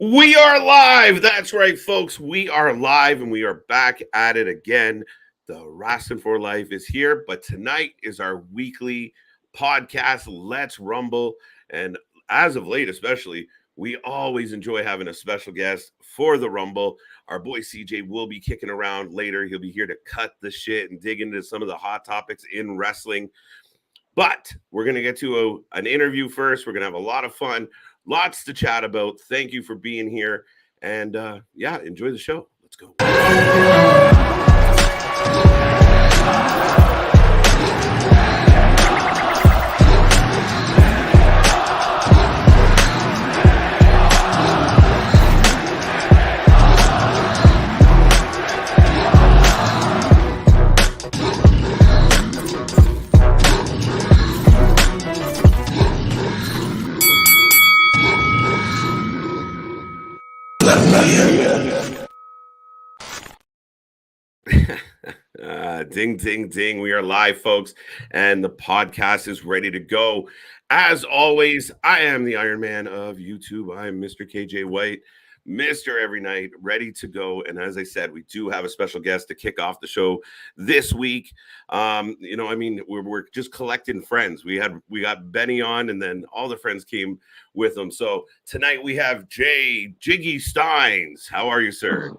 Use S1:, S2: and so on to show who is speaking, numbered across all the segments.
S1: We are live. That's right, folks. We are live and we are back at it again. The Wrasslin for Life is here, but tonight is our weekly podcast, Let's Rumble. And as of late, especially, we always enjoy having a special guest for the Rumble. Our boy CJ will be kicking around later. He'll be here to cut the shit and dig into some of the hot topics in wrestling. But we're going to get to an interview first. We're going to have a lot of fun. Lots to chat about. Thank you for being here. And yeah, enjoy the show. Let's go. Ding, ding, ding. We are live, folks, and the podcast is ready to go. As always, I am the Iron Man of YouTube. I am Mr. KJ White, Mr. Every Night, ready to go. And as I said, we do have a special guest to kick off the show this week. We're just collecting friends. We got Benny on, and then all the friends came with them. So tonight we have Jiggy Stynes. How are you, sir?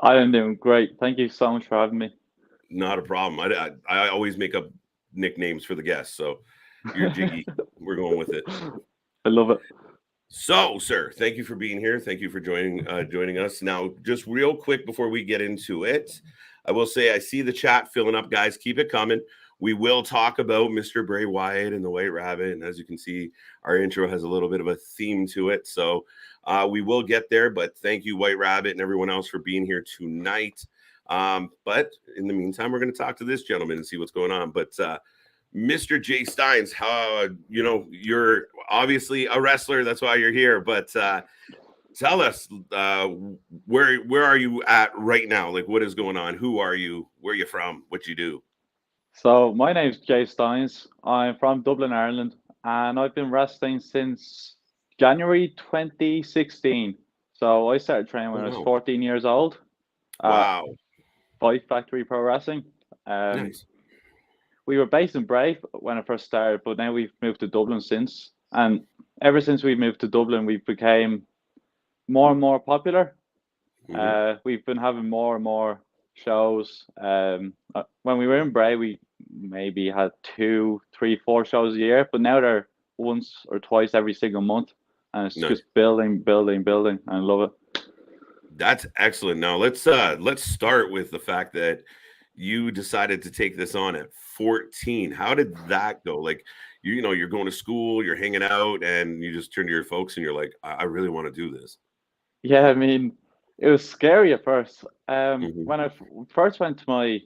S2: I am doing great. Thank you so much for having me.
S1: Not a problem. I always make up nicknames for the guests, so you're Jiggy. We're going with it.
S2: I love it.
S1: So, sir, thank you for being here. Thank you for joining us. Now, just real quick before we get into it, I will say I see the chat filling up, guys. Keep it coming. We will talk about Mr. Bray Wyatt and the White Rabbit, and as you can see, our intro has a little bit of a theme to it. So we will get there, but thank you, White Rabbit, and everyone else for being here tonight. But in the meantime, we're going to talk to this gentleman and see what's going on. But Mr. Jay Stynes, how you're obviously a wrestler, that's why you're here. But tell us, where are you at right now? Like, what is going on? Who are you? Where are you from? What you do?
S2: So my name's Jay Stynes. I'm from Dublin, Ireland, and I've been wrestling since January 2016. So I started training when I was 14 years old.
S1: Wow.
S2: Fight Factory Pro Wrestling.
S1: Nice.
S2: We were based in Bray when I first started, but now we've moved to Dublin since. And ever since we moved to Dublin, we became more and more popular.
S1: Mm-hmm.
S2: We've been having more and more shows. When we were in Bray, we maybe had 2, 3, 4 shows a year, but now they're once or twice every single month. And it's just building. And I love it.
S1: That's excellent. Now let's start with the fact that you decided to take this on at 14. How did that go? Like, you're going to school, you're hanging out, and you just turn to your folks and you're like, I really want to do this.
S2: Yeah, I mean, it was scary at first. When I first went to my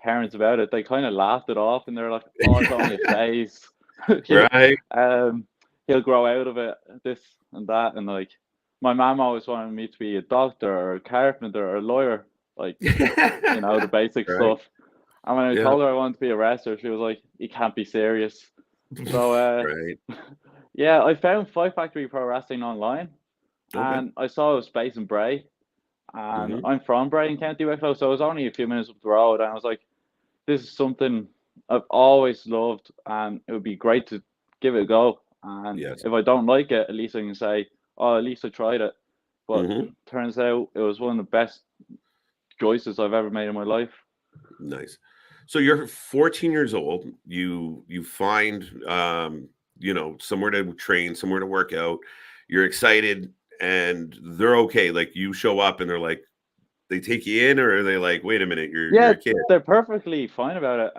S2: parents about it, they kind of laughed it off, and they're like, "Oh, it's only a phase."
S1: Right.
S2: He'll grow out of it, this and that, and like. My mom always wanted me to be a doctor or a carpenter or a lawyer, like, the basic stuff. And when I told her I wanted to be a wrestler, she was like, "You can't be serious." So, yeah, I found Fight Factory Pro Wrestling online, and I saw it was based in Bray, and I'm from Bray in County Wicklow, so it was only a few minutes up the road, and I was like, this is something I've always loved, and it would be great to give it a go. And if I don't like it, at least I can say, oh, at least I tried it. But turns out it was one of the best choices I've ever made in my life.
S1: Nice. So you're 14 years old. You find somewhere to train, somewhere to work out. You're excited, and they're okay. Like, you show up, and they're like, they take you in, or are they like, wait a minute, you're a kid?
S2: They're perfectly fine about it.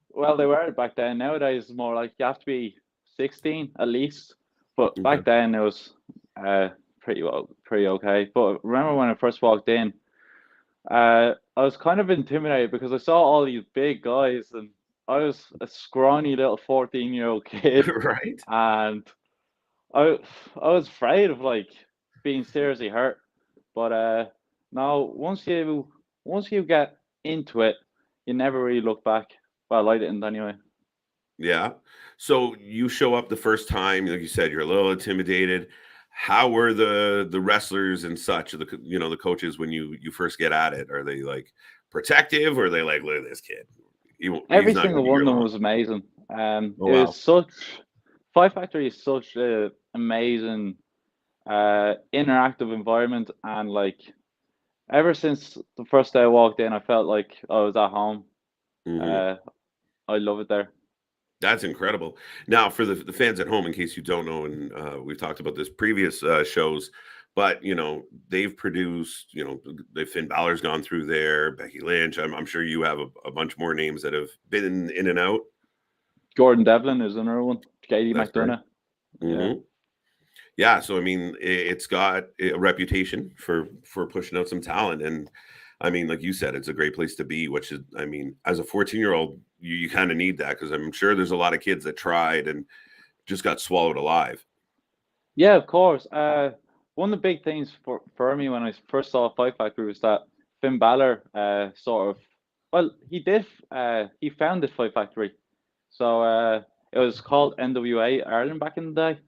S2: Well, they were back then. Nowadays, it's more like you have to be 16 at least. But back then it was pretty okay. But remember when I first walked in, I was kind of intimidated because I saw all these big guys, and I was a scrawny little 14-year-old kid,
S1: right?
S2: And I was afraid of like being seriously hurt. But now once you get into it, you never really look back. Well, I didn't anyway.
S1: Yeah. So you show up the first time, like you said, you're a little intimidated. how were the wrestlers and such, the coaches when you first get at it? Are they like protective, or are they like, look at this kid?
S2: Every
S1: He's not
S2: single
S1: going to
S2: one
S1: get
S2: of them
S1: long.
S2: was amazing.
S1: Oh,
S2: It
S1: wow.
S2: was such Fight Factory is such a amazing interactive environment, and like ever since the first day I walked in, I felt like I was at home.
S1: Hmm.
S2: Uh, I love it there.
S1: That's incredible. Now, for the fans at home, in case you don't know, and we've talked about this previous shows, but they've produced, the Finn Balor's gone through there, Becky Lynch. I'm sure you have a bunch more names that have been in and out.
S2: Gordon Devlin is another one. Katie
S1: That's right.
S2: McDonough. Yeah.
S1: Hmm. Yeah, so I mean, it's got a reputation for pushing out some talent, and I mean, like you said, it's a great place to be. Which is, I mean, as a 14-year-old, you kind of need that, because I'm sure there's a lot of kids that tried and just got swallowed alive.
S2: Yeah, of course. One of the big things for me when I first saw Fight Factory was that Finn Balor sort of, well, he founded Fight Factory. So it was called NWA Ireland back in the day.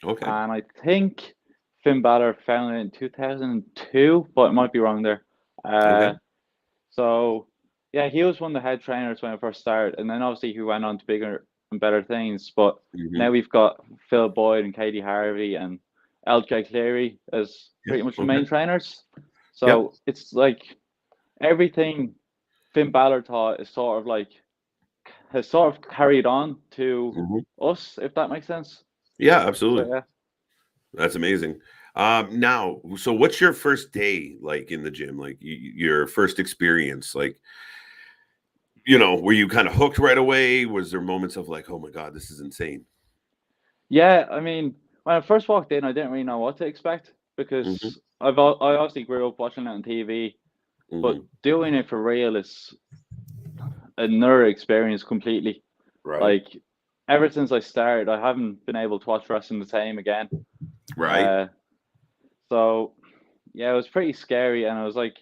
S1: Okay.
S2: And I think Finn Balor founded it in 2002, but it might be wrong there.
S1: Okay.
S2: So yeah, he was one of the head trainers when I first started, and then obviously he went on to bigger and better things. But now
S1: Hmm.
S2: we've got Phil Boyd and Katie Harvey and LJ Cleary as
S1: Yep.
S2: pretty much the
S1: Okay.
S2: main trainers.
S1: Yep.
S2: So it's like everything Finn Balor taught is sort of like has sort of carried on to
S1: Hmm.
S2: us, if that makes sense.
S1: Yeah,
S2: So
S1: absolutely.
S2: yeah.
S1: That's amazing. Now, so what's your first day like in the gym? Like your first experience? Like, were you kind of hooked right away? Was there moments of like, oh my God, this is insane?
S2: Yeah, I mean, when I first walked in, I didn't really know what to expect
S1: Hmm.
S2: because I obviously grew up watching it on TV, but
S1: Hmm.
S2: doing it for real is another experience completely.
S1: Right.
S2: Like ever since I started, I haven't been able to watch wrestling the same again.
S1: Right.
S2: Uh, so yeah, it was pretty scary, and I was like,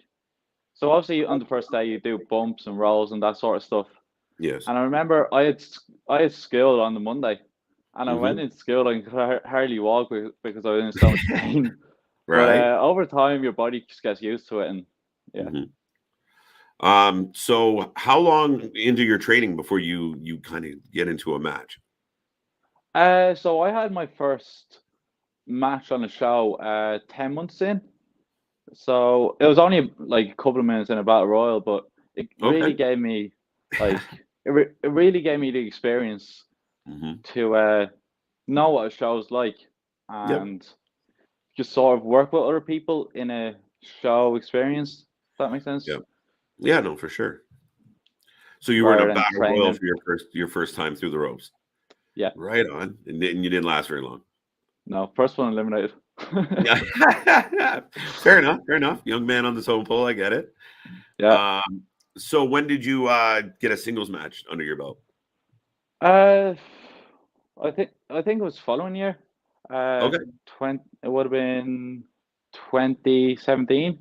S2: so obviously on the first day you do bumps and rolls and that sort of stuff.
S1: Yes.
S2: And I remember I had school on the Monday, and I went
S1: Hmm.
S2: into school and could hardly walk because I was in so much pain. But
S1: Right.
S2: over time, your body just gets used to it, and yeah.
S1: Hmm. So how long into your training before you kind of get into a match?
S2: So I had my first match on the show 10 months in. So it was only like a couple of minutes in a battle royal, but it really
S1: Okay.
S2: gave me like it really gave me the experience
S1: Hmm.
S2: to know what a show's like
S1: Yep.
S2: and just sort of work with other people in a show experience. If that makes sense.
S1: Yep. Yeah, no, for sure. So you were in a
S2: Rather than
S1: battle royal
S2: training.
S1: for your first time through the ropes.
S2: Yeah.
S1: Right on. And you didn't last very long.
S2: No, first one eliminated.
S1: Yeah. Fair enough. Fair enough. Young man on the totem pole. I get it.
S2: Yeah.
S1: Um, so when did you get a singles match under your belt?
S2: Uh, I think it was following year.
S1: Okay.
S2: 20. It would have been 2017.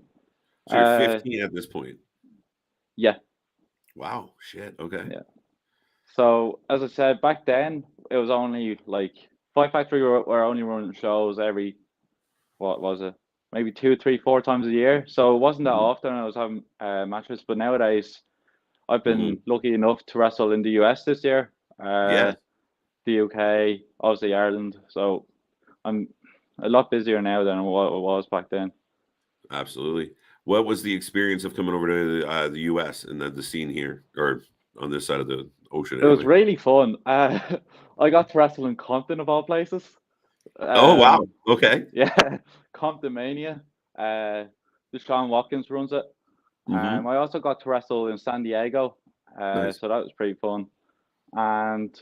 S1: So you're
S2: Uh,
S1: 15 at this point.
S2: yeah,
S1: Wow. Shit. Okay.
S2: yeah. So as I said back then, it was only like Fight Factory were only running shows every what was it? Maybe two, three, four times a year. So it wasn't that
S1: Hmm.
S2: often I was having matches. But nowadays, I've
S1: Hmm.
S2: been lucky enough to wrestle in the US this year,
S1: Yes.
S2: the UK, obviously Ireland. So I'm a lot busier now than what I was back then.
S1: Absolutely. What was the experience of coming over to the U.S. and the scene here, or on this side of the ocean,
S2: It was
S1: anyway?
S2: really fun. I got to wrestle in Compton of all places.
S1: Oh, wow.
S2: Um,
S1: Okay.
S2: yeah, Compton Mania. The Sean Watkins runs it.
S1: Hmm.
S2: I also got to wrestle in San Diego,
S1: Nice.
S2: so that was pretty fun. And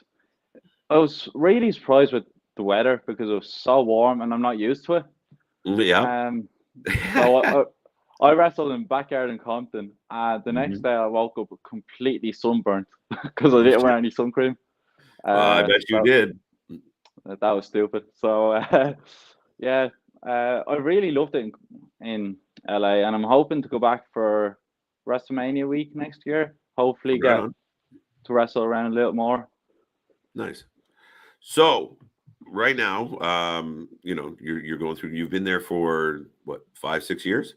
S2: I was really surprised with the weather because it was so warm, and I'm not used to it.
S1: Yeah.
S2: Um, so I wrestled in backyard in Compton, and the next
S1: Hmm.
S2: day I woke up completely sunburnt because I
S1: Oh,
S2: didn't wear
S1: shit.
S2: any sun cream.
S1: I bet you
S2: That
S1: did.
S2: that was stupid. So yeah, I really loved it in LA, and I'm hoping to go back for WrestleMania week next year. Hopefully,
S1: Right
S2: get
S1: on.
S2: to wrestle around a little more.
S1: Nice. So right now, you're going through. You've been there for what, 5, 6 years?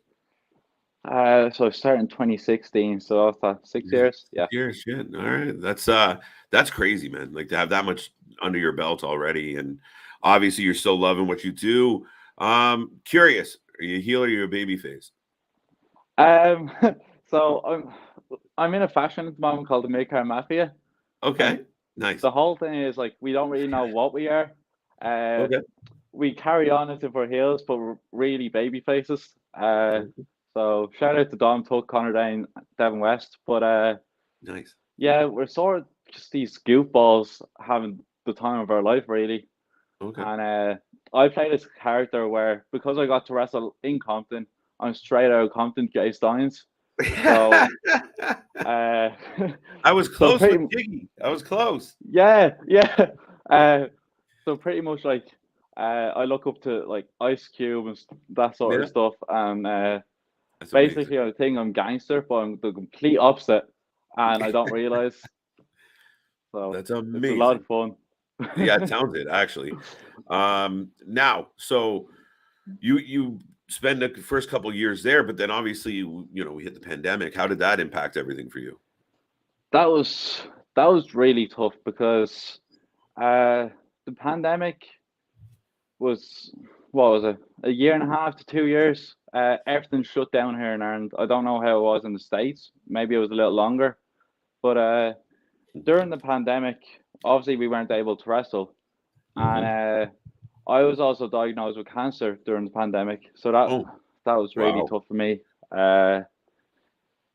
S2: So I started in 2016, so that's 6 years. Yeah.
S1: 6 years, shit. All right, that's crazy, man. Like to have that much under your belt already, and obviously you're still loving what you do. Curious, are you a heel or are you a baby face?
S2: Um, so I'm in a fashion at the moment called the Mid-Car Mafia, and
S1: Okay, nice.
S2: the whole thing is like we don't really know what we are. Uh,
S1: Okay,
S2: we carry on as if we're heels, but we're really baby faces. So shout out to Dom Tuck, Connor Dane, Devin West. But
S1: nice.
S2: yeah, we're sort of just these goofballs having the time of our life, really.
S1: Okay.
S2: And I play this character where because I got to wrestle in Compton, I'm straight out of Compton, Jay Stynes. So uh,
S1: I was
S2: so
S1: close with Jiggy. I was close.
S2: yeah. So pretty much like I look up to like Ice Cube and that sort of stuff, and
S1: That's
S2: basically
S1: amazing.
S2: I think I'm gangster, but I'm the complete opposite, and I don't realize. So
S1: That's
S2: it's a lot
S1: amazing.
S2: of fun.
S1: Yeah, it sounds it actually. Now, so you spend the first couple of years there, but then obviously we hit the pandemic. How did that impact everything for you?
S2: That was really tough because the pandemic was what was it, a year and a half to 2 years. Everything shut down here in Ireland. I don't know how it was in the States. Maybe it was a little longer, but during the pandemic, obviously we weren't able to wrestle, and I was also diagnosed with cancer during the pandemic, so
S1: Oh,
S2: that was really
S1: wow.
S2: tough for me.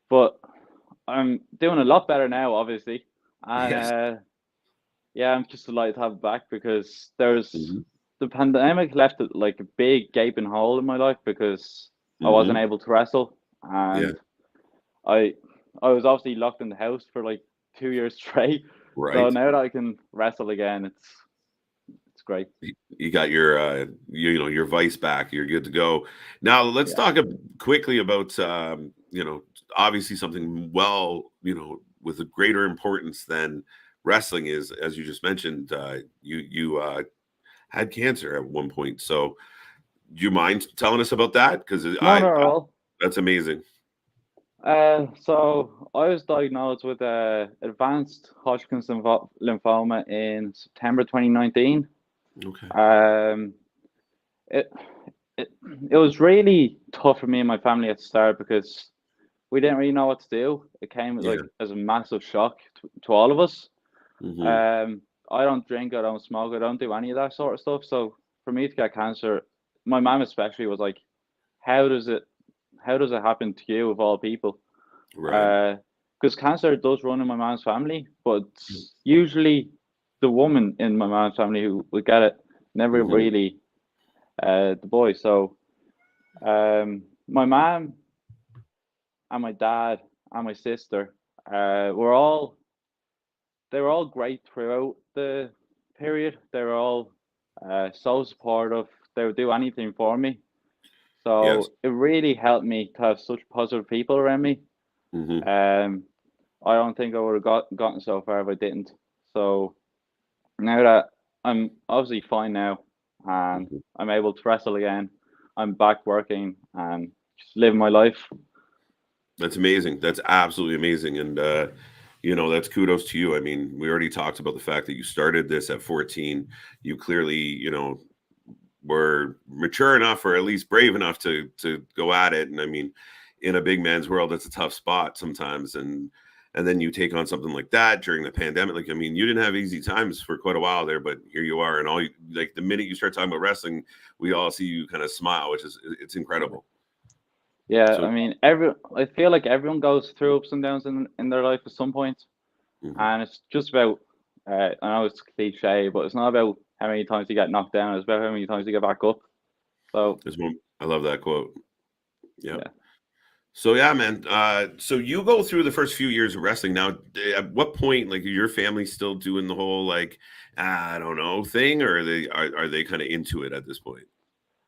S2: But I'm doing a lot better now, obviously, and
S1: Yes.
S2: yeah, I'm just delighted to have it back because there's
S1: Hmm.
S2: the pandemic left like a big gaping hole in my life because I wasn't
S1: Hmm.
S2: able to wrestle,
S1: Yeah.
S2: and I I was obviously locked in the house for like 2 years straight. So
S1: Right.
S2: now that I can wrestle again, it's great.
S1: You got your your vice back. You're good to go. Now let's
S2: Yeah.
S1: talk quickly about obviously something with a greater importance than wrestling is, as you just mentioned, you had cancer at one point. So do you mind telling us about that? Because
S2: No, not at all.
S1: that's amazing.
S2: So I was diagnosed with advanced Hodgkin's lymphoma in September 2019.
S1: Okay.
S2: Um, it, it it was really tough for me and my family at the start because we didn't really know what to do. It came
S1: Yeah.
S2: like as a massive shock to all of us.
S1: Hmm.
S2: I don't drink, I don't smoke, I don't do any of that sort of stuff. So for me to get cancer, my mom especially was like, "How does it happen to you of all people?"
S1: Right.
S2: Because cancer does run in my mom's family, but it's usually the woman in my mom's family who would get it, never
S1: Hmm.
S2: really the boy. So my mom and my dad and my sister were all they were all great throughout the period. They were all so supportive. They would do anything for me.
S1: Yes.
S2: So it really helped me to have such positive people around me.
S1: Hmm.
S2: Um, I don't think I would have gotten so far if I didn't. So now that I'm obviously fine now and
S1: Hmm.
S2: I'm able to wrestle again, I'm back working and just living my life.
S1: That's amazing. That's absolutely amazing. And that's kudos to you. I mean, we already talked about the fact that you started this at 14. You clearly, were mature enough or at least brave enough to go at it. And I mean, in a big man's world, it's a tough spot sometimes. And then you take on something like that during the pandemic. Like, I mean, you didn't have easy times for quite a while there, but here you are. And like the minute you start talking about wrestling, we all see you kind of smile, which is it's incredible.
S2: Yeah,
S1: So
S2: I mean, I feel like everyone goes through ups and downs in their life at some point,
S1: mhm.
S2: and it's just about. I know it's cliche, but it's not about how many times you get knocked down. It's about how many times you get back up. So
S1: I love that quote. Yeah.
S2: yeah.
S1: So yeah, man. So you go through the first few years of wrestling. Now, at what point, like, your family still doing the whole like, I don't know thing, or are they kind of into it at this point?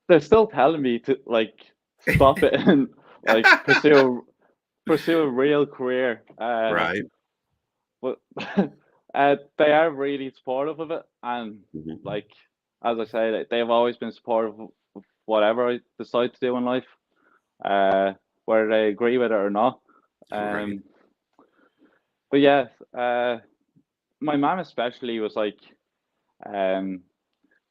S2: They're still telling me to like stop it and like pursue a real career.
S1: Right.
S2: But they are really supportive of it, and
S1: Mhm.
S2: like as I say, they've always been supportive of whatever I decide to do in life, whether they agree with it or not.
S1: Right.
S2: But yeah, my mom especially was like,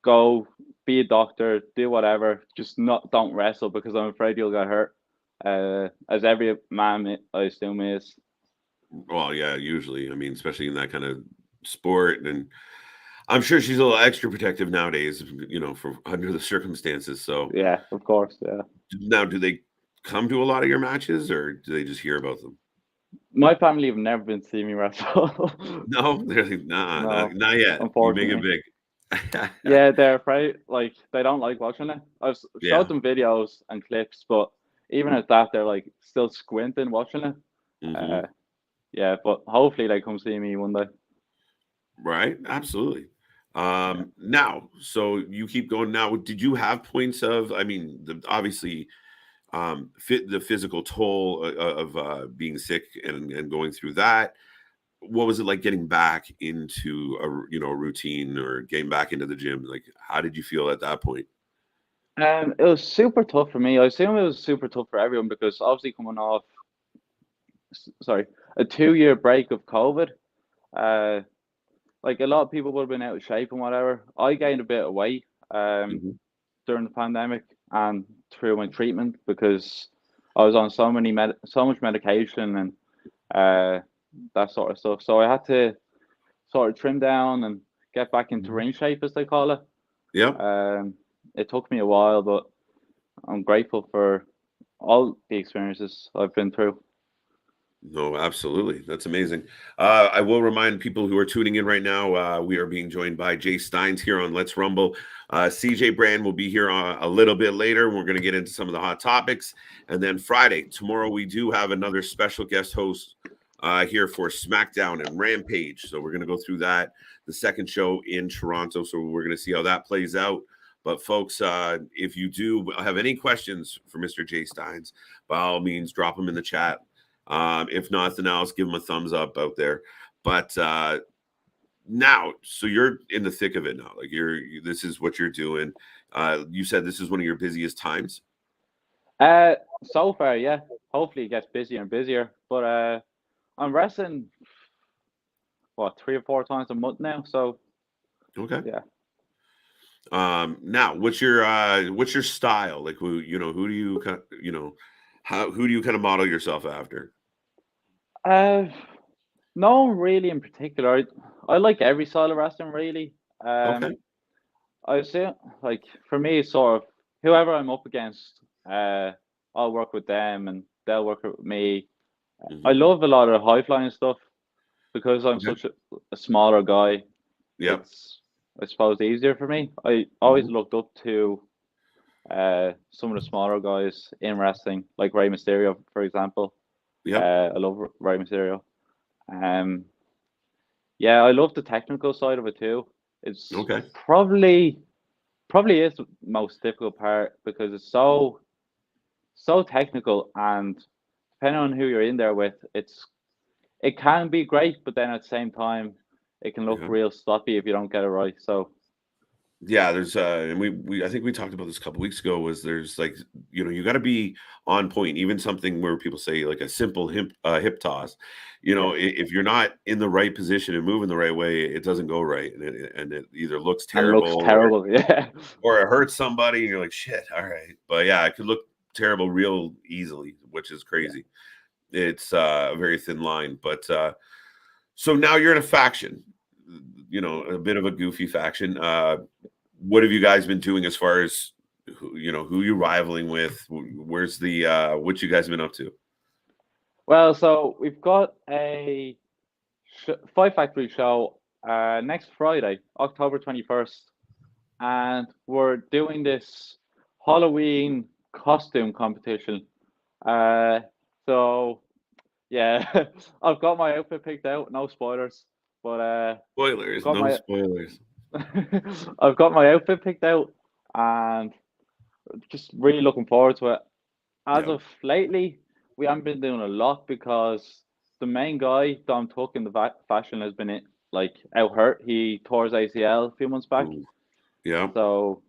S2: go be a doctor, do whatever, just don't wrestle because I'm afraid you'll get hurt. As every man, I assume, is.
S1: Well, yeah, usually. I mean, especially in that kind of sport, and I'm sure she's a little extra protective nowadays, for under the circumstances. So
S2: Yeah, of course, yeah.
S1: now, do they come to a lot of your matches, or do they just hear about them?
S2: My family have never been to see me wrestle.
S1: No, they're like, nah,
S2: No,
S1: not yet. You make it
S2: unfortunately.
S1: big.
S2: Yeah, they're afraid. Like they don't like watching it. I've
S1: Yeah.
S2: showed them videos and clips, but even at that, they're like still squinting watching it.
S1: Hmm.
S2: Yeah, but hopefully they come see me one day.
S1: Right. Absolutely.
S2: Yeah.
S1: Now, so you keep going. Now, did you have points of? I mean, obviously, fit the physical toll of being sick and going through that. What was it like getting back into a routine or getting back into the gym? Like, how did you feel at that point?
S2: It was super tough for me. I assume it was super tough for everyone because obviously coming off, sorry, a 2 year break of COVID. Uh, like a lot of people would have been out of shape and whatever. I gained a bit of weight
S1: Hmm.
S2: during the pandemic and through my treatment because I was on so much medication and that sort of stuff. So I had to sort of trim down and get back into
S1: Hmm.
S2: ring shape, as they call it.
S1: Yep.
S2: It took me a while, but I'm grateful for all the experiences I've been through.
S1: No, absolutely. That's amazing. I will remind people who are tuning in right now, we are being joined by Jay Stynes here on Let's Rumble. CJ Brand will be here a little bit later. We're going to get into some of the hot topics. And then Friday, tomorrow, we do have another special guest host here for SmackDown and Rampage. So we're going to go through that, the second show in Toronto. So we're going to see how that plays out. But folks, if you do have any questions for Mr. Jay Stynes, by all means, drop them in the chat. If nothing else, give them a thumbs up out there. But now, so you're in the thick of it now. Like this is what you're doing. You said this is one of your busiest times.
S2: So far, yeah. Hopefully, it gets busier and busier. But I'm wrestling 3 or 4 times a month now. So
S1: Okay.
S2: yeah.
S1: Now, what's your style? Like who do you who do you kind of model yourself after?
S2: No one really in particular. I like every style of wrestling really.
S1: Okay.
S2: I say like for me, it's sort of whoever I'm up against. I'll work with them and they'll work with me. I
S1: Hmm.
S2: love a lot of high flying stuff because I'm
S1: Okay.
S2: such a smaller guy.
S1: Yep.
S2: It's I suppose easier for me. I always
S1: Hmm.
S2: looked up to some of the smaller guys in wrestling, like Rey Mysterio, for example.
S1: Yep.
S2: I love Rey Mysterio. Um, yeah, I love the technical side of it too. It's
S1: Okay.
S2: probably is the most difficult part because it's so technical and depending on who you're in there with, it can be great, but then at the same time, it can look
S1: Yeah.
S2: real sloppy if you don't get it right. So
S1: Yeah, there's and we I think we talked about this a couple weeks ago was there's like you got to be on point, even something where people say like a simple hip toss,
S2: yeah,
S1: if you're not in the right position and moving the right way, it doesn't go right, and it either looks
S2: and looks
S1: terrible
S2: terrible. Yeah,
S1: or it hurts somebody and you're like shit, all right. But yeah, it could look terrible real easily, which is
S2: yeah.
S1: crazy. It's a very thin line. But so now you're in a faction, a bit of a goofy faction. What have you guys been doing as far as who you rivaling with? Where's the what you guys been up to?
S2: Well, so we've got a Five Factory show next Friday, October 21st, and we're doing this Halloween costume competition. Uh, so yeah, I've got my outfit picked out. No spoilers, but I've
S1: Spoilers,
S2: got
S1: no
S2: my
S1: spoilers.
S2: I've got my outfit picked out, and just really looking forward to it. As
S1: Yeah.
S2: of lately, we haven't been doing a lot because the main guy, Dom Tuck in the fashion, has been like out hurt. He tore his ACL a few months back.
S1: Ooh, Yeah.
S2: So,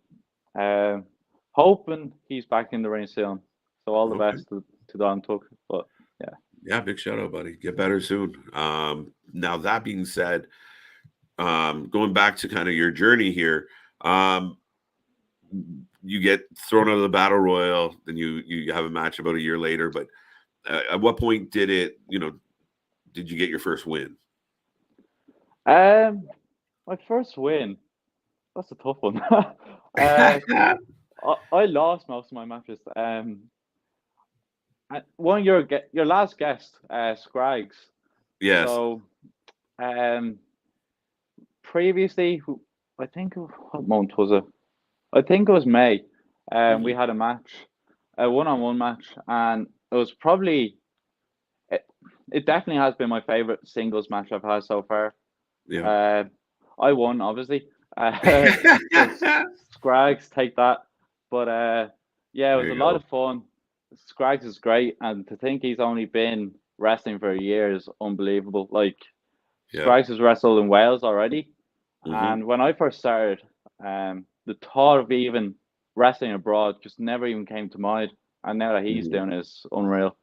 S2: hoping he's back in the ring soon. So all the best to Don Tuck. But yeah.
S1: Yeah, big shout out, buddy. Get better soon. Now that being said, going back to kind of your journey here, you get thrown out of the battle royal, then you have a match about a year later. But at what point did you get your first win?
S2: My first win. That's a tough one. I lost most of my matches. One of your last guest, Scraggs.
S1: Yes.
S2: So, previously, I think what month was it? I think it was May. We had a match, a one-on-one match, and it was probably it definitely has been my favorite singles match I've had so far.
S1: Yeah.
S2: I won, obviously. Scraggs, take that. But yeah, it was a lot of fun. Scraggs is great, and to think he's only been wrestling for a year is unbelievable. Like, Scraggs has wrestled in Wales already, and when I first started, the thought of even wrestling abroad just never even came to mind. And now that he's doing it is unreal.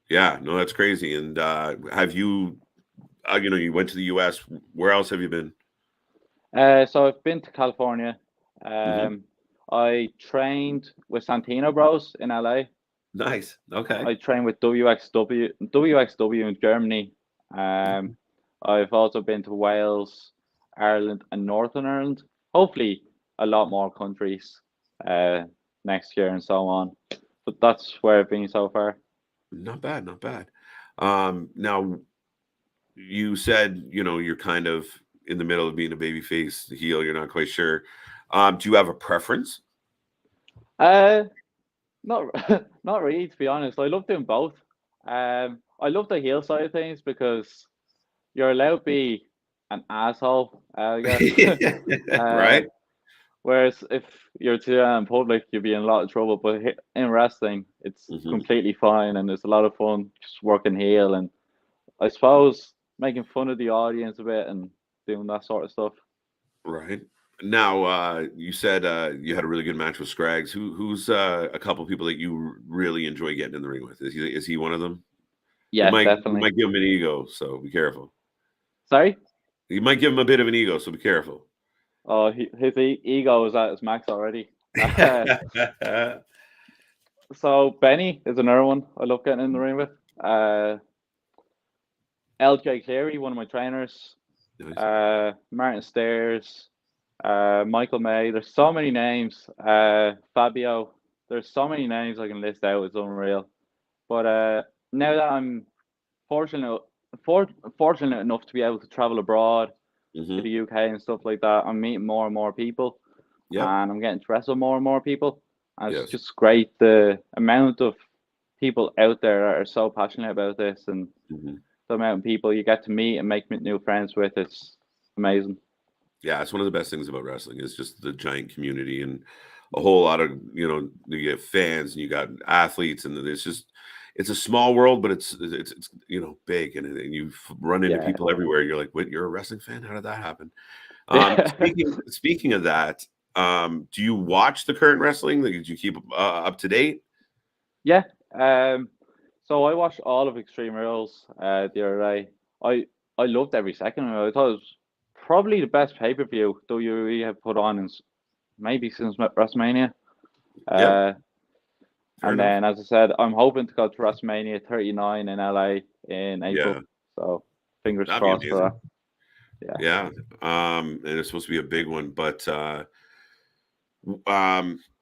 S1: Yeah, no, that's crazy. And have you, you went to the US. Where else have you been?
S2: So I've been to California. I trained with Santino Bros in LA.
S1: Nice. Okay.
S2: I trained with WXW in Germany. I've also been to Wales, Ireland, and Northern Ireland. Hopefully, a lot more countries next year and so on. But that's where I've been so far.
S1: Not bad, not bad. Now, you said you're kind of in the middle of being a babyface, the heel. You're not quite sure. Do you have a preference?
S2: Not not really, to be honest. I love doing both. I love the heel side of things because you're allowed to be an asshole, I guess.
S1: Right.
S2: Whereas if you're too in public, you'll be in a lot of trouble. But in wrestling, it's completely fine, and it's a lot of fun just working heel, and I suppose making fun of the audience a bit and doing that sort of stuff.
S1: Right. Now, you said you had a really good match with Scraggs. Who's a couple people that you really enjoy getting in the ring with? Is he one of them?
S2: Yeah, definitely.
S1: You might give him an ego, so be careful.
S2: Sorry?
S1: You might give him a bit of an ego, so be careful.
S2: Oh, his ego is at his max already. So Benny is another one I love getting in the ring with. LJ Cleary, one of my trainers. Nice. Martin Stairs. Michael May. There's so many names. Fabio. There's so many names I can list out. It's unreal. But now that I'm fortunate enough to be able to travel abroad to the UK and stuff like that, I'm meeting more and more people. Yeah. And I'm getting to wrestle more and more people. And it's just great, the amount of people out there that are so passionate about this, and the amount of people you get to meet and make new friends with. It's amazing.
S1: Yeah, it's one of the best things about wrestling is just the giant community and a whole lot of, you get fans and you got athletes, and it's a small world, but it's big, and you run into people everywhere. You're like, "What? You're a wrestling fan? How did that happen?" Speaking of that, do you watch the current wrestling? Did you keep up to date?
S2: Yeah. So I watched all of Extreme Rules the other day. I loved every second of it. I thought it was probably the best pay-per-view WWE have put on maybe since WrestleMania. And then, as I said, I'm hoping to go to WrestleMania 39 in LA in April. So fingers crossed for that.
S1: Yeah. And it's supposed to be a big one. But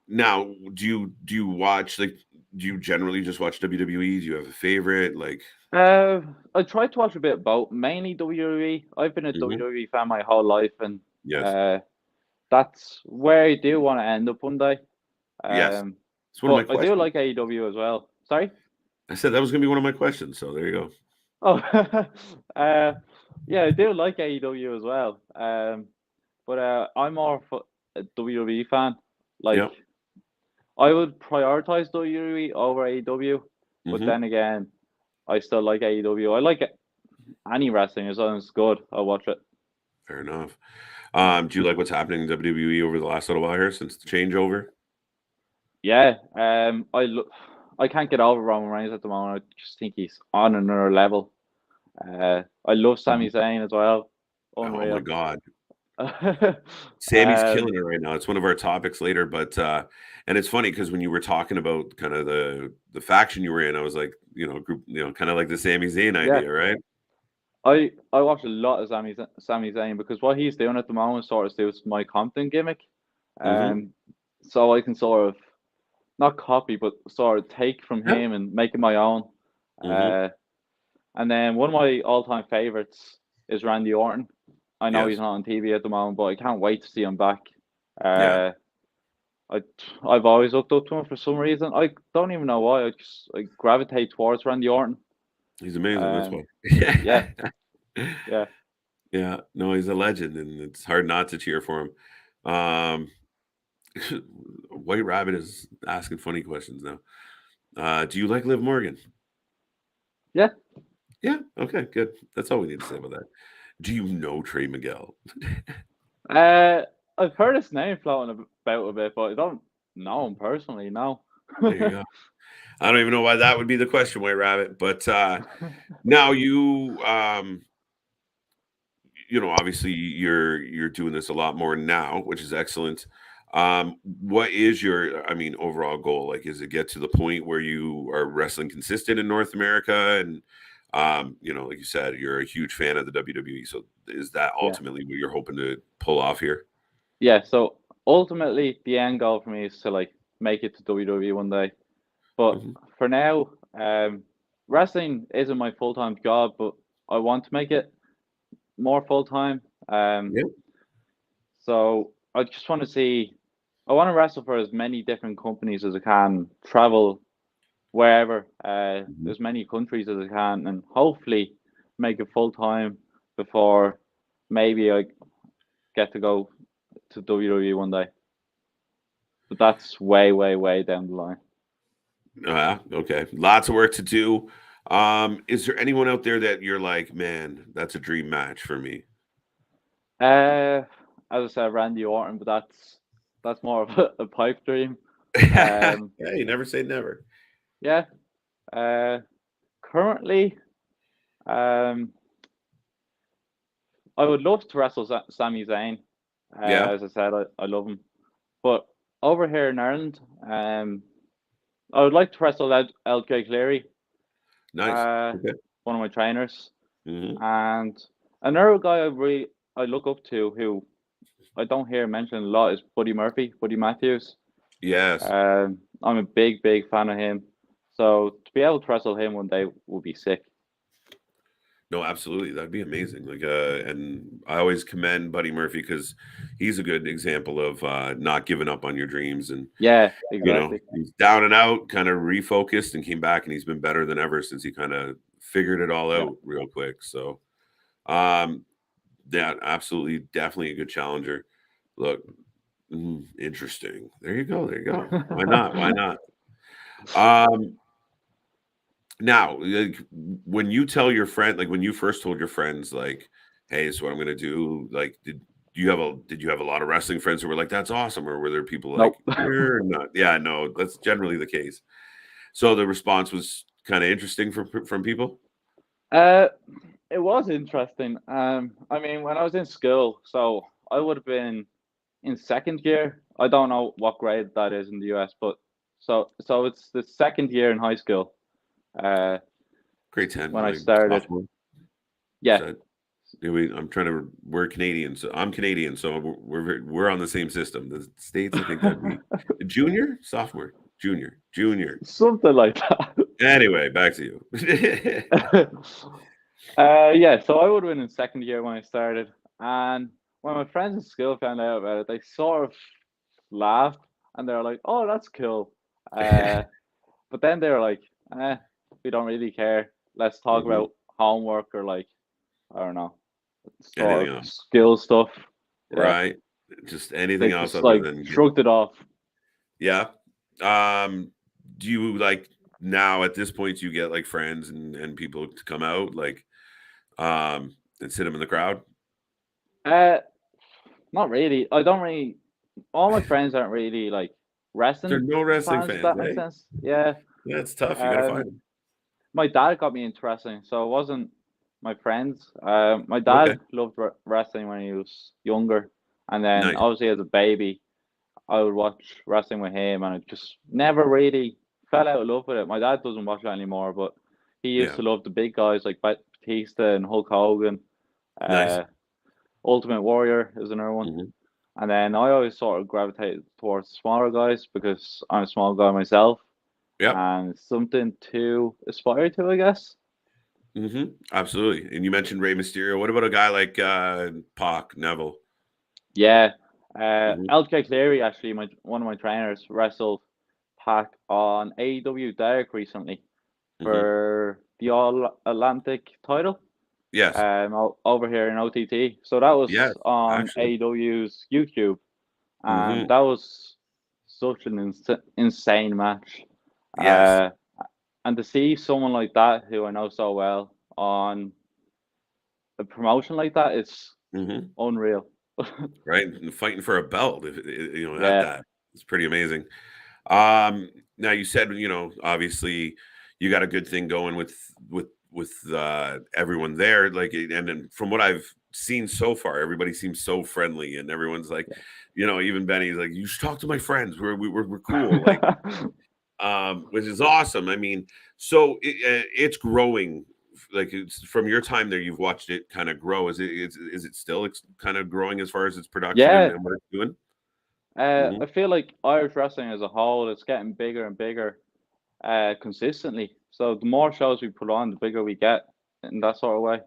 S1: now, do you watch, like, do you generally just watch WWE? Do you have a favorite? Like,
S2: I try to watch a bit of both, mainly WWE. I've been a WWE fan my whole life, and that's where I do want to end up one day.
S1: It's one of my questions.
S2: I do like AEW as well. Sorry?
S1: I said that was going to be one of my questions, so there you go.
S2: Oh, yeah, I do like AEW as well. But I'm more a WWE fan. Like, I would prioritize WWE over AEW, but then again, I still like AEW. I like any wrestling as long as it's good. I'll watch it.
S1: Fair enough. Do you like what's happening in WWE over the last little while here since the changeover?
S2: Yeah, I can't get over Roman Reigns at the moment. I just think he's on another level. I love Sami Zayn as well.
S1: Oh my
S2: Unreal.
S1: God. Sammy's killing it right now. It's one of our topics later, but and it's funny because when you were talking about kind of the faction you were in, I was like, group, kind of like the Sami Zayn idea, right?
S2: I watch a lot of Sami Zayn because what he's doing at the moment sort of suits my Compton gimmick. So I can sort of not copy, but sort of take from him and make it my own. And then one of my all-time favorites is Randy Orton. I know he's not on TV at the moment, but I can't wait to see him back. I've always looked up to him for some reason. I don't even know why. I gravitate towards Randy Orton.
S1: He's amazing. That's why. Yeah. No, he's a legend, and it's hard not to cheer for him. White Rabbit is asking funny questions now. Do you like Liv Morgan?
S2: Yeah.
S1: Yeah. Okay. Good. That's all we need to say about that. Do you know Trey Miguel?
S2: I've heard his name floating about a bit, but I don't know him personally. No.
S1: There you go. I don't even know why that would be the question, White Rabbit. But now you, obviously you're doing this a lot more now, which is excellent. What is your, overall goal? Like, is it get to the point where you are wrestling consistent in North America? And, like you said, you're a huge fan of the WWE. So is that ultimately what you're hoping to pull off here?
S2: Yeah. So ultimately the end goal for me is to like make it to WWE one day. But for now, wrestling isn't my full-time job, but I want to make it more full-time. So I just want to see, I want to wrestle for as many different companies as I can, travel wherever, as many countries as I can, and hopefully make it full-time before maybe I get to go to WWE one day. But that's way, way, way down the line.
S1: Okay. Lots of work to do. Is there anyone out there that you're like, man, that's a dream match for me?
S2: As I said, Randy Orton, but that's more of a pipe dream.
S1: Yeah, you never say never.
S2: Yeah. Currently, I would love to wrestle Sami Zayn. As I said, I love him. But over here in Ireland, I would like to wrestle LJ Cleary.
S1: Nice.
S2: One of my trainers. And another guy I look up to who I don't hear mentioned a lot is Buddy Matthews.
S1: Yes.
S2: I'm a big, big fan of him. So to be able to wrestle him one day would be sick.
S1: No, absolutely. That'd be amazing. Like, and I always commend Buddy Murphy because he's a good example of not giving up on your dreams. And
S2: exactly.
S1: He's down and out, kind of refocused, and came back, and he's been better than ever since he kind of figured it all out real quick. So, absolutely, definitely a good challenger. Look, interesting. There you go. Why not? Why not? Now, like, when you tell your friend, like when you first told your friends, like, "Hey, this is what I'm going to do," like, did you have a lot of wrestling friends who were like, "That's awesome," or were there people like, "You're not"? Yeah, no, that's generally the case. So the response was kind of interesting from people.
S2: It was interesting. When I was in school, so I would have been in second year. I don't know what grade that is in the US, but so it's the second year in high school.
S1: Grade 10
S2: when I started.
S1: Sophomore.
S2: Yeah.
S1: We're Canadian, so I'm Canadian, so we're on the same system. The States, I think that'd be junior, sophomore, junior,
S2: something like that.
S1: Anyway, back to you.
S2: So I would have been in second year when I started, and when my friends in school found out about it, they sort of laughed and they were like, "Oh, that's cool," but then they were like, "We don't really care. Let's talk about homework or like, I don't know, sort of skill stuff."
S1: Right. Just anything
S2: they
S1: else
S2: just,
S1: other than
S2: shrugged it off.
S1: Yeah. Do you like now at this point you get like friends and people to come out like and sit them in the crowd?
S2: Not really. I don't really. All my friends aren't really like
S1: There are
S2: wrestling
S1: no wrestling
S2: fans, if
S1: fans,
S2: that makes
S1: eh?
S2: sense. Yeah.
S1: Yeah, it's tough. You got to find
S2: Um,
S1: them.
S2: my dad got me into wrestling, so it wasn't my friends. My
S1: Okay,
S2: dad loved wrestling when he was younger, and then
S1: nice.
S2: obviously as a baby, I would watch wrestling with him, and it just never really fell out of love with it. My dad doesn't watch it anymore, but he used
S1: Yeah,
S2: to love the big guys like Batista and Hulk Hogan.
S1: nice.
S2: Uh, Ultimate Warrior is another one.
S1: Hmm.
S2: And then I always sort of gravitated towards smaller guys because I'm a small guy myself,
S1: Yep.
S2: and something to aspire to, I guess.
S1: Hmm. Absolutely. And you mentioned Rey Mysterio. What about a guy like Pac, Neville?
S2: Yeah.
S1: Hmm.
S2: LJ Cleary, actually, one of my trainers, wrestled Pac on AEW Dark recently
S1: Hmm.
S2: for the All Atlantic title
S1: Yes.
S2: over here in OTT. So that
S1: Yes,
S2: was on
S1: actually.
S2: AEW's YouTube, and
S1: Hmm.
S2: that was such an insane match.
S1: Yes.
S2: Uh, and to see someone like that who I know so well on a promotion like that is
S1: Hmm.
S2: unreal.
S1: Right. And fighting for a belt, if you know, at
S2: Yeah,
S1: that, it's pretty amazing. Now you said, obviously you got a good thing going with everyone there. Like, and then from what I've seen so far, everybody seems so friendly, and everyone's like, even Benny's like, you should talk to my friends. We're cool. Like,
S2: yeah.
S1: which is awesome. I mean, so it's growing. Like, it's from your time there, you've watched it kind of grow. Is it still kind of growing as far as its production
S2: Yeah,
S1: and what it's doing? Hmm.
S2: I feel like Irish wrestling as a whole is getting bigger and bigger consistently. So the more shows we put on, the bigger we get in that sort of way.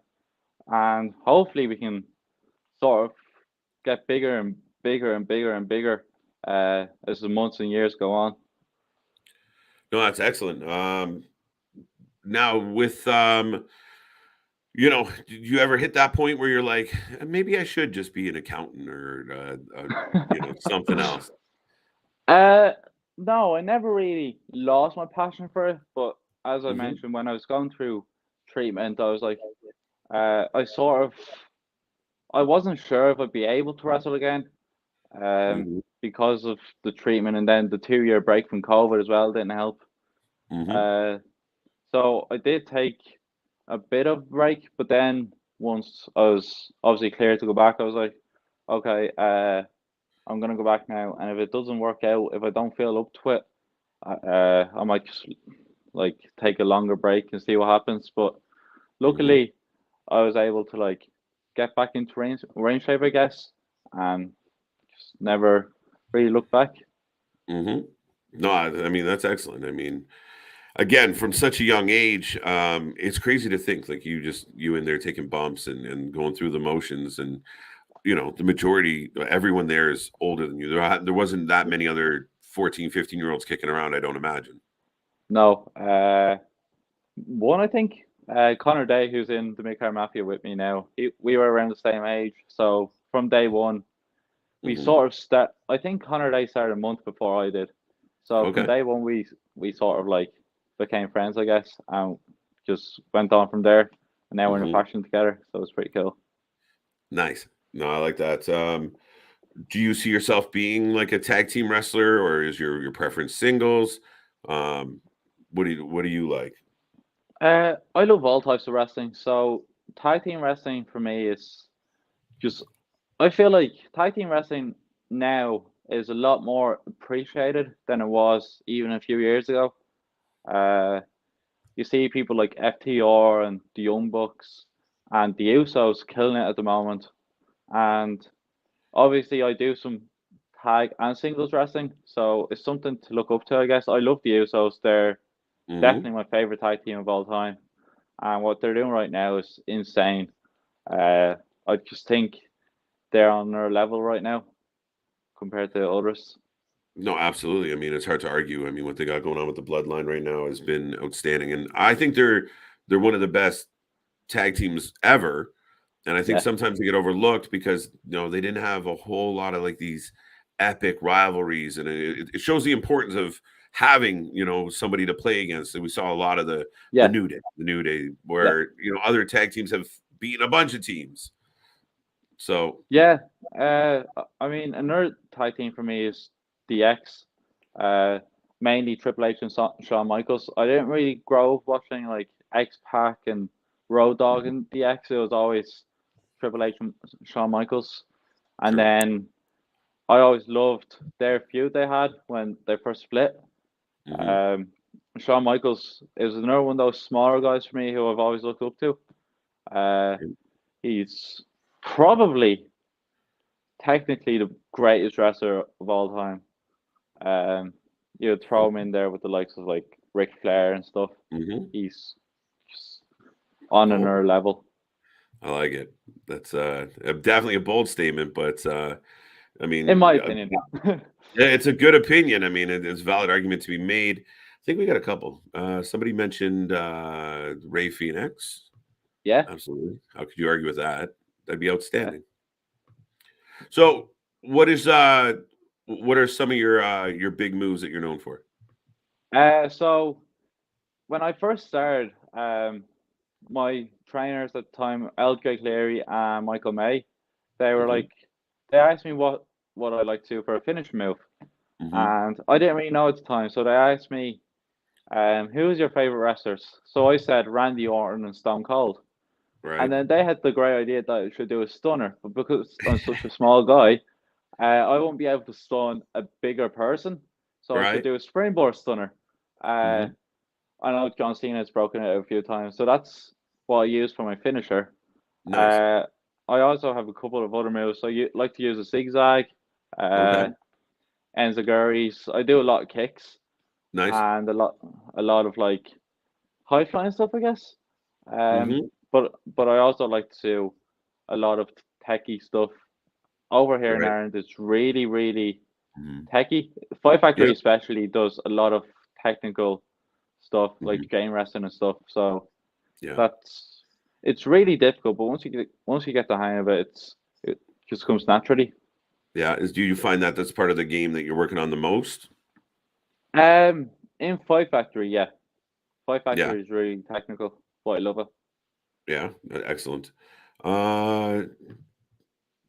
S2: And hopefully we can sort of get bigger and bigger and bigger and bigger as the months and years go on.
S1: No, that's excellent. Now with did you ever hit that point where you're like, maybe I should just be an accountant or something else?
S2: uh, no, I never really lost my passion for it, but as I
S1: Hmm.
S2: mentioned, when I was going through treatment, I was like, I wasn't sure if I'd be able to wrestle again,
S1: Hmm.
S2: because of the treatment, and then the 2 year break from COVID as well didn't help.
S1: Hmm.
S2: Uh, so I did take a bit of break, but then once I was obviously cleared to go back, I was like, okay, I'm gonna go back now, and if it doesn't work out, if I don't feel up to it, I might just like take a longer break and see what happens. But
S1: Hmm.
S2: luckily, I was able to like get back into range shape, I guess, and just never really look back.
S1: Hmm. No, I mean, that's excellent. I mean, again, from such a young age, it's crazy to think like you in there taking bumps and going through the motions, and the majority, everyone there is older than you. There wasn't that many other 14, 15-year-olds kicking around, I don't imagine.
S2: No, one I think, Connor Day, who's in the Midcar Mafia with me now. We were around the same age, so from day one, we
S1: Hmm.
S2: sort of start. I think Connor Day started a month before I did, so from
S1: Okay.
S2: day one we sort of like became friends, I guess, and just went on from there. And now we're in a
S1: Hmm.
S2: faction together, so it's pretty cool.
S1: Nice. No, I like that. Do you see yourself being like a tag team wrestler, or is your preference singles? Um, what do you like?
S2: I love all types of wrestling, so tag team wrestling for me is just. I feel like tag team wrestling now is a lot more appreciated than it was even a few years ago. Uh, you see people like FTR and the Young Bucks and the Usos killing it at the moment. And obviously, I do some tag and singles wrestling, so it's something to look up to, I guess. I love the Usos. They're
S1: Hmm.
S2: definitely my favorite tag team of all time. And what they're doing right now is insane. Uh, I just think they're on their level right now compared to others.
S1: No, absolutely. I mean, it's hard to argue. I mean, what they got going on with the bloodline right now has been outstanding, and I think they're one of the best tag teams ever. And I think
S2: Yeah,
S1: sometimes they get overlooked because they didn't have a whole lot of like these epic rivalries, and it shows the importance of having somebody to play against. And we saw a lot of the
S2: yeah,
S1: New Day,
S2: yeah.
S1: where other tag teams have beaten a bunch of teams. So
S2: yeah, I mean, another tag team for me is DX. Mainly Triple H and Shawn Michaels. I didn't really grow up watching like X Pac and Road Dogg and DX. It was always Triple H and Shawn Michaels. And
S1: True.
S2: then I always loved their feud they had when they first split. Shawn Michaels is another one of those smaller guys for me who I've always looked up to. He's probably technically the greatest wrestler of all time. You would throw him in there with the likes of like Ric Flair and stuff. He's just on another level.
S1: I like it. That's definitely a bold statement, but I mean,
S2: in my opinion,
S1: it's a good opinion. I mean, it's a valid argument to be made. I think we got a couple. Somebody mentioned Ray Phoenix.
S2: Yeah,
S1: absolutely. How could you argue with that? That'd be outstanding. Yeah. So, what are some of your big moves that you're known for?
S2: So when I first started, my trainers at the time, LJ Cleary and Michael May, they were like, they asked me what I like to do for a finish move, and I didn't really know at the time. So they asked me, who's your favorite wrestlers? So I said Randy Orton and Stone Cold. Right. And then they had the great idea that I should do a stunner, but because I'm such a small guy, I won't be able to stun a bigger person. So I should do a springboard stunner. I know John Cena has broken it a few times, so that's what I use for my finisher. Nice. I also have a couple of other moves. So you like to use a zigzag, enziguris. I do a lot of kicks. Nice. And a lot of like high flying stuff, I guess. But I also like to do a lot of techie stuff. Over here in Ireland, it's really, really techie. Five Factory especially does a lot of technical stuff, like game wrestling and stuff. So it's really difficult. But once you get the hang of it, it just comes naturally.
S1: Yeah. Do you find that that's part of the game that you're working on the most?
S2: In Five Factory, yeah. Five Factory is really technical, but I love it.
S1: Yeah, excellent.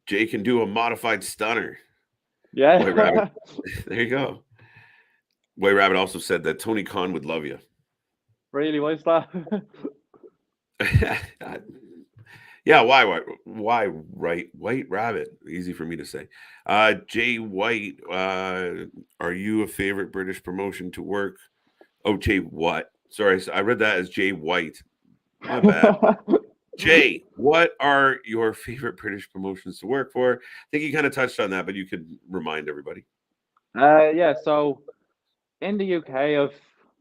S1: Jay can do a modified stunner.
S2: Yeah.
S1: White Rabbit. There you go. White Rabbit also said that Tony Khan would love you.
S2: Really? Why's that?
S1: Yeah, why right? White Rabbit. Easy for me to say. Jay White, are you a favorite British promotion to work? Oh, Jay what? Sorry, I read that as Jay White. My bad. Jay, what are your favorite British promotions to work for? I think you kind of touched on that, but you could remind everybody.
S2: Yeah, so in the UK, I've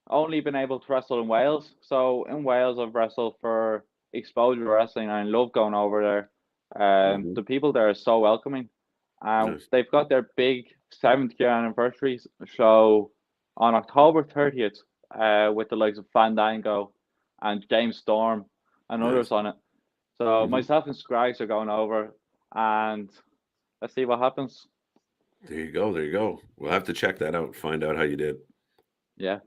S2: only been able to wrestle in Wales. So in Wales, I've wrestled for Exposure Wrestling, and I love going over there. The people there are so welcoming. Nice. They've got their big 7th year anniversary show on October 30th with the likes of Fandango and James Storm and others on it. So myself and Scraggs are going over, and let's see what happens.
S1: There you go. There you go. We'll have to check that out, find out how you did.
S2: Yeah.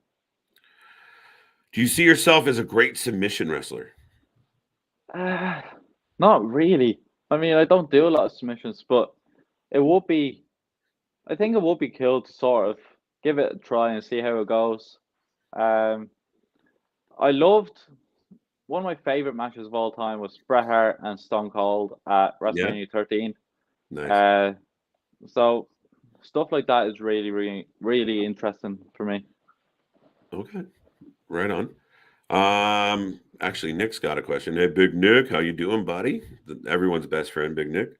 S1: Do you see yourself as a great submission wrestler?
S2: Not really. I mean, I don't do a lot of submissions, but it would be, I think it would be cool to sort of give it a try and see how it goes. I loved, one of my favorite matches of all time was Bret Hart and Stone Cold at WrestleMania 13. Nice. So stuff like that is really, really, really interesting for me.
S1: Okay, right on. Actually, Nick's got a question. Hey, Big Nick, how you doing, buddy? Everyone's best friend, Big Nick.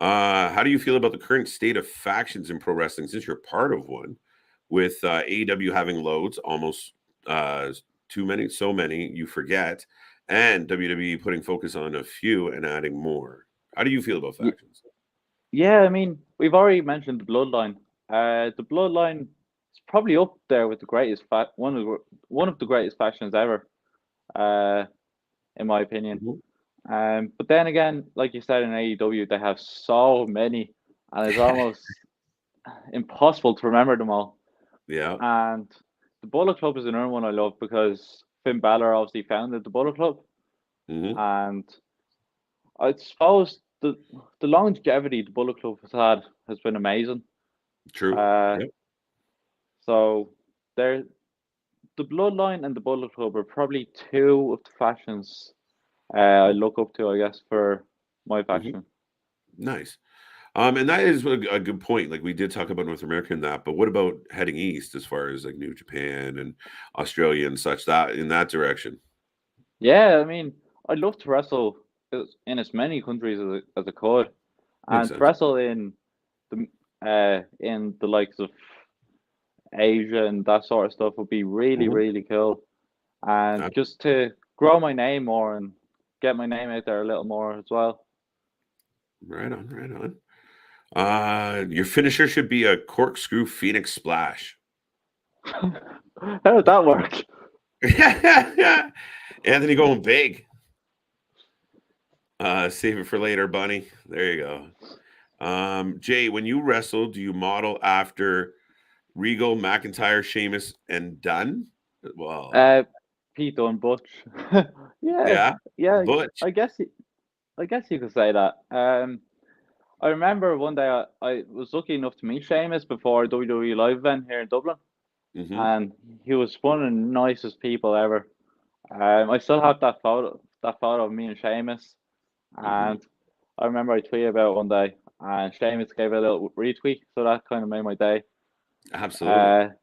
S1: How do you feel about the current state of factions in pro wrestling since you're part of one, with AEW having loads, almost too many, so many you forget, and WWE putting focus on a few and adding more? How do you feel about factions?
S2: Yeah, I mean, we've already mentioned the Bloodline. The Bloodline is probably up there with the greatest one of the greatest factions ever, in my opinion. But then again, like you said in AEW, they have so many, and it's almost impossible to remember them all.
S1: Yeah.
S2: And the Bullet Club is another one I love because Finn Balor obviously founded the Bullet Club, and I suppose the longevity the Bullet Club has been amazing.
S1: True.
S2: Yep. So the Bloodline and the Bullet Club are probably two of the fashions I look up to, I guess, for my fashion.
S1: Nice. And that is a good point. Like we did talk about North America and that, but what about heading east as far as like New Japan and Australia and such, that in that direction?
S2: Yeah, I mean, I'd love to wrestle in as many countries as I could,
S1: Makes
S2: and to
S1: sense.
S2: wrestle in the likes of Asia and that sort of stuff would be really cool, and just to grow my name more and get my name out there a little more as well.
S1: Right on, right on. Your finisher should be a corkscrew Phoenix splash.
S2: How did that work?
S1: Anthony going big. Save it for later, Bunny. There you go. Jay, when you wrestle, do you model after Regal, McIntyre, Sheamus, and Dunn?
S2: Well, Pete Dunne, Butch. yeah.
S1: Butch.
S2: I guess you could say that. I remember one day I was lucky enough to meet Sheamus before a WWE live event here in Dublin, and he was one of the nicest people ever. I still have that photo of me and Sheamus, and I remember I tweeted about it one day, and Sheamus gave a little retweet, so that kind of made my day.
S1: Absolutely.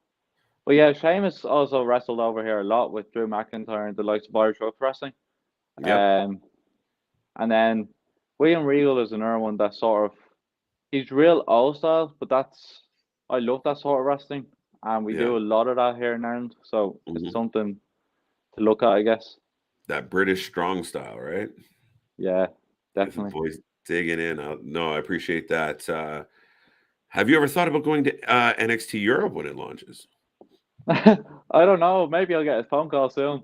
S2: But yeah, Sheamus also wrestled over here a lot with Drew McIntyre and the likes of Irish Rough Wrestling. And then William Regal is another one that sort of, he's real old style, but I love that sort of wrestling, and we do a lot of that here in Ireland, so it's something to look at, I guess.
S1: That British strong style, right?
S2: Yeah, definitely.
S1: The boys digging in. No, I appreciate that. Have you ever thought about going to NXT Europe when it launches?
S2: I don't know. Maybe I'll get a phone call soon.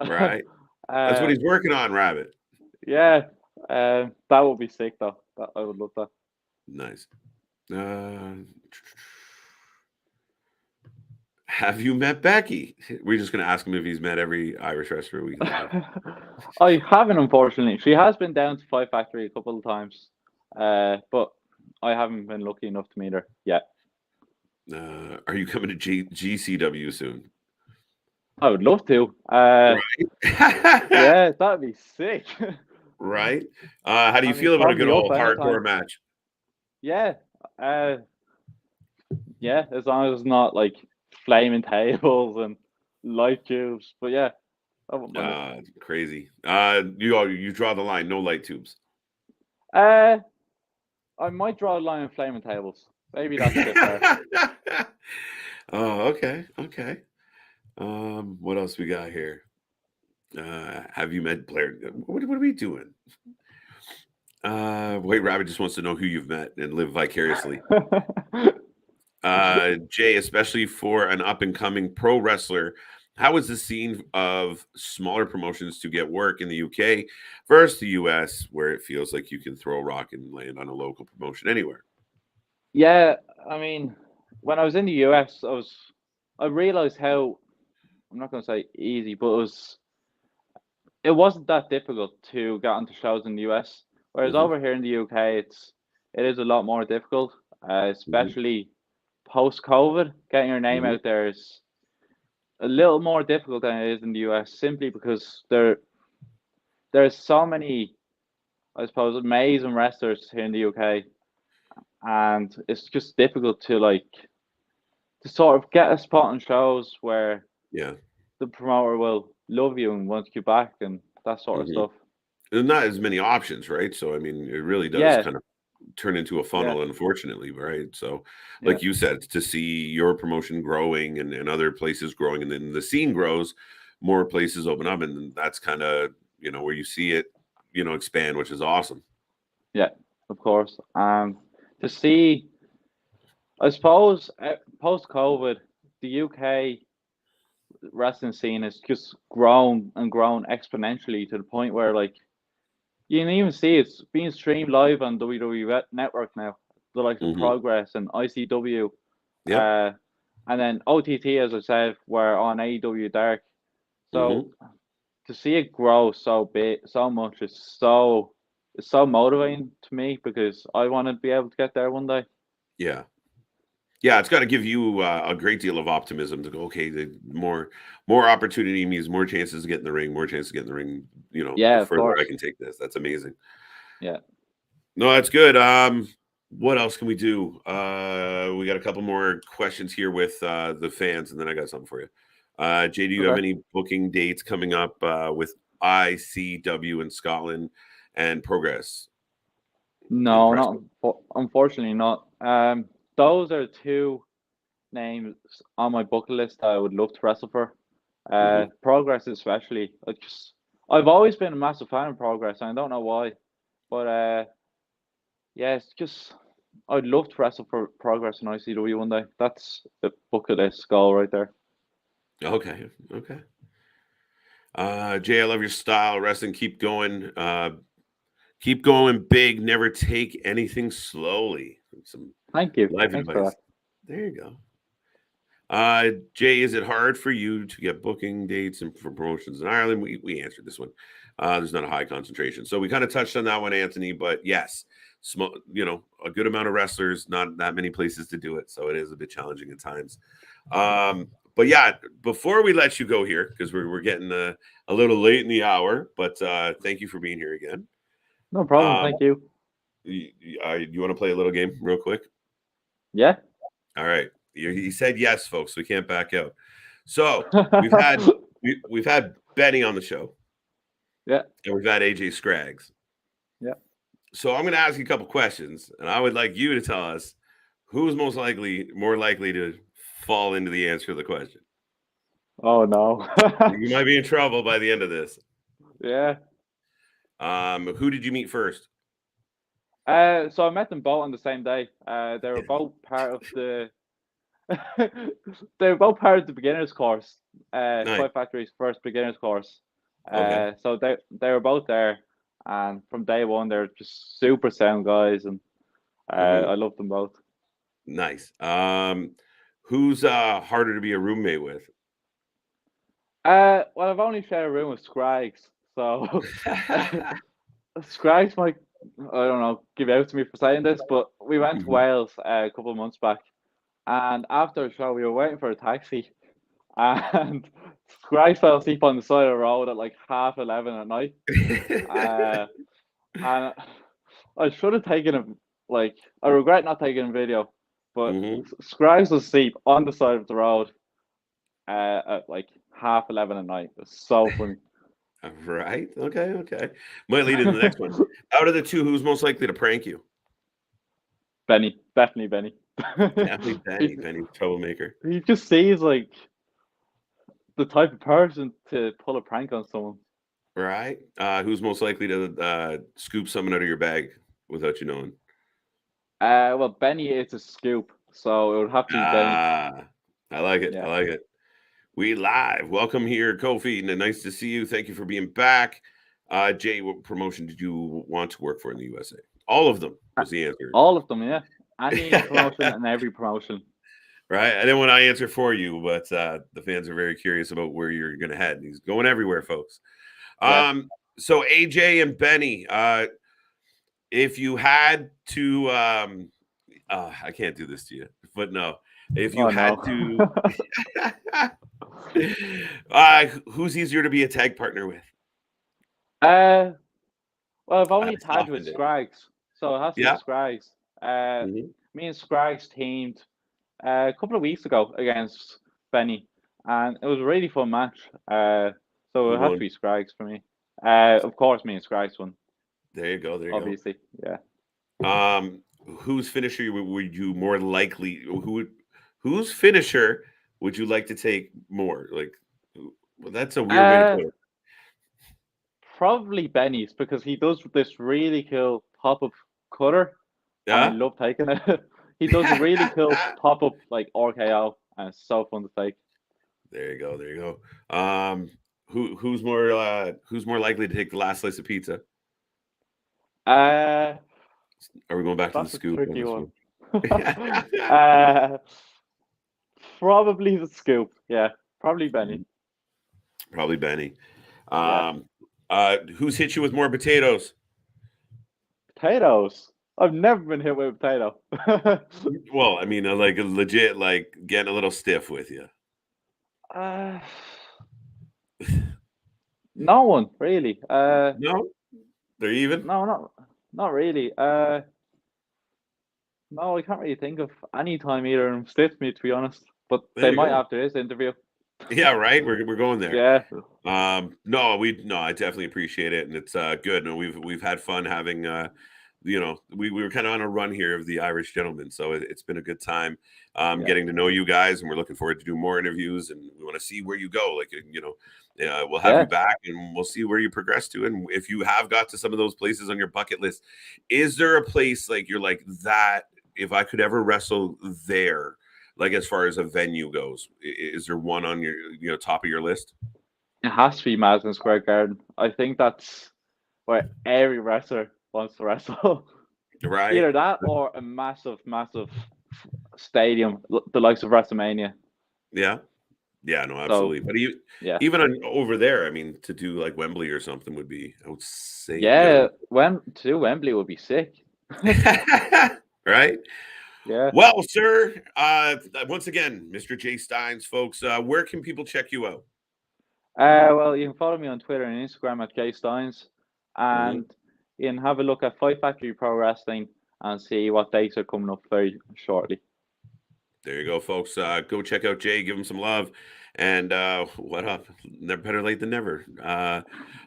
S1: Right. That's what he's working on, Rabbit.
S2: Yeah. That would be sick, though. I would love that.
S1: Nice. Have you met Becky? We're just going to ask him if he's met every Irish wrestler we can have.
S2: I haven't, unfortunately. She has been down to Fight Factory a couple of times, but I haven't been lucky enough to meet her yet.
S1: Are you coming to GCW soon?
S2: I would love to.
S1: Right?
S2: Yeah, that'd be sick.
S1: Right? How do you feel about a good old hardcore match?
S2: Yeah. Yeah, as long as it's not like flaming tables and light tubes. But yeah.
S1: Crazy. You draw the line, no light tubes.
S2: I might draw a line in flaming tables. Maybe that's a bit fair.
S1: Oh, okay. What else we got here? Have you met Blair? What are we doing? White Rabbit just wants to know who you've met and live vicariously. Jay, especially for an up-and-coming pro wrestler, how is the scene of smaller promotions to get work in the UK versus the US, where it feels like you can throw a rock and land on a local promotion anywhere?
S2: Yeah, I mean, when I was in the US, I realized how, I'm not going to say easy, but it wasn't that difficult to get onto shows in the US. Whereas over here in the UK, it is a lot more difficult, especially post-COVID. Getting your name out there is a little more difficult than it is in the US, simply because there's so many, I suppose, amazing wrestlers here in the UK, and it's just difficult to sort of get a spot on shows where the promoter will love you and want you back and that sort of stuff.
S1: There's not as many options, right? So I mean, it really does kind of turn into a funnel, unfortunately, right? So like you said, to see your promotion growing and other places growing, and then the scene grows, more places open up, and that's kind of where you see it expand, which is awesome.
S2: Yeah, of course. To see, I suppose, post-COVID, the UK wrestling scene has just grown and grown exponentially to the point where you can even see it's being streamed live on WWE Network now. The likes of Progress and ICW, and then OTT, as I said, were on AEW Dark. So to see it grow so big, so much is so is so motivating to me because I want to be able to get there one day.
S1: Yeah. Yeah, it's got to give you a great deal of optimism to go, okay, the more opportunity means more chances to get in the ring, more chances to get in the ring,
S2: Yeah,
S1: the
S2: of
S1: further
S2: course.
S1: I can take this. That's amazing.
S2: Yeah.
S1: No, that's good. What else can we do? We got a couple more questions here with the fans, and then I got something for you. Jay, do you have any booking dates coming up with ICW in Scotland and Progress?
S2: No, unfortunately not. Those are two names on my bucket list that I would love to wrestle for. Progress especially. I've always been a massive fan of Progress, and I don't know why, but yeah, it's just I'd love to wrestle for Progress in ICW one day. That's the bucket list goal right there.
S1: Okay. Jay, I love your style. Wrestling, keep going. Keep going big. Never take anything slowly. Some
S2: Thank you.
S1: life
S2: Thanks
S1: advice.
S2: for that.
S1: There you go. Jay, is it hard for you to get booking dates and for promotions in Ireland? We answered this one. There's not a high concentration, so we kind of touched on that one, Anthony. But yes, a good amount of wrestlers, not that many places to do it, so it is a bit challenging at times. But yeah, before we let you go here, because we're getting a little late in the hour, but thank you for being here again.
S2: No problem. Thank you.
S1: You want to play a little game real quick?
S2: Yeah.
S1: All right. He said yes, folks. We can't back out. So we've had Benny on the show.
S2: Yeah.
S1: And we've had AJ Scraggs.
S2: Yeah.
S1: So I'm going to ask you a couple questions, and I would like you to tell us who's more likely to fall into the answer to the question.
S2: Oh no.
S1: You might be in trouble by the end of this.
S2: Yeah.
S1: Who did you meet first?
S2: So I met them both on the same day. They were both part of the they were both part of the beginners course.
S1: Nice.
S2: Fight Factory's first beginners course.
S1: Okay.
S2: So they were both there, and from day one they're just super sound guys, and I love them both.
S1: Nice. Who's harder to be a roommate with?
S2: Well, I've only shared a room with Scraggs, so Scraggs might, I don't know, give out to me for saying this, but we went to Wales a couple of months back, and after the show we were waiting for a taxi, and Scraggs fell asleep on the side of the road at like 11:30 at night. And I should have taken him, like, I regret not taking a video, but Scraggs was asleep on the side of the road at like 11:30 at night. It was so funny.
S1: Right. Okay. Might lead into the next one. Out of the two, who's most likely to prank you?
S2: Benny. Definitely Benny.
S1: Definitely Benny. Benny, troublemaker.
S2: He just seems like the type of person to pull a prank on someone.
S1: Right. Who's most likely to scoop something out of your bag without you knowing?
S2: Well, Benny is a scoop, so it would have to be Benny.
S1: I like it. Yeah. I like it. We live. Welcome here, Kofi. Nice to see you. Thank you for being back. Jay, what promotion did you want to work for in the USA? All of them was the answer.
S2: All of them, yeah. Any promotion and every promotion.
S1: Right. I didn't want to answer for you, but the fans are very curious about where you're going to head. He's going everywhere, folks. Yeah. So AJ and Benny, if you had to, I can't do this to you, but no. If you had to, who's easier to be a tag partner with?
S2: Well, I've only tagged with Scraggs, so it has to be Scraggs. Me and Scraggs teamed a couple of weeks ago against Benny, and it was a really fun match. So it has to be Scraggs for me. Of course, me and Scraggs won.
S1: There you go.
S2: Obviously,
S1: yeah. Whose finisher would you more likely? Whose finisher would you like to take more? Like, well, that's a weird way to put it.
S2: Probably Benny's, because he does this really cool pop-up cutter. Yeah, and I love taking it. He does a really cool pop-up like RKO, and it's so fun to take.
S1: There you go. Who's more likely to take the last slice of pizza?
S2: Are
S1: we going back to the scoop?
S2: Tricky one. Probably the scoop. Yeah, probably Benny.
S1: Probably Benny. Who's hit you with more potatoes?
S2: potatoes. I've never been hit with a potato.
S1: Well, I mean, like legit, like getting a little stiff with you.
S2: No one really.
S1: No, they're even.
S2: No, not really. No, I can't really think of any time either of them stiffed me, to be honest. But
S1: There
S2: they
S1: you
S2: might
S1: go.
S2: after this interview.
S1: Yeah, right. We're going there.
S2: Yeah.
S1: No, I definitely appreciate it, and it's good. No, we've had fun having you know, we were kind of on a run here of the Irish gentlemen, so it's been a good time getting to know you guys, and we're looking forward to do more interviews, and we want to see where you go. Like, you know, we'll have you back, and we'll see where you progress to, and if you have got to some of those places on your bucket list, is there a place like you're like that? If I could ever wrestle there, like as far as a venue goes, is there one on your top of your list?
S2: It has to be Madison Square Garden. I think that's where every wrestler wants to wrestle.
S1: Right.
S2: Either that or a massive, massive stadium, the likes of WrestleMania.
S1: Yeah. Yeah, no, absolutely.
S2: So,
S1: but even over there, I mean, to do like Wembley or something would be, I would say.
S2: Yeah, to do Wembley would be sick.
S1: Right?
S2: Yeah.
S1: Well, sir, once again, Mr. Jay Stynes, folks, where can people check you out?
S2: Well, you can follow me on Twitter and Instagram at Jay Stynes, and you can have a look at Fight Factory Pro Wrestling and see what dates are coming up very shortly.
S1: There you go, folks. Go check out Jay, give him some love, and what up? Better late than never.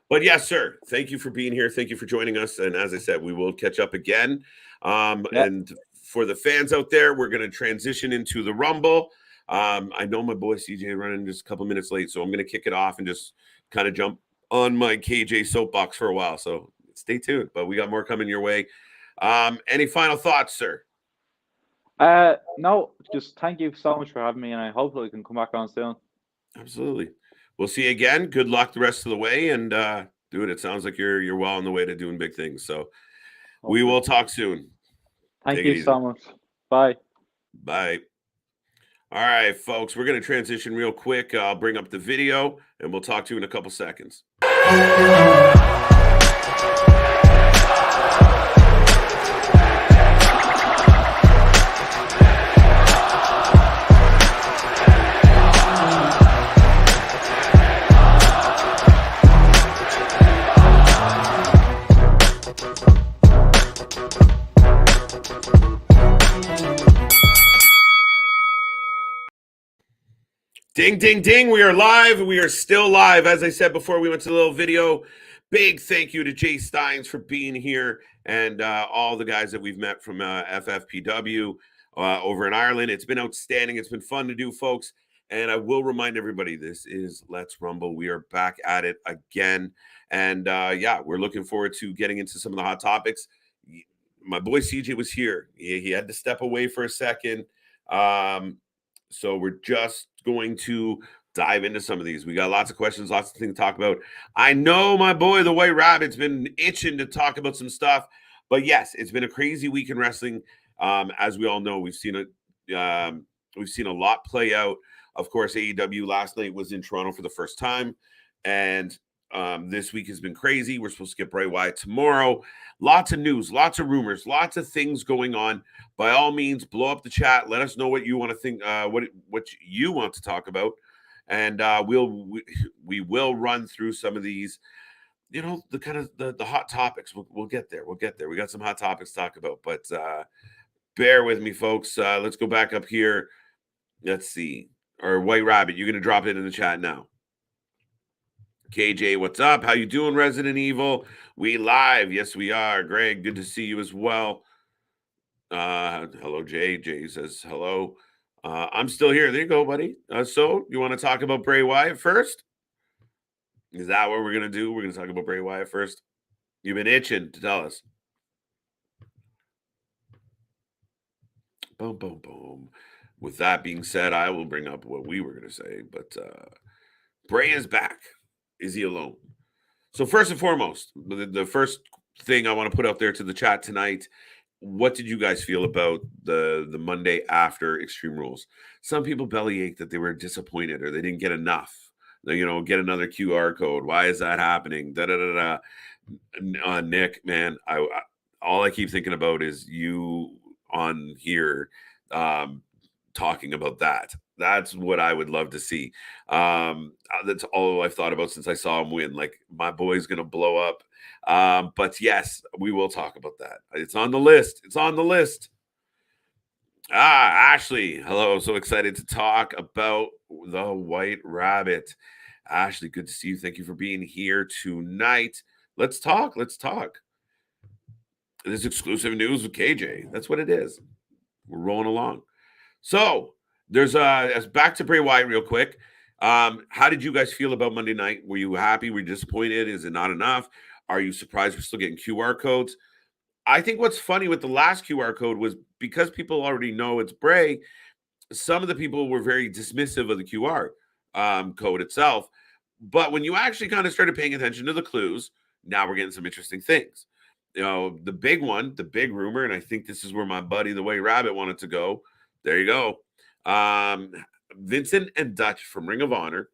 S1: But yes, sir, thank you for being here. Thank you for joining us. And as I said, we will catch up again. And for the fans out there, we're going to transition into the Rumble. I know my boy CJ running just a couple minutes late, so I'm going to kick it off and just kind of jump on my KJ soapbox for a while. So stay tuned, but we got more coming your way. Any final thoughts, sir?
S2: No, just thank you so much for having me, and I hope we can come back on soon.
S1: Absolutely. We'll see you again. Good luck the rest of the way, and dude, it sounds like you're well on the way to doing big things. So we will talk soon.
S2: Thank you so much. Bye.
S1: Bye. All right, folks, we're going to transition real quick. I'll bring up the video, and we'll talk to you in a couple seconds. Ding, ding, ding. We are live. We are still live. As I said before, we went to the little video. Big thank you to Jay Stynes for being here and all the guys that we've met from FFPW over in Ireland. It's been outstanding. It's been fun to do, folks. And I will remind everybody, this is Let's Rumble. We are back at it again. And yeah, we're looking forward to getting into some of the hot topics. My boy CJ was here. He had to step away for a second. So we're just going to dive into some of these. We got lots of questions, lots of things to talk about. I know my boy, the White Rabbit's been itching to talk about some stuff. But yes, it's been a crazy week in wrestling. As we all know, we've seen a lot play out. Of course, AEW last night was in Toronto for the first time. And this week has been crazy. We're supposed to get Bray Wyatt tomorrow. Lots of news, lots of rumors, lots of things going on. By all means, blow up the chat. Let us know what you want to think, what you want to talk about, and we will run through some of these. You know, the kind of the hot topics. We'll get there. We'll get there. We got some hot topics to talk about, but bear with me, folks. Let's go back up here. Let's see. Or White Rabbit, you're gonna drop it in the chat now. KJ, what's up? How you doing, Resident Evil? We live. Yes, we are. Greg, good to see you as well. Hello, Jay. Jay says hello. I'm still here. There you go, buddy. So you want to talk about Bray Wyatt first? Is that what we're going to do? We're going to talk about Bray Wyatt first. You've been itching to tell us. Boom, boom, boom. With that being said, I will bring up what we were going to say, but Bray is back. Is he alone? So first and foremost, the first thing I want to put out there to the chat tonight, what did you guys feel about the Monday after Extreme Rules? Some people bellyache that they were disappointed or they didn't get enough. You know, get another QR code. Why is that happening? Nick, man, all I keep thinking about is you on here talking about that. That's what I would love to see. That's all I've thought about since I saw him win. Like, my boy's gonna blow up. But yes, we will talk about that. It's on the list. It's on the list. Ashley, hello. So excited to talk about the White Rabbit. Ashley, good to see you. Thank you for being here tonight. Let's talk. Let's talk. This exclusive news with KJ. That's what it is. We're rolling along. So there's back to Bray Wyatt real quick. How did you guys feel about Monday night? Were you happy? Were you disappointed? Is it not enough? Are you surprised we're still getting QR codes? I think what's funny with the last QR code was because people already know it's Bray, some of the people were very dismissive of the QR code itself. But when you actually kind of started paying attention to the clues, now we're getting some interesting things. You know, the big one, the big rumor, and I think this is where my buddy, the White Rabbit, wanted to go. There you go. Vincent and Dutch from Ring of Honor,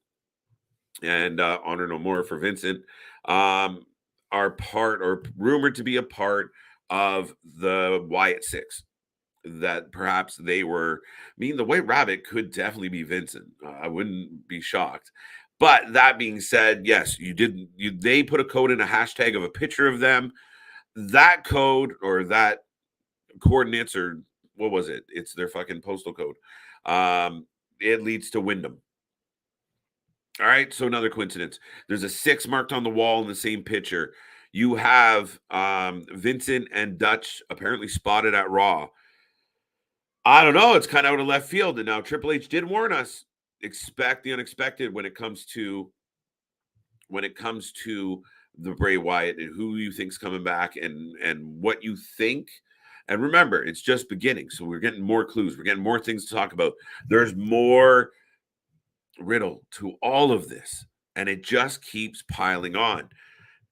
S1: and Honor No More for Vincent, are part, or rumored to be a part of the Wyatt Six. That perhaps they were. I mean, the White Rabbit could definitely be Vincent. I wouldn't be shocked. But that being said, yes, they put a code in a hashtag of a picture of them. That code, or that coordinates, or what was it? It's their fucking postal code. It leads to Wyndham. All right, so another coincidence. There's a 6 marked on the wall in the same picture. You have Vincent and Dutch apparently spotted at Raw. I don't know. It's kind of out of left field. And now Triple H did warn us, expect the unexpected when it comes to the Bray Wyatt and who you think's coming back and what you think. And remember, it's just beginning. So we're getting more clues. We're getting more things to talk about. There's more riddle to all of this. And it just keeps piling on.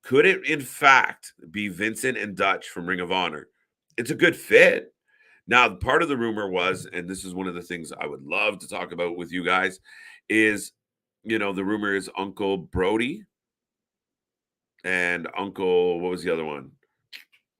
S1: Could it, in fact, be Vincent and Dutch from Ring of Honor? It's a good fit. Now, part of the rumor was, and this is one of the things I would love to talk about with you guys, is, the rumor is Uncle Brody and Uncle, what was the other one?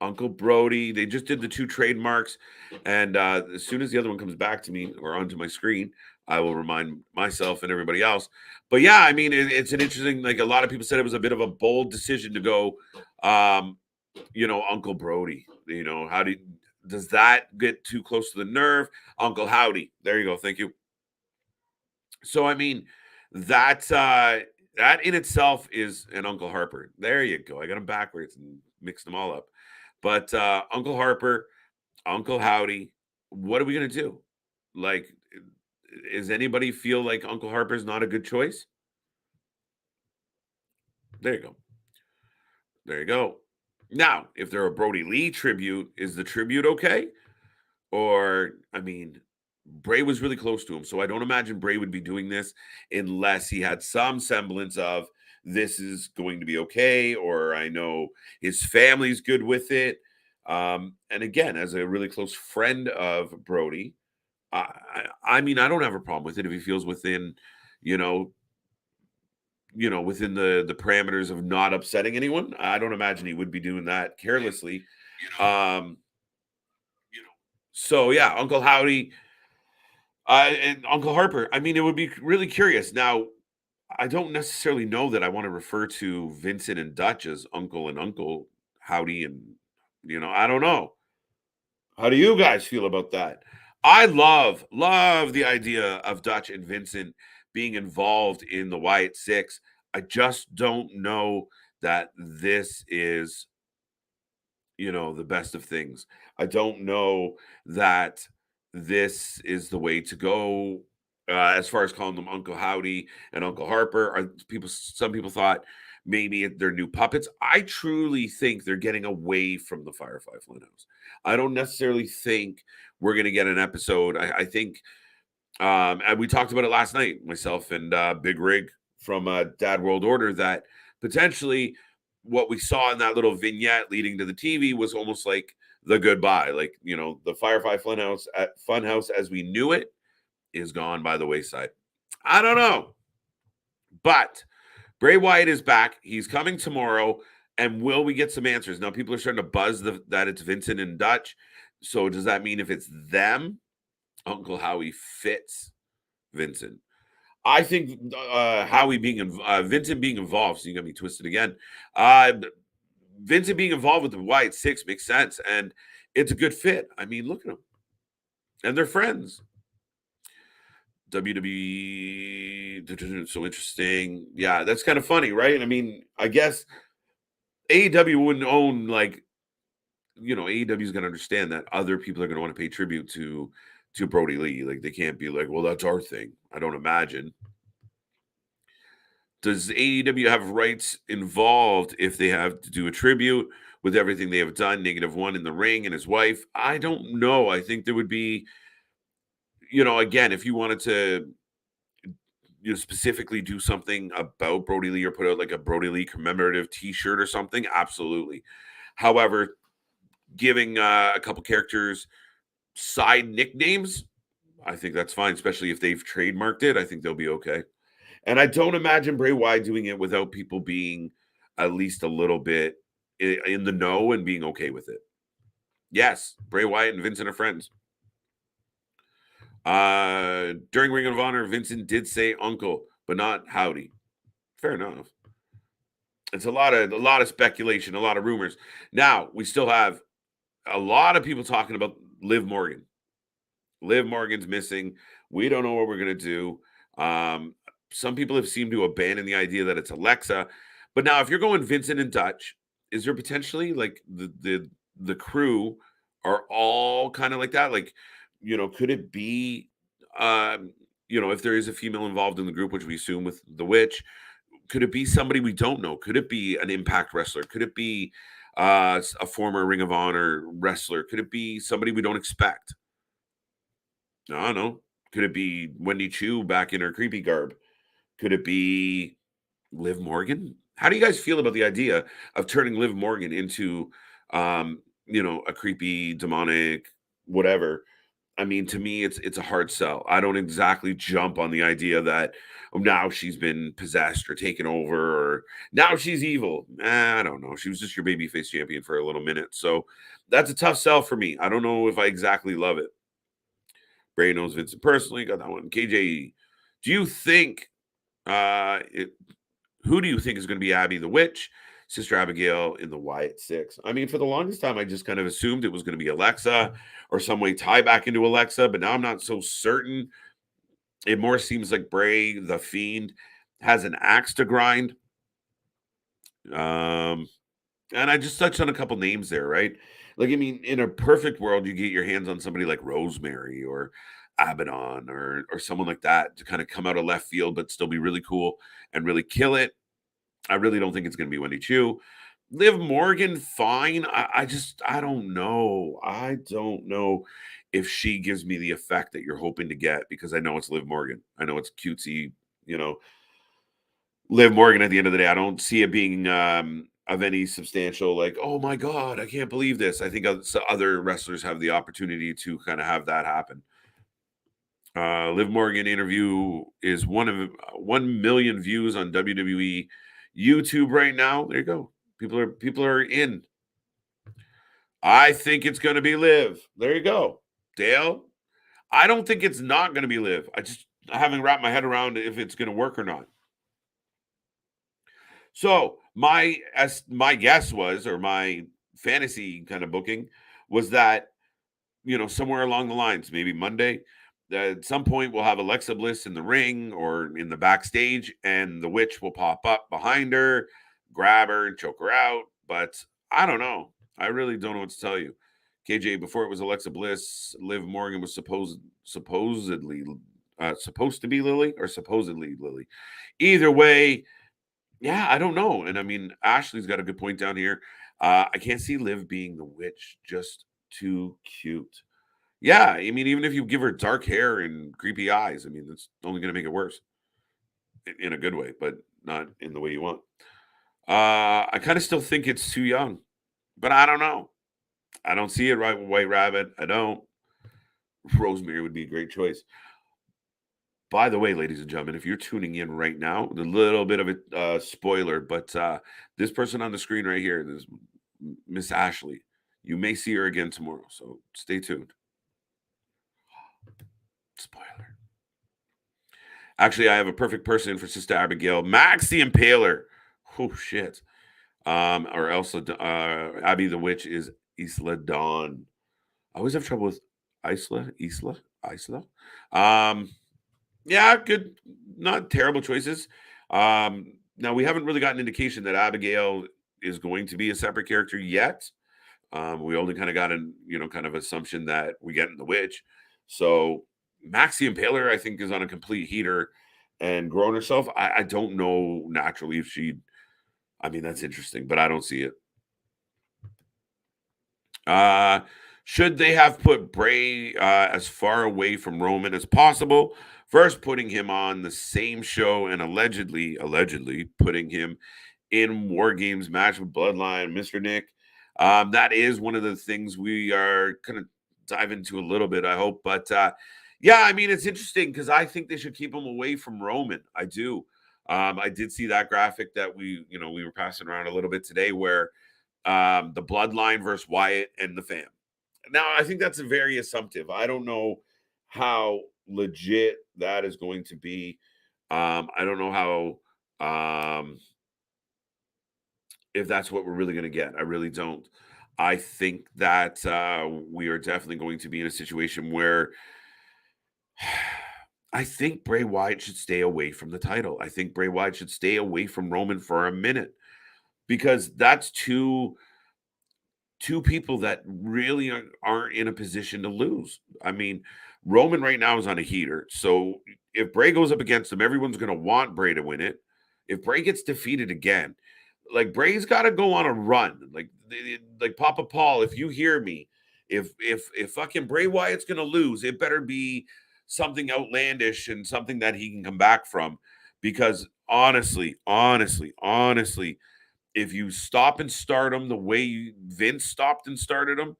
S1: Uncle Brody. They just did the 2 trademarks. And as soon as the other one comes back to me or onto my screen, I will remind myself and everybody else. But yeah, I mean, it's an interesting, like, a lot of people said it was a bit of a bold decision to go, Uncle Brody. Does that get too close to the nerve? Uncle Howdy. There you go. Thank you. So, I mean, that in itself is an Uncle Harper. There you go. I got them backwards and mixed them all up. But Uncle Harper, Uncle Howdy, what are we going to do? Like, does anybody feel like Uncle Harper's not a good choice? There you go. There you go. Now, if they're a Brody Lee tribute, is the tribute okay? Or, I mean, Bray was really close to him, so I don't imagine Bray would be doing this unless he had some semblance of this is going to be okay, or I know his family's good with it. And again, as a really close friend of Brody, I mean, I don't have a problem with it if he feels within, within the parameters of not upsetting anyone. I don't imagine he would be doing that carelessly. So yeah, Uncle Howdy and Uncle Harper. I mean, it would be really curious. Now, I don't necessarily know that I want to refer to Vincent and Dutch as Uncle and Uncle Howdy, and I don't know. How do you guys feel about that? I love the idea of Dutch and Vincent being involved in the Wyatt Six. I just don't know that this is, the best of things. I don't know that this is the way to go. As far as calling them Uncle Howdy and Uncle Harper, some people thought maybe they're new puppets. I truly think they're getting away from the Firefly Funhouse. I don't necessarily think we're going to get an episode. I think, and we talked about it last night, myself and Big Rig from Dad World Order, that potentially what we saw in that little vignette leading to the TV was almost like the goodbye. Like, the Firefly Funhouse as we knew it is gone by the wayside. I don't know. But Bray Wyatt is back. He's coming tomorrow. And will we get some answers? Now, people are starting to buzz that it's Vincent and Dutch. So does that mean if it's them, Uncle Howie fits Vincent? I think Vincent being involved, so you got me twisted again. Vincent being involved with the White Six makes sense, and it's a good fit. I mean, look at them. And they're friends. WWE, so interesting. Yeah, that's kind of funny, right? I mean, I guess AEW wouldn't own, like, AEW is going to understand that other people are going to want to pay tribute to Brody Lee. Like, they can't be like, well, that's our thing. I don't imagine. Does AEW have rights involved if they have to do a tribute with everything they have done? -1 in the ring and his wife. I don't know. I think there would be, again, if you wanted to specifically do something about Brody Lee or put out like a Brody Lee commemorative T-shirt or something, absolutely. However, giving a couple characters side nicknames, I think that's fine, especially if they've trademarked it. I think they'll be okay. And I don't imagine Bray Wyatt doing it without people being at least a little bit in the know and being okay with it. Yes, Bray Wyatt and Vincent are friends. During Ring of Honor, Vincent did say uncle, but not howdy. Fair enough. It's a lot of speculation, a lot of rumors. Now, we still have a lot of people talking about Liv Morgan. Liv Morgan's missing. We don't know what we're going to do. Some people have seemed to abandon the idea that it's Alexa. But now, if you're going Vincent and Dutch, is there potentially like the crew are all kind of like that? Like, could it be, if there is a female involved in the group, which we assume with the witch, could it be somebody we don't know? Could it be an Impact wrestler? Could it be a former Ring of Honor wrestler? Could it be somebody we don't expect? I don't know. Could it be Wendy Chu back in her creepy garb? Could it be Liv Morgan? How do you guys feel about the idea of turning Liv Morgan into, a creepy, demonic, whatever? I mean, to me, it's a hard sell. I don't exactly jump on the idea that now she's been possessed or taken over, or now she's evil. I don't know. She was just your babyface champion for a little minute. So that's a tough sell for me. I don't know if I exactly love it. Bray knows Vincent personally. Got that one. KJ, do you think who do you think is going to be Abby the Witch, Sister Abigail in the Wyatt Six? I mean, for the longest time, I just kind of assumed it was going to be Alexa or some way tie back into Alexa, but now I'm not so certain. It more seems like Bray, the Fiend, has an axe to grind. And I just touched on a couple names there, right? Like, I mean, in a perfect world, you get your hands on somebody like Rosemary or Abaddon or someone like that to kind of come out of left field, but still be really cool and really kill it. I really don't think it's going to be Wendy Chu. Liv Morgan, fine. I don't know. I don't know if she gives me the effect that you're hoping to get, because I know it's Liv Morgan. I know it's cutesy, Liv Morgan at the end of the day. I don't see it being of any substantial, like, oh my God, I can't believe this. I think other wrestlers have the opportunity to kind of have that happen. Liv Morgan interview is 1 million views on WWE YouTube right now. There you go. People are in. I think it's going to be Liv. There you go. Dale, I don't think it's not going to be Liv. I haven't wrapped my head around if it's going to work or not. So my guess was, or my fantasy kind of booking was that, somewhere along the lines, maybe Monday, at some point we'll have Alexa Bliss in the ring or in the backstage, and the witch will pop up behind her, grab her, and choke her out. But I don't know. I really don't know what to tell you. KJ, before it was Alexa Bliss, Liv Morgan was supposed to be Lily, or supposedly Lily. Either way, yeah, I don't know. And I mean, Ashley's got a good point down here. I can't see Liv being the witch. Just too cute. Yeah, I mean, even if you give her dark hair and creepy eyes, I mean, that's only going to make it worse in a good way, but not in the way you want. I kind of still think it's too young, but I don't know. I don't see it right with White Rabbit. I don't. Rosemary would be a great choice. By the way, ladies and gentlemen, if you're tuning in right now, a little bit of a spoiler, but this person on the screen right here, this Miss Ashley, you may see her again tomorrow, so stay tuned. Spoiler. Actually, I have a perfect person for Sister Abigail, Max the Impaler. Oh shit. Or Elsa, Abby the Witch is Isla Dawn. I always have trouble with Isla. Yeah, good, not terrible choices. Now we haven't really gotten indication that Abigail is going to be a separate character yet. We only kind of got an, kind of assumption that we get in the witch. So Maxie Impaler, I think, is on a complete heater and growing herself. I don't know naturally if she'd. I mean, that's interesting, but I don't see it. Should they have put Bray as far away from Roman as possible? First, putting him on the same show and allegedly putting him in War Games match with Bloodline, Mr. Nick. That is one of the things we are going to dive into a little bit, I hope. But yeah, I mean, it's interesting because I think they should keep him away from Roman. I do. I did see that graphic that we were passing around a little bit today where the Bloodline versus Wyatt and the Fam. Now, I think that's very assumptive. I don't know how legit that is going to be. I don't know how if that's what we're really going to get. I really don't. I think that we are definitely going to be in a situation where I think Bray Wyatt should stay away from the title. I think Bray Wyatt should stay away from Roman for a minute because that's two people that really aren't in a position to lose. I mean, Roman right now is on a heater. So if Bray goes up against him, everyone's going to want Bray to win it. If Bray gets defeated again, like Bray's got to go on a run. Like Papa Paul, if you hear me, if fucking Bray Wyatt's going to lose, it better be something outlandish and something that he can come back from. Because honestly, if you stop and start him the way Vince stopped and started him,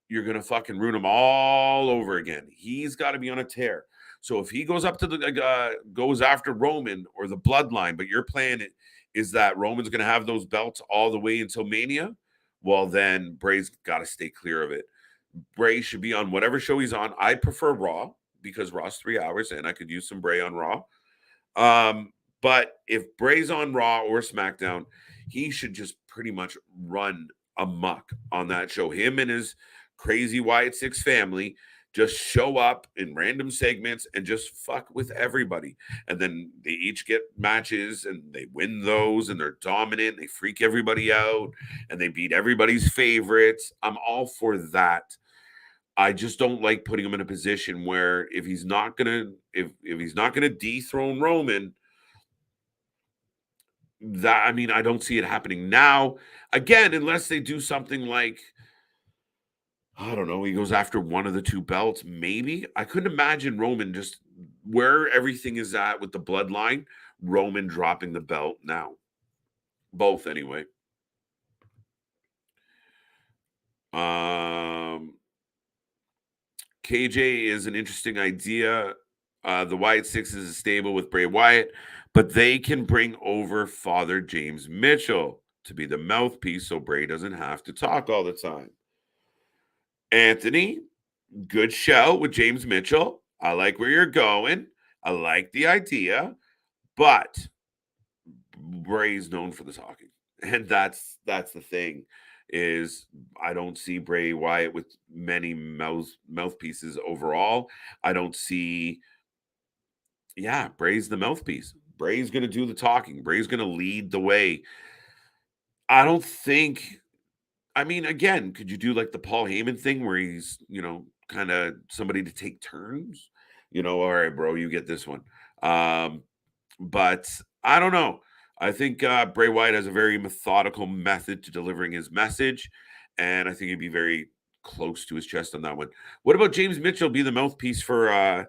S1: you're gonna fucking ruin him all over again. He's got to be on a tear. So if he goes up to the goes after Roman or the Bloodline, but your plan is that Roman's gonna have those belts all the way until Mania, well then Bray's got to stay clear of it. Bray should be on whatever show he's on. I prefer Raw because Raw's 3 hours and I could use some Bray on Raw. But if Bray's on Raw or SmackDown, he should just pretty much run amok on that show. Him and his crazy Wyatt Six family just show up in random segments and just fuck with everybody. And then they each get matches and they win those and they're dominant. They freak everybody out and they beat everybody's favorites. I'm all for that. I just don't like putting him in a position where if he's not gonna dethrone Roman, that, I mean, I don't see it happening now. Again, unless they do something like, I don't know, he goes after one of the two belts, maybe. I couldn't imagine Roman just where everything is at with the Bloodline, Roman dropping the belt now. Both, anyway. KJ is an interesting idea. The Wyatt Six is a stable with Bray Wyatt, but they can bring over Father James Mitchell to be the mouthpiece so Bray doesn't have to talk all the time. Anthony, good show with James Mitchell. I like where you're going. I like the idea, but Bray's known for the talking. And that's the thing is I don't see Bray Wyatt with many mouthpieces overall. I don't see Bray's the mouthpiece. Bray's going to do the talking. Bray's going to lead the way. I don't think, I mean, again, could you do like the Paul Heyman thing where he's, kind of somebody to take turns? All right, bro, you get this one. But I don't know. I think Bray Wyatt has a very methodical method to delivering his message, and I think he'd be very close to his chest on that one. What about James Mitchell be the mouthpiece for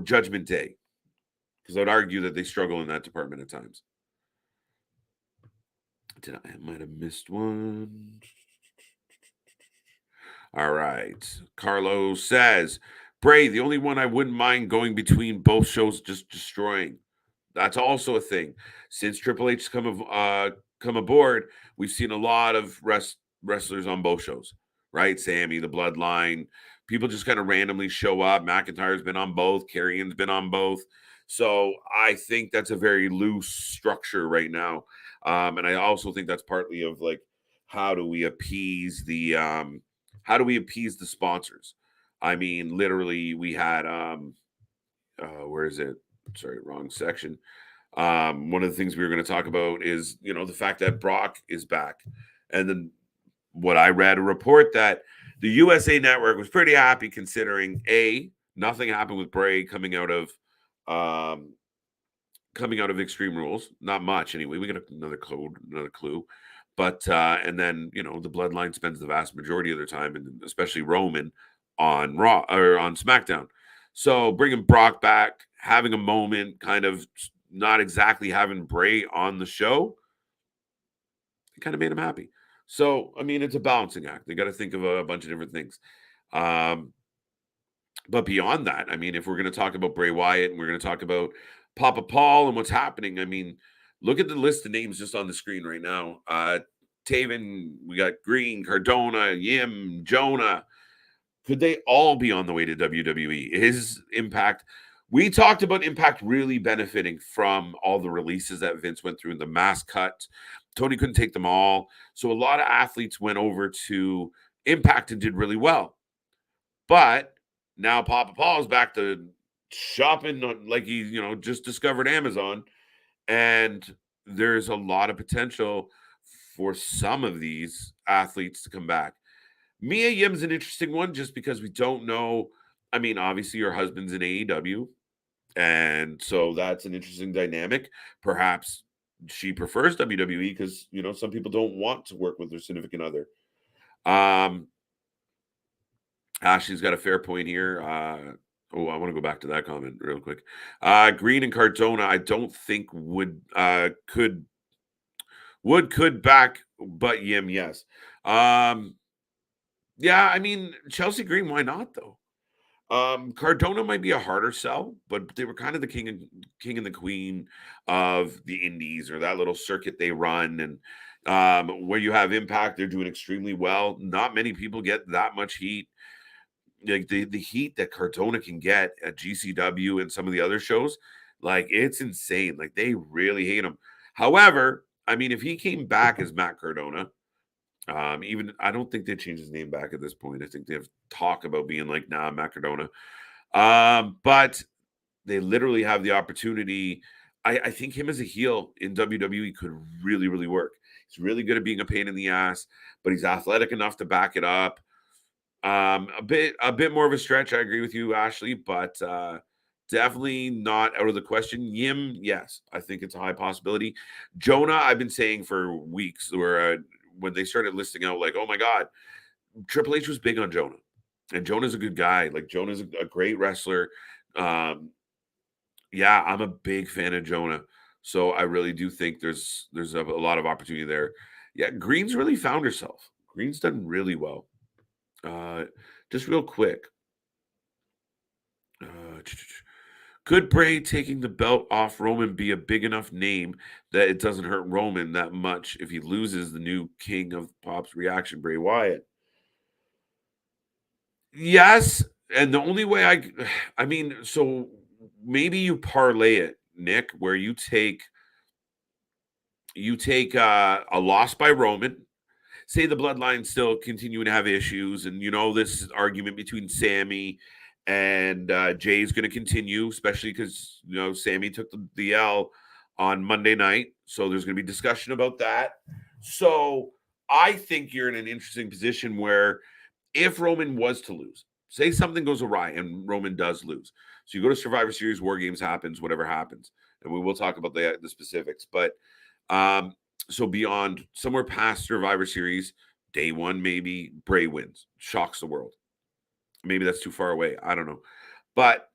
S1: Judgment Day? Because I'd argue that they struggle in that department at times. I might have missed one. All right. Carlo says Bray, the only one I wouldn't mind going between both shows, just destroying. That's also a thing. Since Triple H's come aboard, we've seen a lot of wrestlers on both shows, right? Sammy, the Bloodline, people just kind of randomly show up. McIntyre's been on both. Karrion's been on both. So I think that's a very loose structure right now, and I also think that's partly of like how do we appease the sponsors? I mean, literally, we had where is it? Sorry, wrong section. One of the things we were going to talk about is, the fact that Brock is back. And then what I read a report that the USA Network was pretty happy considering nothing happened with Bray coming out of Extreme Rules. Not much anyway. We got another clue. But and then, the Bloodline spends the vast majority of their time, and especially Roman, on Raw or on SmackDown. So bringing Brock back, having a moment, kind of not exactly having Bray on the show, it kind of made him happy. So, I mean, it's a balancing act. They got to think of a bunch of different things. But beyond that, I mean, if we're going to talk about Bray Wyatt and we're going to talk about Papa Paul and what's happening, I mean, look at the list of names just on the screen right now. Taven, we got Green, Cardona, Yim, Jonah. Could they all be on the way to WWE? His Impact. We talked about Impact really benefiting from all the releases that Vince went through in the mask cut. Tony couldn't take them all. So a lot of athletes went over to Impact and did really well. But now Papa Paul's back to shopping like he, just discovered Amazon. And there's a lot of potential for some of these athletes to come back. Mia Yim's an interesting one just because we don't know. I mean, obviously, her husband's in AEW, and so that's an interesting dynamic. Perhaps she prefers WWE because, some people don't want to work with their significant other. Ashley's got a fair point here. I want to go back to that comment real quick. Green and Cardona, I don't think could back, but Yim, yes. Yeah, I mean, Chelsea Green, why not though? Cardona might be a harder sell, but they were kind of the king and the queen of the indies, or that little circuit they run. And where you have Impact, they're doing extremely well. Not many people get that much heat. Like the heat that Cardona can get at GCW and some of the other shows, like it's insane. Like they really hate him. However, I mean, if he came back as Matt Cardona, even I don't think they changed his name back at this point. I think they have talk about being like, nah, Matt Cardona. But they literally have the opportunity. I think him as a heel in WWE could really, really work. He's really good at being a pain in the ass, but he's athletic enough to back it up. A bit more of a stretch. I agree with you, Ashley, but definitely not out of the question. Yim, yes, I think it's a high possibility. Jonah, I've been saying for weeks where when they started listing out, like, oh my God, Triple H was big on Jonah, and Jonah's a good guy. Like Jonah's a great wrestler. Yeah, I'm a big fan of Jonah, so I really do think there's a lot of opportunity there. Yeah, Green's really found herself. Green's done really well. Just real quick. Could Bray taking the belt off Roman be a big enough name that it doesn't hurt Roman that much if he loses the new king of pop's reaction, Bray Wyatt? Yes, and the only way I mean, so maybe you parlay it, Nick, where you take a loss by Roman. Say the bloodline still continuing to have issues, and this argument between Sammy and Jay is going to continue, especially because Sammy took the L on Monday night, so there's going to be discussion about that. So I think you're in an interesting position where if Roman was to lose, say something goes awry and Roman does lose, so you go to Survivor Series, War Games happens, whatever happens, and we will talk about the specifics, but so beyond somewhere past Survivor Series, day one, maybe Bray wins, shocks the world. Maybe that's too far away. I don't know. But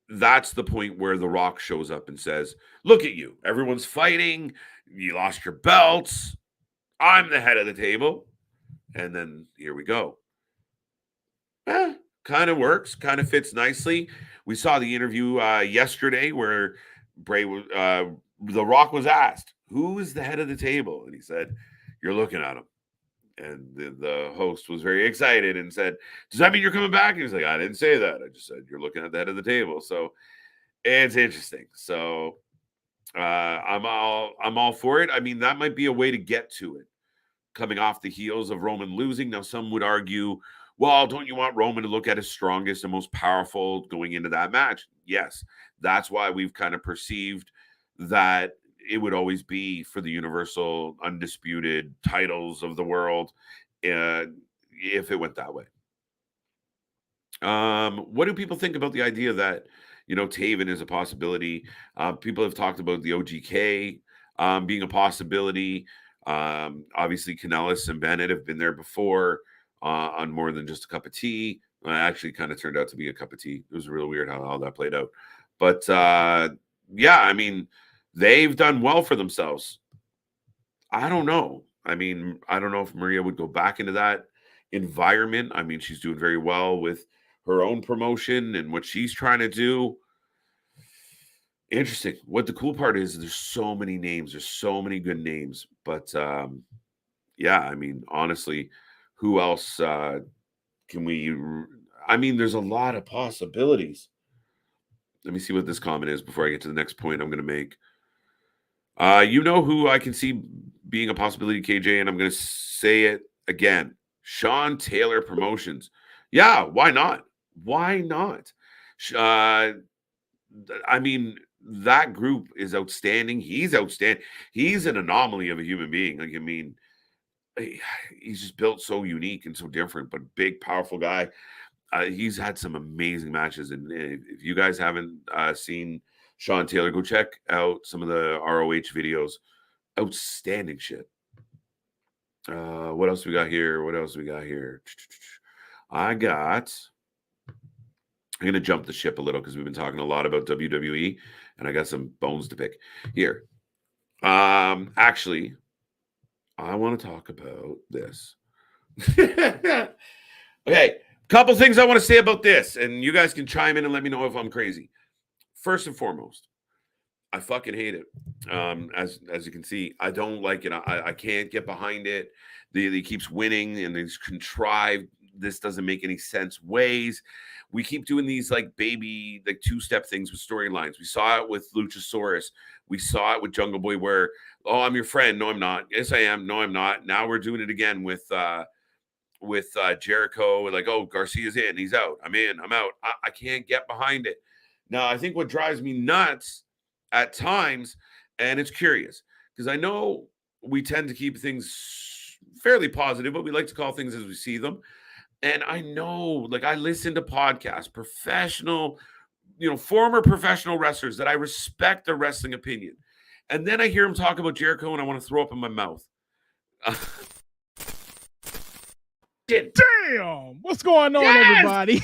S1: that's the point where The Rock shows up and says, look at you. Everyone's fighting. You lost your belts. I'm the head of the table. And then here we go. kind of works, kind of fits nicely. We saw the interview yesterday where The Rock was asked, "Who is the head of the table?" And he said, "You're looking at him." And the host was very excited and said, "Does that mean you're coming back?" And he was like, "I didn't say that. I just said you're looking at the head of the table." So it's interesting. So I'm all for it. I mean, that might be a way to get to it, coming off the heels of Roman losing. Now, some would argue, well, don't you want Roman to look at his strongest and most powerful going into that match? Yes, that's why we've kind of perceived that it would always be for the universal undisputed titles of the world if it went that way. What do people think about the idea that, Taven is a possibility? People have talked about the OGK being a possibility. Obviously, Kanellis and Bennett have been there before on More Than Just a Cup of Tea. It actually kind of turned out to be a cup of tea. It was real weird how that played out. But yeah, I mean, they've done well for themselves. I don't know. I mean, I don't know if Maria would go back into that environment. I mean, she's doing very well with her own promotion and what she's trying to do. Interesting. What the cool part is, there's so many names. There's so many good names. But yeah, I mean, honestly, who else can we? I mean, there's a lot of possibilities. Let me see what this comment is before I get to the next point I'm going to make. You know who I can see being a possibility, KJ, and I'm going to say it again. Sean Taylor Promotions. Yeah, why not? Why not? I mean, that group is outstanding. He's outstanding. He's an anomaly of a human being. Like, I mean, he's just built so unique and so different, but big, powerful guy. He's had some amazing matches. And if you guys haven't seen Sean Taylor, go check out some of the ROH videos. Outstanding shit. What else we got here? I'm going to jump the ship a little because we've been talking a lot about WWE, and I got some bones to pick here. Actually, I want to talk about this. Okay, couple things I want to say about this, and you guys can chime in and let me know if I'm crazy. First and foremost, I fucking hate it. As you can see, I don't like it. I can't get behind it. He keeps winning, and these contrived, this doesn't make any sense ways. We keep doing these like baby, like two-step things with storylines. We saw it with Luchasaurus. We saw it with Jungle Boy where, oh, I'm your friend. No, I'm not. Yes, I am. No, I'm not. Now we're doing it again with Jericho. Like, oh, Garcia's in. He's out. I'm in. I'm out. I can't get behind it. Now, I think what drives me nuts at times, and it's curious, because I know we tend to keep things fairly positive, but we like to call things as we see them. And I know, like, I listen to podcasts, professional, former professional wrestlers that I respect their wrestling opinion. And then I hear them talk about Jericho and I want to throw up in my mouth.
S3: Damn! What's going on, everybody?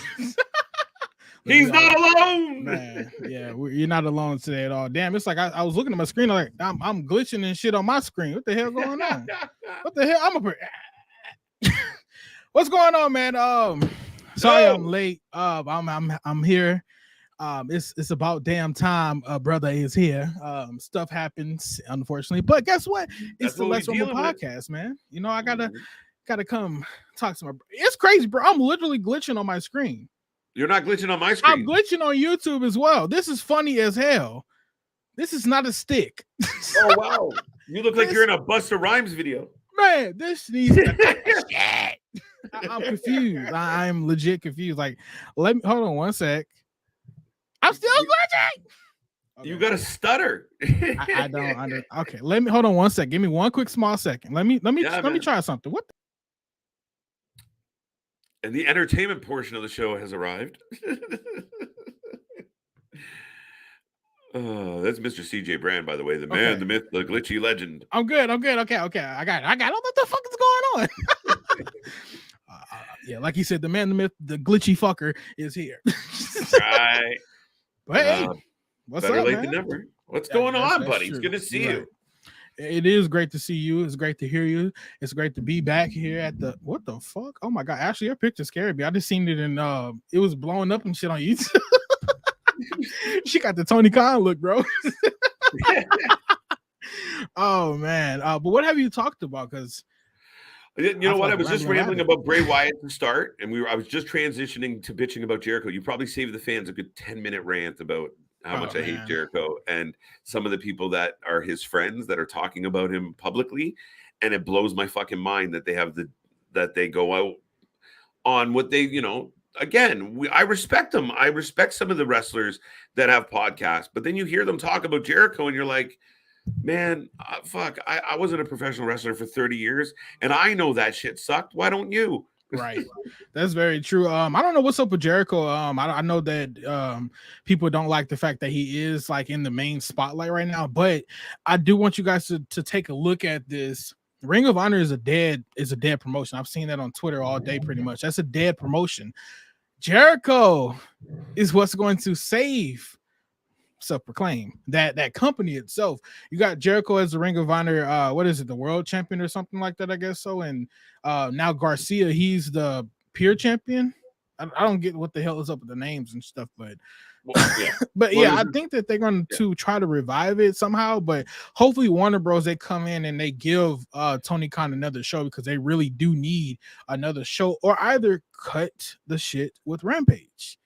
S1: He's not alone.
S3: Man, yeah, you're not alone today at all. Damn, it's like I was looking at my screen, like I'm glitching and shit on my screen. What the hell going on? What the hell? What's going on, man? Sorry I'm late. I'm here. It's about damn time. Brother is here. Stuff happens, unfortunately, but guess what? It's the Let's Rumble podcast, man. I gotta come talk to my. It's crazy, bro. I'm literally glitching on my screen.
S1: You're not glitching on my screen.
S3: I'm glitching on YouTube as well. This is funny as hell. This is not a stick.
S1: Oh wow! You look like you're in a Busta Rhymes video.
S3: Man, this needs to I'm confused. I'm legit confused. Like, hold on one sec. I'm still glitching.
S1: Okay. You got a stutter.
S3: I don't. Okay, hold on one sec. Give me one quick small second. Let me try something. What?
S1: And the entertainment portion of the show has arrived. That's Mr. CJ Brand, by the way, the man, the myth, the glitchy legend.
S3: I'm good. Okay. I got it. What the fuck is going on? Yeah, like he said, the man, the myth, the glitchy fucker is here.
S1: Right.
S3: But hey, what's
S1: better
S3: up,
S1: late
S3: man?
S1: than never. What's going on, buddy? True. It's good to see you.
S3: It is great to see you. It's great to hear you. It's great to be back here at the what the fuck? Oh my god! Actually, your picture scared me. I just seen it in it was blowing up and shit on YouTube. She got the Tony Khan look, bro. Oh man. But what have you talked about? Because
S1: you know what? I was just rambling about Bray Wyatt to start, and I was just transitioning to bitching about Jericho. You probably saved the fans a good 10-minute rant about how much I hate Jericho and some of the people that are his friends that are talking about him publicly, and it blows my fucking mind that they go out on what they, again, I respect them. I respect some of the wrestlers that have podcasts, but then you hear them talk about Jericho and you're like, man, fuck, I wasn't a professional wrestler for 30 years and I know that shit sucked. Why don't you?
S3: Right. That's very true. I don't know what's up with Jericho. I know that people don't like the fact that he is like in the main spotlight right now, but I do want you guys to take a look at this. Ring of Honor is a dead promotion. I've seen that on Twitter all day pretty much. That's a dead promotion. Jericho is what's going to save, self-proclaim, that company itself. You got Jericho as the Ring of Honor, what is it, the world champion or something like that, I guess so. And now Garcia, he's the pure champion. I don't get what the hell is up with the names and stuff, but but yeah, I think that they're going to try to revive it somehow. But hopefully Warner Bros, they come in and they give Tony Khan another show, because they really do need another show, or either cut the shit with Rampage.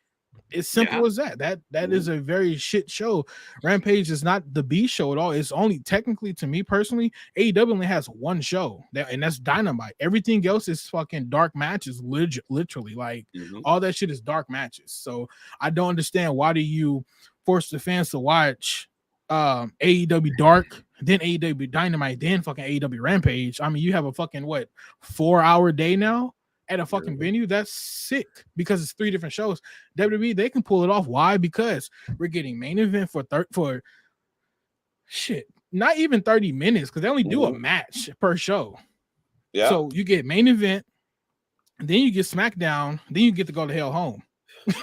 S3: It's simple as that. That is a very shit show. Rampage is not the B show at all. It's only, technically, to me personally, AEW only has one show, and that's Dynamite. Everything else is fucking dark matches, literally. Like, all that shit is dark matches. So I don't understand, why do you force the fans to watch AEW Dark, then AEW Dynamite, then fucking AEW Rampage? I mean, you have a fucking 4-hour day now at a fucking venue. That's sick, because it's 3 different shows. WWE, they can pull it off. Why? Because we're getting main event for shit, not even 30 minutes, because they only do a match per show. Yeah. So you get main event, then you get SmackDown, then you get to go to hell home.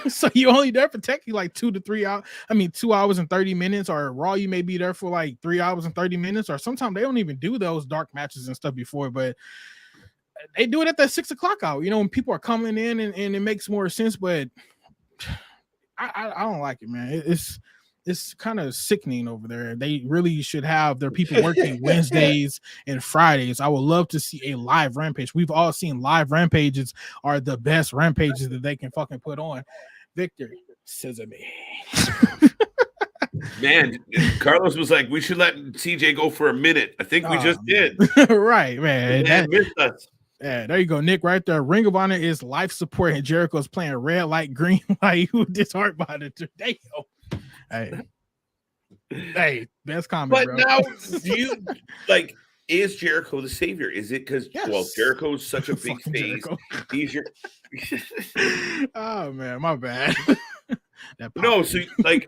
S3: So you only there for technically like 2 to 3 hours. I mean, 2 hours and 30 minutes, or Raw, you may be there for like 3 hours and 30 minutes, or sometimes they don't even do those dark matches and stuff before, but they do it at that 6 o'clock hour, when people are coming in, and it makes more sense. But I don't like it, man. It's kind of sickening over there. They really should have their people working Wednesdays and Fridays. I would love to see a live Rampage. We've all seen live Rampages are the best Rampages that they can fucking put on. Victor, scissor me.
S1: Man, Carlos was like, we should let CJ go for a minute. I think we just did.
S3: Right, man.
S1: That missed us.
S3: Yeah, there you go, Nick, right there. Ring of Honor is life support, and Jericho's playing red light, green light. Who disheartened by it today? Hey, best comment.
S1: But
S3: bro.
S1: Now, do you like? Is Jericho the savior? Is it because Jericho's such a big face? He's your.
S3: Oh man, my bad.
S1: No, so like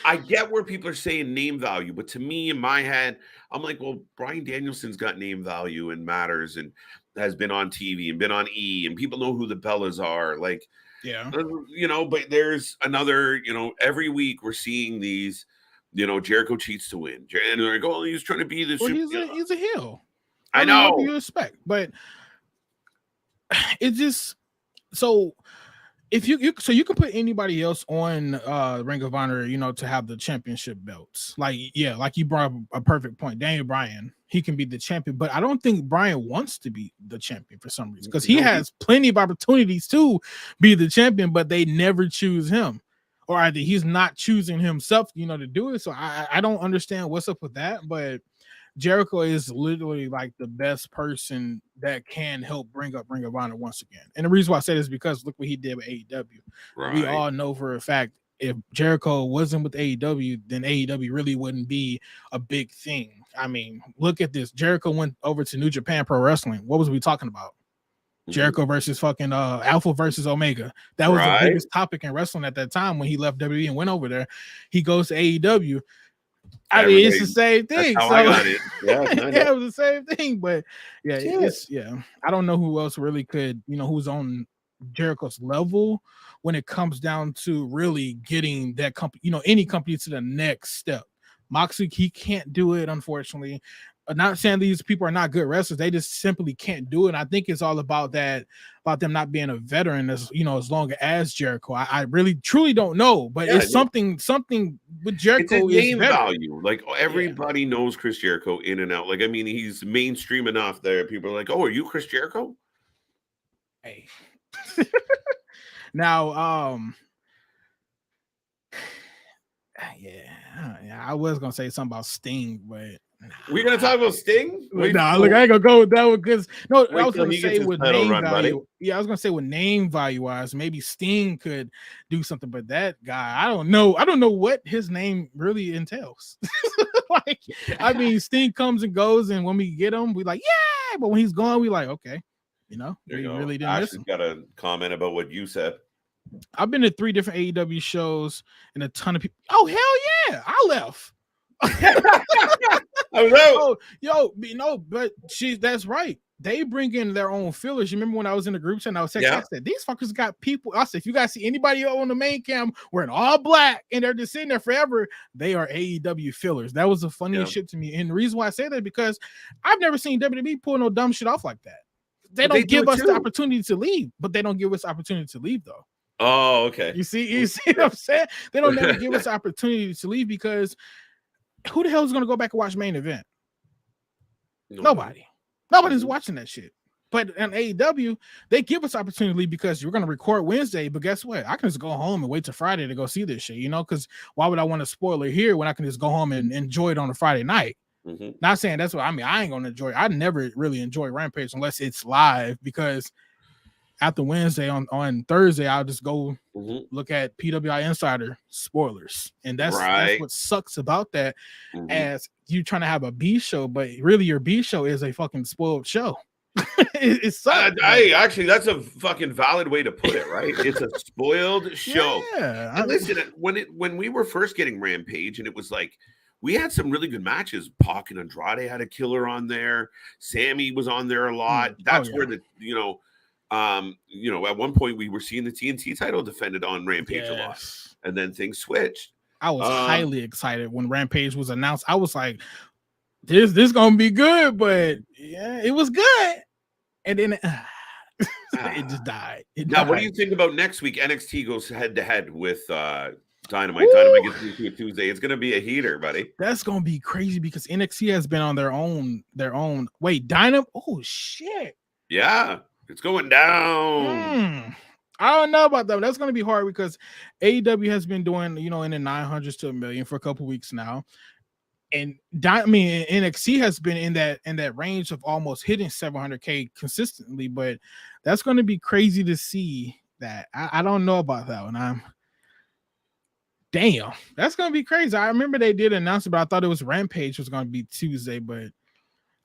S1: I get where people are saying name value, but to me, in my head, I'm like, well, Bryan Danielson's got name value and matters, and has been on TV and been on E, and people know who the Bellas are. Like, but there's another, every week we're seeing these, Jericho cheats to win, and they're like, oh, he's trying to be this.
S3: Well, he's a heel.
S1: I know.
S3: You respect, but it's just so. If you can put anybody else on Ring of Honor, to have the championship belts. Like you brought up a perfect point. Daniel Bryan, he can be the champion, but I don't think Bryan wants to be the champion for some reason, because he has plenty of opportunities to be the champion, but they never choose him, or either he's not choosing himself, to do it. So I don't understand what's up with that, but Jericho is literally like the best person that can help bring up Ring of Honor once again. And the reason why I say this is because look what he did with AEW. Right. We all know for a fact, if Jericho wasn't with AEW, then AEW really wouldn't be a big thing. I mean, look at this. Jericho went over to New Japan Pro Wrestling. What was we talking about? Jericho versus fucking Alpha versus Omega. That was the biggest topic in wrestling at that time when he left WWE and went over there. He goes to AEW. I mean, it's the same thing.
S1: That's how I got it.
S3: Yeah, it was the same thing. But I don't know who else really could, who's on Jericho's level when it comes down to really getting that company, any company to the next step. Moxley, he can't do it, unfortunately. Not saying these people are not good wrestlers, they just simply can't do it. And I think it's all about that, about them not being a veteran as as long as Jericho. I really truly don't know, but it's something with Jericho.
S1: It's a name value. Like everybody knows Chris Jericho in and out. Like, I mean, he's mainstream enough that people are like, "Oh, are you Chris Jericho?"
S3: Hey. Now, yeah, I was gonna say something about Sting, but
S1: we're gonna talk about Sting.
S3: Look, I ain't gonna go with that one because I was gonna say with name value. Buddy. Yeah, I was gonna say with name value wise, maybe Sting could do something, but that guy, I don't know what his name really entails. Like, I mean, Sting comes and goes, and when we get him, we like, yeah, but when he's gone, we like, okay, we really didn't miss him.
S1: Got a comment about what you said.
S3: I've been to 3 different AEW shows and a ton of people. Oh, hell yeah, I left.
S1: Oh,
S3: but that's right. They bring in their own fillers. You remember when I was in the group chat and I was saying, I said, these fuckers got people. I said, if you guys see anybody on the main cam wearing all black and they're just sitting there forever, they are AEW fillers. That was the funniest shit to me. And the reason why I say that because I've never seen WWE pull no dumb shit off like that. They don't give us the opportunity to leave, but they don't give us opportunity to leave though.
S1: Oh, okay.
S3: You see what I'm saying? They don't never give us the opportunity to leave because who the hell is going to go back and watch main event? Nobody. Nobody's watching that shit. But in AEW, they give us opportunity because you're going to record Wednesday. But guess what? I can just go home and wait till Friday to go see this shit, because why would I want to spoil it here when I can just go home and enjoy it on a Friday night? Mm-hmm. Not saying that's what I mean. I ain't going to enjoy it. I never really enjoy Rampage unless it's live because after Wednesday on Thursday, I'll just go look at PWI Insider spoilers. And that's what sucks about that as you trying to have a B show, but really your B show is a fucking spoiled show. It sucks.
S1: Actually, that's a fucking valid way to put it, right? It's a spoiled show. Yeah. And listen, when we were first getting Rampage and it was like, we had some really good matches. Pac and Andrade had a killer on there. Sammy was on there a lot. That's where at one point we were seeing the TNT title defended on Rampage a lot, and then things switched.
S3: I was highly excited when Rampage was announced. I was like, "This gonna be good," but yeah, it was good, and then it just died.
S1: What do you think about next week? NXT goes head to head with Dynamite. Ooh. Dynamite gets into a Tuesday. It's gonna be a heater, buddy.
S3: That's gonna be crazy because NXT has been on their own. Wait, Dynamite? Oh shit!
S1: Yeah. It's going down.
S3: I don't know about that. That's going to be hard because AEW has been doing, in the 900s to $1 million for a couple weeks now. And NXT has been in that range of almost hitting 700K consistently, but that's going to be crazy to see that. I don't know about that one. Damn, that's going to be crazy. I remember they did announce it, but I thought it was Rampage was going to be Tuesday, but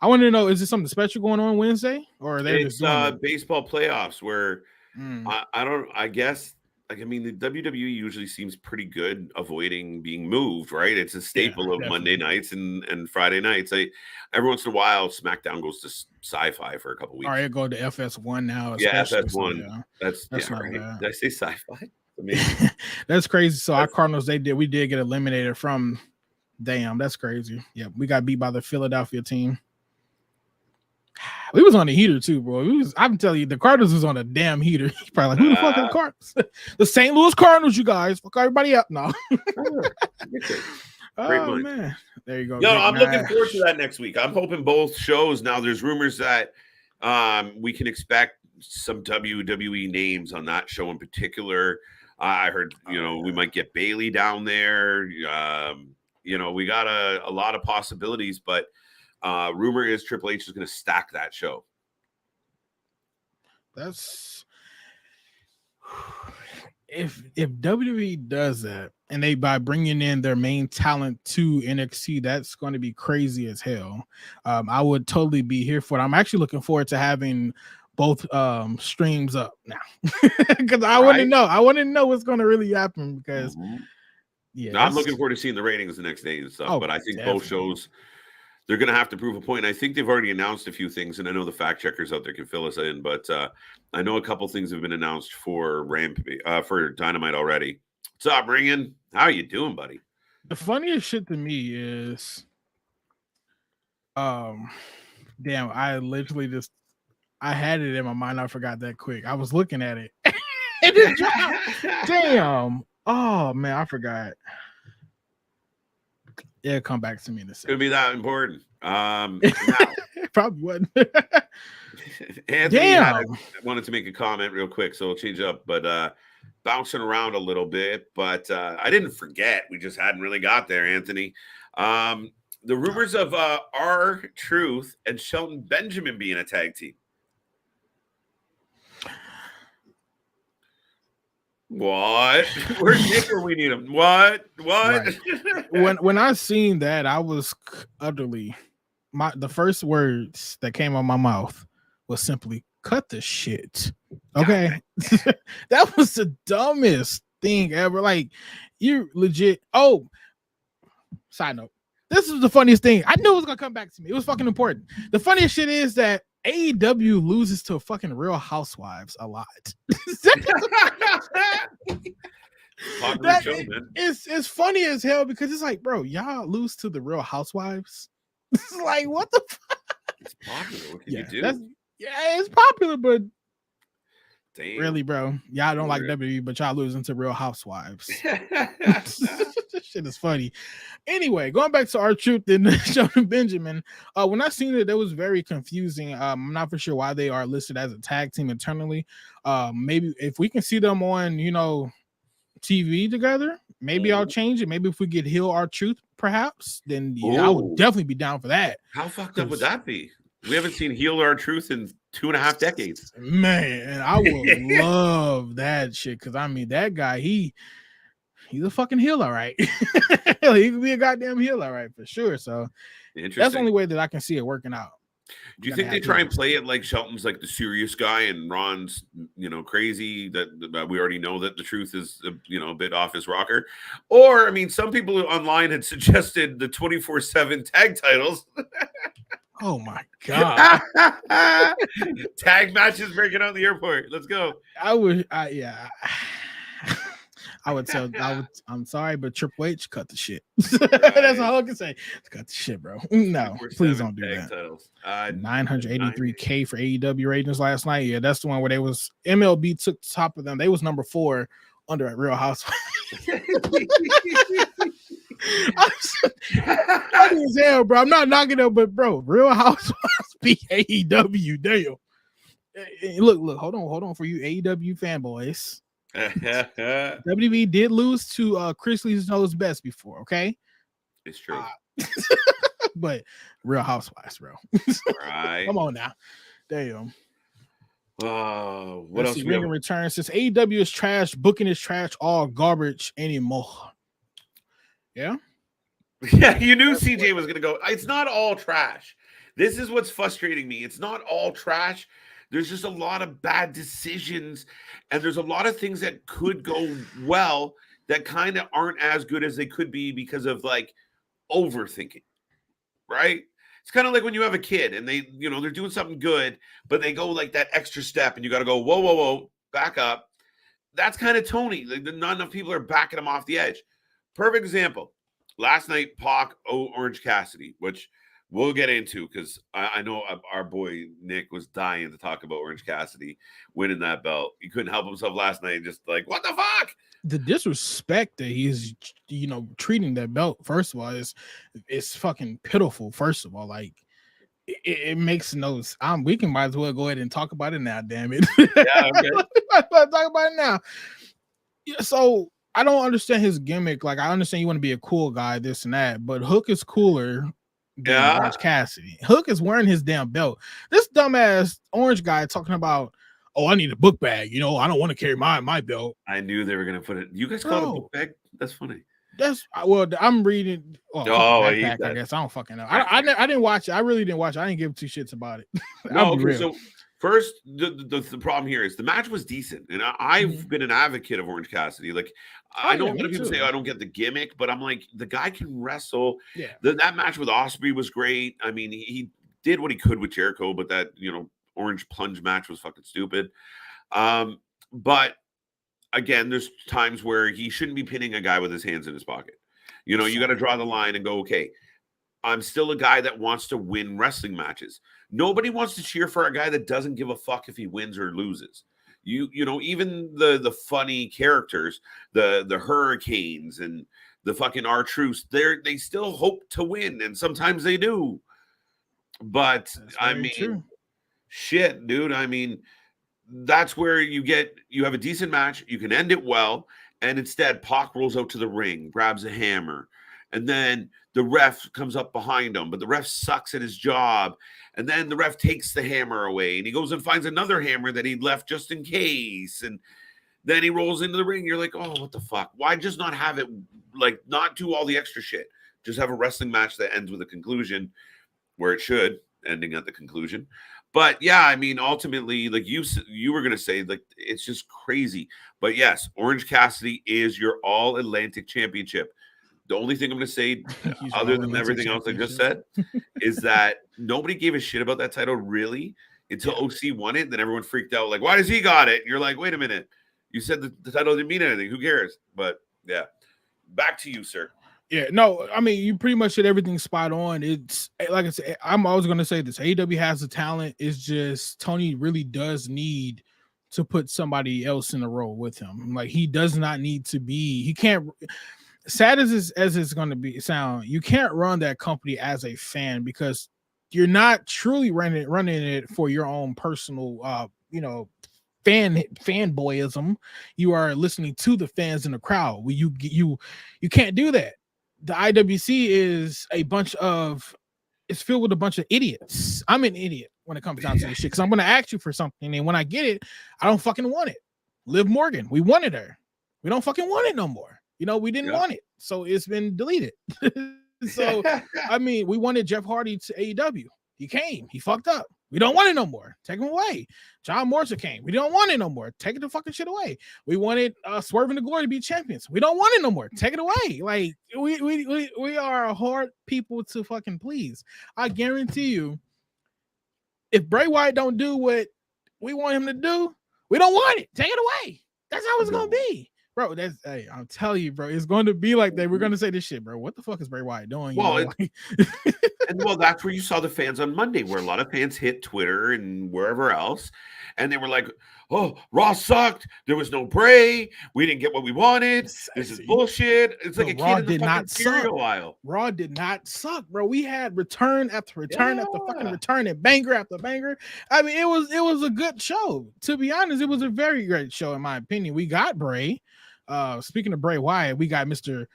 S3: I want to know, is there something special going on Wednesday? Or are they
S1: just baseball playoffs where I guess the WWE usually seems pretty good avoiding being moved, right? It's a staple of Monday nights and Friday nights. Every once in a while, SmackDown goes to Sci-Fi for a couple weeks.
S3: All right, go to FS1 now.
S1: Yeah, FS1. So, that's not right. Bad. Did I say Sci-Fi?
S3: That's crazy. So our Cardinals, we did get eliminated from. Damn, that's crazy. Yeah, we got beat by the Philadelphia team. We was on the heater too, bro. I'm telling you, the Cardinals was on a damn heater. He's probably like, who the fuck are the Cardinals? The St. Louis Cardinals, you guys. Fuck everybody up now. Oh man. There you go.
S1: No, I'm looking forward to that next week. I'm hoping both shows. Now there's rumors that we can expect some WWE names on that show in particular. I heard, we might get Bailey down there. We got a lot of possibilities, but rumor is Triple H is going to stack that show.
S3: That's if WWE does that, and they by bringing in their main talent to NXT, that's going to be crazy as hell. I would totally be here for it. I'm actually looking forward to having both streams up now because I want to know. I want to know what's going to really happen because
S1: I'm looking forward to seeing the ratings the next day and stuff. But I think both shows. They're going to have to prove a point. And I think they've already announced a few things, and I know the fact checkers out there can fill us in, but I know a couple things have been announced for Dynamite already. What's up, Ringin? How are you doing, buddy?
S3: The funniest shit to me is, damn, I literally just I had it in my mind. I forgot that quick. I was looking at it. It dropped. Damn. Oh man, I forgot. It'll come back to me in a second.
S1: Could be that important.
S3: Probably wasn't.
S1: Anthony wanted to make a comment real quick, so we'll change up, but bouncing around a little bit. But I didn't forget. We just hadn't really got there, Anthony. The rumors of R-Truth and Shelton Benjamin being a tag team. What? Where's Nick where we need him? What?
S3: Right. when I seen that, I was utterly the first words that came out my mouth was simply cut the shit. Okay. That was the dumbest thing ever. Like, you legit. Oh, side note. This is the funniest thing. I knew it was gonna come back to me. It was fucking important. The funniest shit is that AEW loses to fucking Real Housewives a lot. It's funny as hell because it's like, bro, y'all lose to the Real Housewives. It's like, what the fuck?
S1: It's popular. What can you do?
S3: It's popular, but
S1: damn.
S3: Really, bro, y'all don't like WWE, but y'all losing to Real Housewives. This shit is funny. Anyway, going back to R-Truth and Shelton Benjamin, when I seen it, that was very confusing. I'm not for sure why they are listed as a tag team internally. Maybe if we can see them on, TV together, maybe I'll change it. Maybe if we get heel R-Truth, perhaps, then I would definitely be down for that.
S1: How fucked up would that be? We haven't seen heel R-Truth in 2.5 decades.
S3: Man, I would love that shit because I mean that guy, he's a fucking heel, all right. He could be a goddamn heel, all right, for sure. So that's the only way that I can see it working out.
S1: Do you think they try and play it like Shelton's like the serious guy and Ron's, crazy? That we already know that the truth is, a bit off his rocker. Or, I mean, some people online had suggested the 24/7 tag titles.
S3: Oh my god!
S1: Tag matches breaking out in the airport. Let's go.
S3: I would tell. I'm sorry, but Triple H cut the shit. That's all I can say. Cut the shit, bro. No, please don't do that. 983K for AEW ratings last night. Yeah, that's the one where they was MLB took the top of them. They was number 4 under at Real Housewives. Funny as hell, bro. I'm not knocking them, but bro, Real Housewives beat AEW. Damn. Look, hold on for you AEW fanboys. WWE did lose to Chris Lee's Knows Best before, okay?
S1: It's true.
S3: But Real Housewives, bro.
S1: Right.
S3: Come on now. Damn.
S1: What else?
S3: Ring return says AEW is trash, booking is trash, all garbage anymore. Yeah.
S1: Yeah, you knew CJ was gonna go. It's not all trash. This is what's frustrating me. It's not all trash. There's just a lot of bad decisions, and there's a lot of things that could go well that kind of aren't as good as they could be because of like overthinking, right? It's kind of like when you have a kid and they, they're doing something good, but they go like that extra step, and you got to go, whoa, back up. That's kind of Tony. Like, not enough people are backing him off the edge. Perfect example. Last night, Pac, Orange Cassidy, which we'll get into because I know our boy Nick was dying to talk about Orange Cassidy winning that belt. He couldn't help himself last night, just like, what the fuck?
S3: The disrespect that he's, treating that belt, first of all, is fucking pitiful. First of all, like it makes no. We can might as well go ahead and talk about it now. Damn it!
S1: Yeah, okay.
S3: Talk about it now. Yeah, so I don't understand his gimmick. Like, I understand you want to be a cool guy, this and that, but Hook is cooler than Orange Cassidy. Hook is wearing his damn belt. This dumbass Orange guy talking about, oh, I need a book bag. I don't want to carry my belt.
S1: I knew they were gonna put it. You guys call it a book bag? That's funny.
S3: I'm reading. Backpack, I guess I don't fucking know. I didn't watch it. I really didn't watch it. I didn't give 2 shits about it.
S1: No, okay, so first, the problem here is the match was decent, and I've been an advocate of Orange Cassidy. Like, I know a lot of people say I don't get the gimmick, but I'm like, the guy can wrestle.
S3: Yeah,
S1: that match with Ospreay was great. I mean, he did what he could with Jericho, but that orange plunge match was fucking stupid. But again, there's times where he shouldn't be pinning a guy with his hands in his pocket. You know, you got to draw the line and go, okay, I'm still a guy that wants to win wrestling matches. Nobody wants to cheer for a guy that doesn't give a fuck if he wins or loses. You know, even the funny characters, the Hurricanes and the fucking R-Truth, they still hope to win, and sometimes they do. But I mean,
S3: true.
S1: Shit, dude. I mean, that's where you have a decent match, you can end it well, and instead Pac rolls out to the ring, grabs a hammer, and then the ref comes up behind him, but the ref sucks at his job, and then the ref takes the hammer away, and he goes and finds another hammer that he'd left just in case, and then he rolls into the ring. You're like, oh, what the fuck? Why just not have it, like, not do all the extra shit? Just have a wrestling match that ends with a conclusion where it should, ending at the conclusion. But yeah, I mean, ultimately, like you were gonna say, like, it's just crazy. But yes, Orange Cassidy is your All Atlantic Championship. The only thing I'm gonna say, other than everything else I just said, is that nobody gave a shit about that title really until OC won it. Then everyone freaked out, like, why does he got it? And you're like, wait a minute, you said the title didn't mean anything. Who cares? But yeah, back to you, sir.
S3: Yeah, no, I mean, you pretty much hit everything spot on. It's like I said, I'm always going to say this. AEW has the talent. It's just Tony really does need to put somebody else in a role with him. Like, he does not need to be, he can't, sad as it's going to be sound, you can't run that company as a fan because you're not truly running it for your own personal, fanboyism. You are listening to the fans in the crowd. You can't do that. The IWC is it's filled with a bunch of idiots. I'm an idiot when it comes down to this shit because I'm going to ask you for something, and when I get it, I don't fucking want it. Liv Morgan, we wanted her. We don't fucking want it no more. You know, we didn't want it, so it's been deleted. So, I mean, we wanted Jeff Hardy to AEW. He came. He fucked up. We don't want it no more. Take him away. John Morrison came. We don't want it no more. Take the fucking shit away. We wanted Swerve and the Glory to be champions. We don't want it no more. Take it away. Like, we are hard people to fucking please. I guarantee you, if Bray Wyatt don't do what we want him to do, we don't want it. Take it away. That's how it's gonna be. Bro, hey, I'm telling you, bro, it's going to be like that. We're going to say this shit, bro. What the fuck is Bray Wyatt doing?
S1: Well, well, that's where you saw the fans on Monday, where a lot of fans hit Twitter and wherever else, and they were like, oh, Raw sucked. There was no Bray. We didn't get what we wanted. This is bullshit. It's like a
S3: Raw
S1: kid in the fucking cereal aisle.
S3: Raw did not suck, bro. We had return after return after fucking return and banger after banger. I mean, it was a good show. To be honest, it was a very great show, in my opinion. We got Bray. Speaking of Bray Wyatt, we got Mr.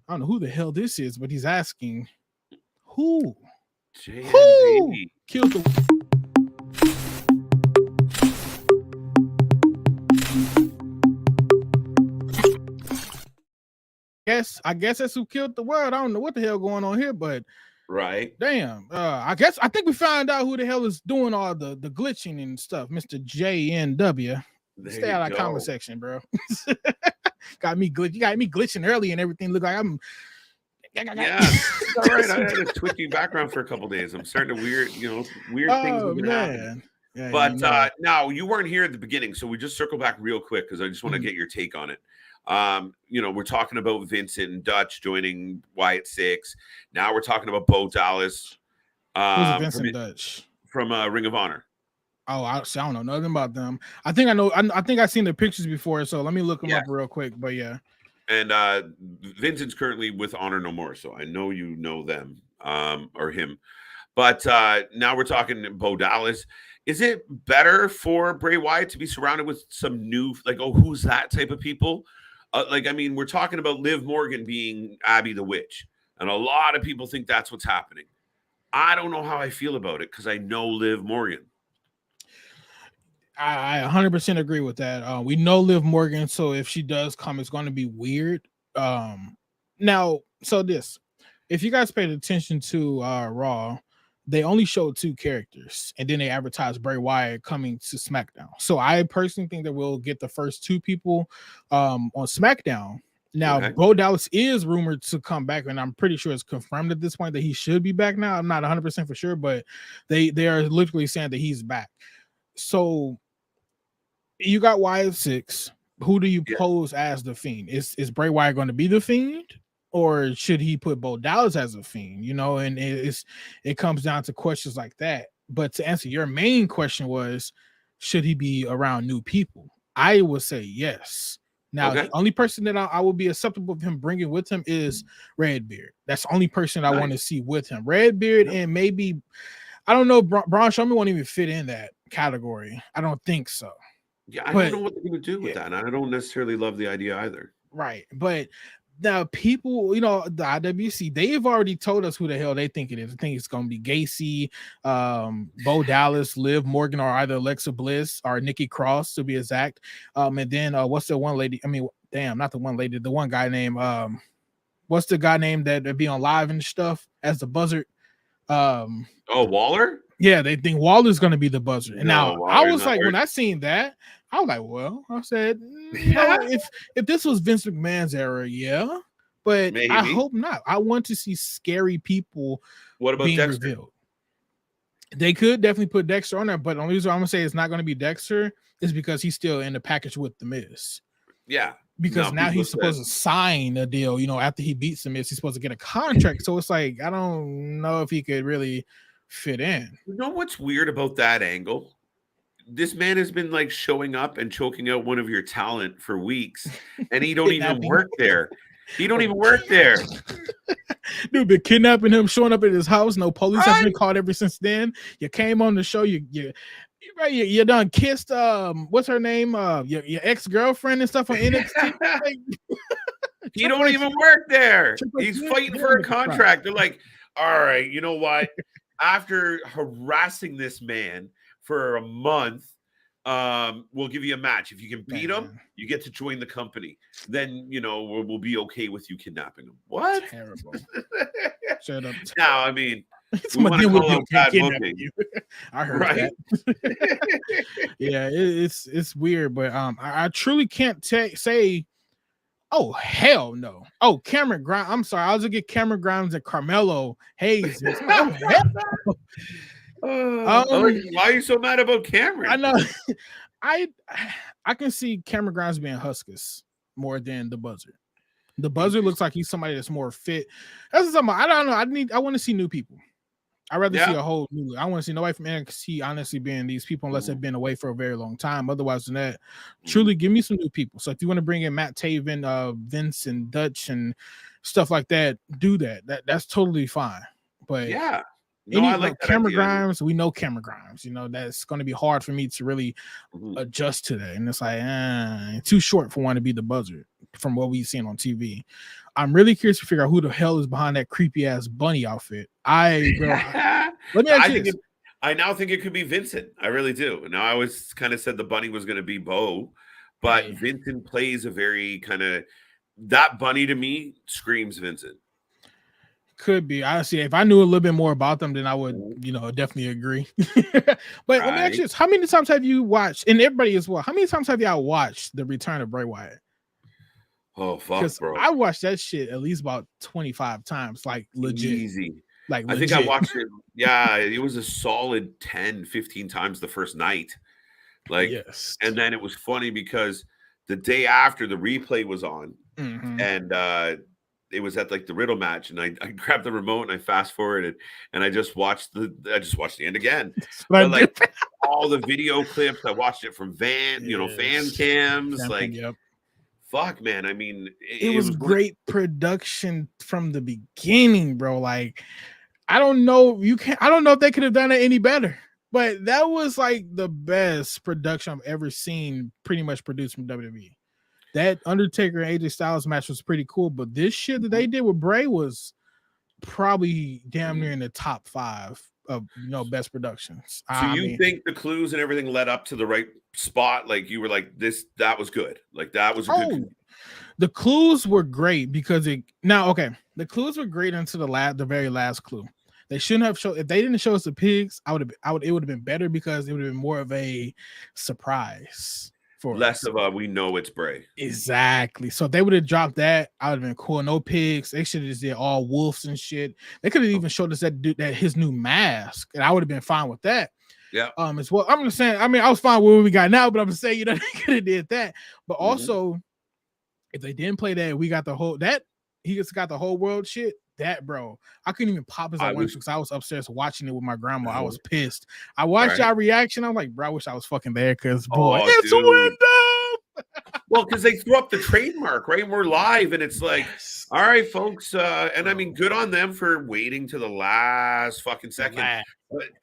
S3: I don't know who the hell this is, but he's asking who killed the I guess that's who killed the world. I don't know what the hell going on here, but
S1: right.
S3: Damn. I think we found out who the hell is doing all the glitching and stuff. Mr. JNW. Stay out of the comment section, bro. Got me glitching early and everything. Look like I'm.
S1: Yeah, all right. I had a twitchy background for a couple days. I'm starting to weird things. Yeah, but now you weren't here at the beginning, so we just circle back real quick because I just want to get your take on it. We're talking about Vincent and Dutch joining Wyatt 6. Now we're talking about Bo Dallas.
S3: Who's Vincent Dutch
S1: from Ring of Honor?
S3: Oh, I don't know nothing about them. I think I know. I think I've seen the pictures before, so let me look them up real quick. But yeah,
S1: and Vincent's currently with Honor No More, so I know you know them or him. But now we're talking Bo Dallas. Is it better for Bray Wyatt to be surrounded with some new, like, oh, who's that type of people? We're talking about Liv Morgan being Abby the Witch, and a lot of people think that's what's happening. I don't know how I feel about it because I know Liv Morgan.
S3: I 100% agree with that. We know Liv Morgan, so if she does come, it's going to be weird. Now, if you guys paid attention to Raw, they only showed 2 characters, and then they advertised Bray Wyatt coming to SmackDown. So I personally think that we'll get the first 2 people on SmackDown. Now, Bo Dallas is rumored to come back, and I'm pretty sure it's confirmed at this point that he should be back now. I'm not 100% for sure, but they are literally saying that he's back. So you got Wyatt 6. Who do you pose as the Fiend? Is Bray Wyatt going to be the Fiend, or should he put Bo Dallas as a Fiend? You know, and it comes down to questions like that. But to answer your main question was, should he be around new people? I would say yes. Now, the only person that I would be acceptable of him bringing with him is Redbeard. That's the only person I want to see with him. Redbeard and maybe, I don't know, Braun Strowman won't even fit in that category. I don't think so.
S1: Yeah, I don't know what they're going to do with that. And I don't necessarily love the idea either.
S3: Right. But now people, you know, the IWC, they've already told us who the hell they think it is. I think it's going to be Gacy, Bo Dallas, Liv Morgan, or either Alexa Bliss or Nikki Cross to be exact. And then what's the one lady? I mean, damn, not the one lady, the one guy named what's the guy named that be on live and stuff as the buzzard?
S1: Waller?
S3: Yeah, they think Waller's going to be the buzzer. And now
S1: Waller's
S3: I was like, when I seen that, I was like, well, I said, you know, if this was Vince McMahon's era, yeah, but maybe. I hope not. I want to see scary people.
S1: What about Dexter?
S3: Revealed. They could definitely put Dexter on there, but the only reason I'm gonna say it's not going to be Dexter is because he's still in the package with the Miz.
S1: Yeah,
S3: because now he's supposed to sign a deal. You know, after he beats the Miz, he's supposed to get a contract. So it's like I don't know if he could really fit in.
S1: You know what's weird about that angle? This man has been like showing up and choking out one of your talent for weeks, and he don't even work there. He don't even work there.
S3: Dude, been kidnapping him, showing up at his house. No police has been called ever since then. You came on the show. You done kissed what's her name? Your ex-girlfriend and stuff on NXT.
S1: He don't even work there. He's fighting for a contract. They're like, all right, you know what? After harassing this man for a month, we'll give you a match. If you can beat him, you get to join the company. Then, you know, we'll be okay with you kidnapping him. What?
S3: Terrible. Shut up.
S1: Now, I mean, we want to call out bad booking.
S3: I heard that. Yeah, it's weird, but I truly can't say. Oh, hell no. Oh, Cameron Grimes. I'm sorry. I was going to get Cameron Grimes and Carmelo Hayes. Oh, hell no.
S1: Why are you so mad about Cameron?
S3: I know. I can see Cameron Grimes being Huskus more than the Buzzard. The Buzzard looks like he's somebody that's more fit. That's something I don't know. I want to see new people. I'd rather see a whole new. I want to see nobody from NXT honestly being these people unless they've been away for a very long time. Otherwise than that, truly give me some new people. So if you want to bring in Matt Taven, Vince and Dutch and stuff like that, do that. That's totally fine. But
S1: yeah. No, I like
S3: Cameron Grimes. We know Cameron Grimes. You know, that's going to be hard for me to really adjust to that. And it's like, too short for one to be the Buzzard from what we've seen on TV. I'm really curious to figure out who the hell is behind that creepy ass bunny outfit. Let me ask you this.
S1: I now think it could be Vincent. I really do. Now I always kind of said the bunny was going to be Bo, but Vincent plays a very kind of that bunny to me screams Vincent.
S3: Could be. Honestly, if I knew a little bit more about them, then I would, definitely agree. But let me ask you this. How many times have you watched, and everybody as well, how many times have y'all watched The Return of Bray Wyatt?
S1: Oh, fuck, bro.
S3: I watched that shit at least about 25 times, like legit.
S1: Easy.
S3: Like
S1: legit. I think I watched it. Yeah, it was a solid 10, 15 times the first night. Like, yes. And then it was funny because the day after the replay was on, and it was at like the Riddle match, and I grabbed the remote and I fast forwarded, and I just watched the end again. But like all the video clips, I watched it from fan cams. Fuck, man. I mean,
S3: it was great production from the beginning, bro. Like, I don't know if they could have done it any better, but that was like the best production I've ever seen, pretty much produced from WWE. That Undertaker and AJ Styles match was pretty cool, but this shit that they did with Bray was probably damn near in the top 5 of best productions.
S1: So you think the clues and everything led up to the right spot? Like you were like that was good. Like that was a good.
S3: The clues were great because the clues were great until the very last clue. They shouldn't have shown. If they didn't show us the pigs, it would have been better because it would have been more of a surprise.
S1: Less of a we know it's Bray.
S3: Exactly. So if they would have dropped that, I would have been cool. No pigs. They should have just did all wolves and shit. They could have even showed us that his new mask, and I would have been fine with that.
S1: Yeah.
S3: As well. I'm just saying. I mean, I was fine with what we got now, but I'm just saying, they could have did that. But also, if they didn't play that, we got the whole that he just got the whole world shit. That bro, I couldn't even pop as I wanted to because I was upstairs watching it with my grandma. I was pissed. I watched y'all reaction. I'm like, bro, I wish I was fucking there because boy, it's a window.
S1: Well, because they threw up the trademark, right? We're live, and it's like, all right, folks. And I mean, good on them for waiting to the last fucking second.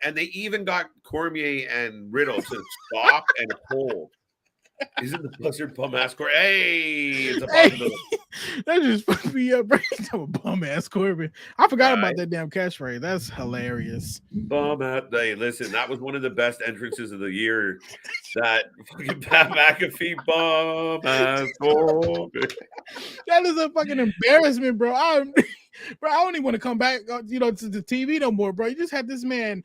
S1: And they even got Cormier and Riddle to stop and hold. Isn't the buzzard bum ass Corbin? Hey, it's a possibility.
S3: That just fucked me up. I'm a bum ass Corbin. I forgot about that damn catchphrase. That's hilarious.
S1: Bum ass. Hey, listen, that was one of the best entrances of the year. That fucking Pat McAfee bum ass Corbin.
S3: That is a fucking embarrassment, bro. I don't even want to come back, to the TV no more, bro. You just had this man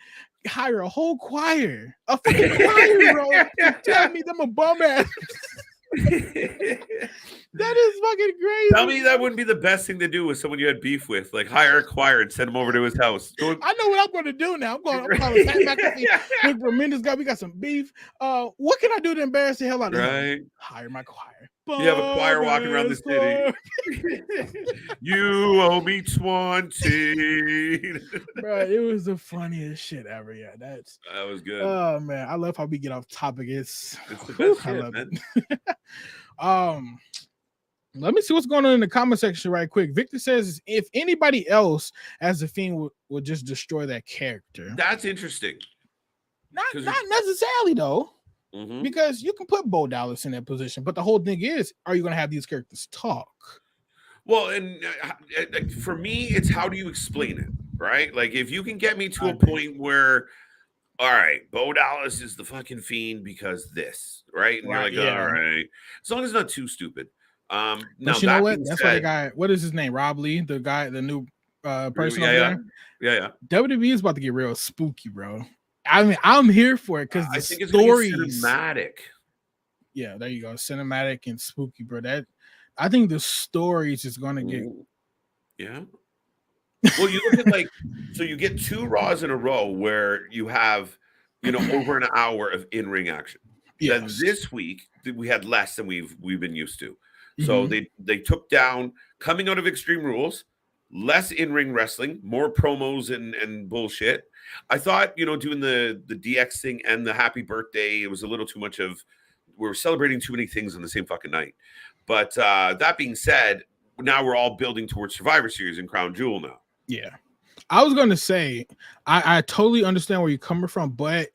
S3: hire a whole choir, a fucking choir, bro. Tell me I'm a bum ass. That is fucking crazy.
S1: Tell me that wouldn't be the best thing to do with someone you had beef with, like hire a choir and send him over to his house.
S3: I know what I'm going to do now. I'm calling Pat McAfee. Look, Tremendous guy. We got some beef. What can I do to embarrass the hell out of him? Hire my choir.
S1: You have a choir walking around the city. You owe me 20.
S3: Bro, it was the funniest shit ever. Yeah, that
S1: was good.
S3: Oh man, I love how we get off topic. It's
S1: the best shit,
S3: man. Let me see what's going on in the comment section right quick. Victor says if anybody else as a Fiend would just destroy that character.
S1: That's interesting.
S3: Not necessarily though. Mm-hmm. Because you can put Bo Dallas in that position, but the whole thing is, are you going to have these characters talk?
S1: Well, and for me, it's how do you explain it, right? Like, if you can get me to a point where, all right, Bo Dallas is the fucking Fiend because this, right? And you're like, all right, as long as it's not too stupid.
S3: But you know what? That's why the guy. What is his name? Rob Lee, the guy, the new person over there.
S1: Yeah.
S3: WWE is about to get real spooky, bro. I mean, I'm here for it because
S1: I think it's cinematic.
S3: Yeah, there you go, cinematic and spooky, bro. I think the stories is going to get.
S1: Yeah. Well, you look at so you get 2 Raws in a row where you have, over an hour of in-ring action. Yes. Then this week we had less than we've been used to. So they took down coming out of Extreme Rules. Less in-ring wrestling, more promos and bullshit. I thought, doing the DX thing and the happy birthday, it was a little too much of, we were celebrating too many things on the same fucking night. But that being said, now we're all building towards Survivor Series and Crown Jewel now.
S3: Yeah. I was going to say, I totally understand where you're coming from, but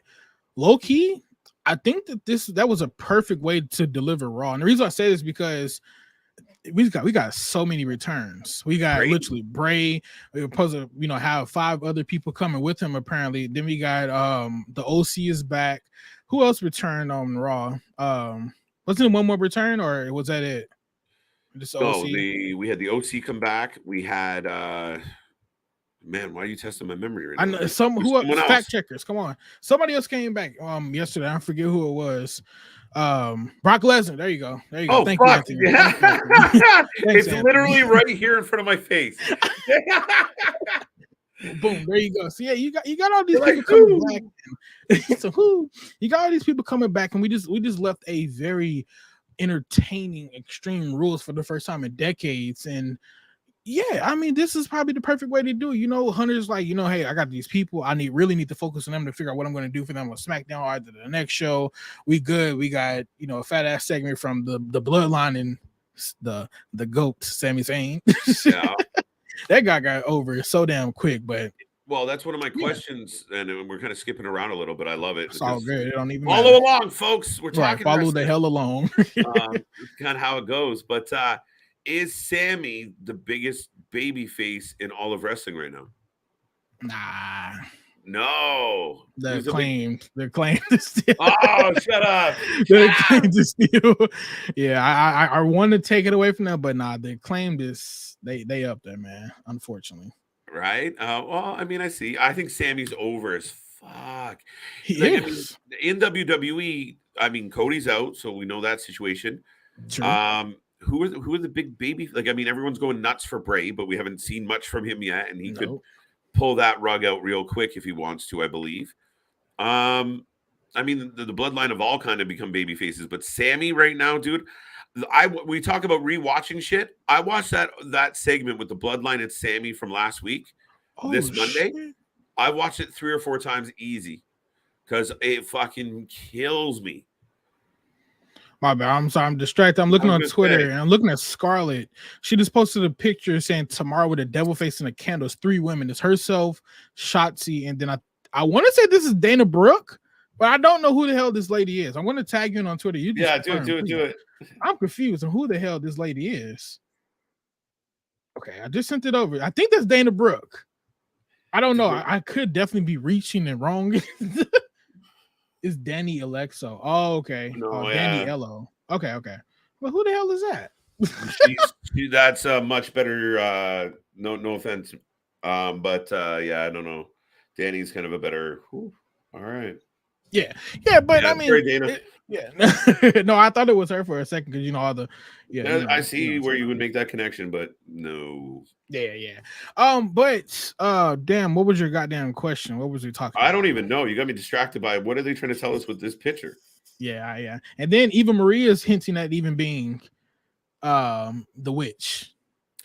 S3: low-key, I think that was a perfect way to deliver Raw. And the reason I say this is because we got so many returns. We got literally Bray. We're supposed to, have 5 other people coming with him apparently. Then we got the OC is back. Who else returned on Raw? Wasn't there one more return or was that it? Just OC?
S1: We had the OC come back. We had man, why are you testing my memory right now?
S3: I know fact checkers. Come on. Somebody else came back yesterday. I forget who it was. Brock Lesnar. There you go.
S1: Oh,
S3: thank
S1: fuck.
S3: you.
S1: Yeah.
S3: Thanks,
S1: it's literally right here in front of my face.
S3: Boom, there you go. So yeah, you got all these people coming back. So you got all these people coming back, and we just left a very entertaining Extreme Rules for the first time in decades. And yeah, I mean, this is probably the perfect way to do it. Hunter's like, hey, I got these people. I really need to focus on them to figure out what I'm going to do for them on SmackDown or the next show. We good. We got, a fat ass segment from the bloodline and the GOAT, Sami Zayn.
S1: Yeah.
S3: That guy got over so damn quick, but
S1: well, that's one of my questions, and we're kind of skipping around a little, but I love it.
S3: It's all good. It don't even
S1: follow along, folks. We're talking.
S3: Follow the hell along.
S1: Kind of how it goes, but is Sammy the biggest baby face in all of wrestling right now?
S3: Nah.
S1: No.
S3: They're claimed to steal.
S1: Oh, shut up.
S3: They're claimed to steal. Yeah, I want to take it away from them, but nah, they claimed this. They up there, man. Unfortunately.
S1: Right? Well, I mean, I see. I think Sammy's over as fuck.
S3: He is.
S1: In WWE, I mean, Cody's out, so we know that situation.
S3: True.
S1: Who are the big baby? Like, I mean, everyone's going nuts for Bray, but we haven't seen much from him yet, and he could pull that rug out real quick if he wants to, I believe. I mean, the bloodline have all kind of become baby faces, but Sammy right now, dude, we talk about rewatching shit. I watched that segment with the Bloodline and Sammy from last week, this Monday.
S3: Shit.
S1: I watched it 3 or 4 times easy because it fucking kills me.
S3: My bad. I'm sorry. I'm distracted. I'm looking on Twitter and I'm looking at Scarlett. She just posted a picture saying tomorrow with a devil face and a candle. It's 3 women. It's herself, Shotzi, and then I want to say this is Dana Brooke, but I don't know who the hell this lady is. I'm going to tag you in on Twitter. You just
S1: do it.
S3: I'm confused on who the hell this lady is. Okay, I just sent it over. I think that's Dana Brooke. I don't know. I could definitely be reaching it wrong. It's Danny Alexo. Oh, okay.
S1: No,
S3: Danny Ello. Okay. Well, who the hell is that?
S1: That's a much better. No offense, but yeah, I don't know. Danny's kind of a better. All right.
S3: Yeah, but I mean,
S1: sorry, Dana.
S3: No, I thought it was her for a second because all the. Yeah,
S1: I see where you would make that connection, but no.
S3: Yeah. But damn, what was your goddamn question? What was we talking about?
S1: I don't even know. You got me distracted by what are they trying to tell us with this picture?
S3: Yeah. And then Eva Maria is hinting at even being the witch.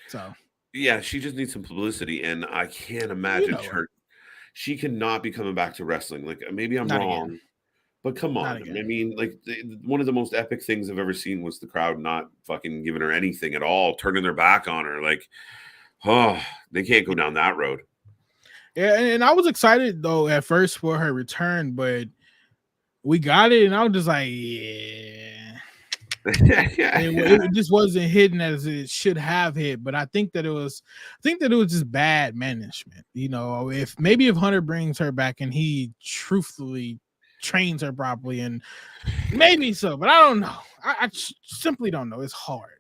S3: So
S1: yeah, she just needs some publicity, and I can't imagine her. She cannot be coming back to wrestling. Like maybe I'm wrong. Again. But come on. I mean, like one of the most epic things I've ever seen was the crowd not fucking giving her anything at all, turning their back on her. Like, oh, they can't go down that road.
S3: Yeah, and I was excited though at first for her return, but we got it, and I was just like, yeah. It just wasn't hidden as it should have hit. But I think that it was just bad management. You know, if Hunter brings her back and he truthfully trains her properly, and maybe so, but I don't know. I simply don't know. It's hard.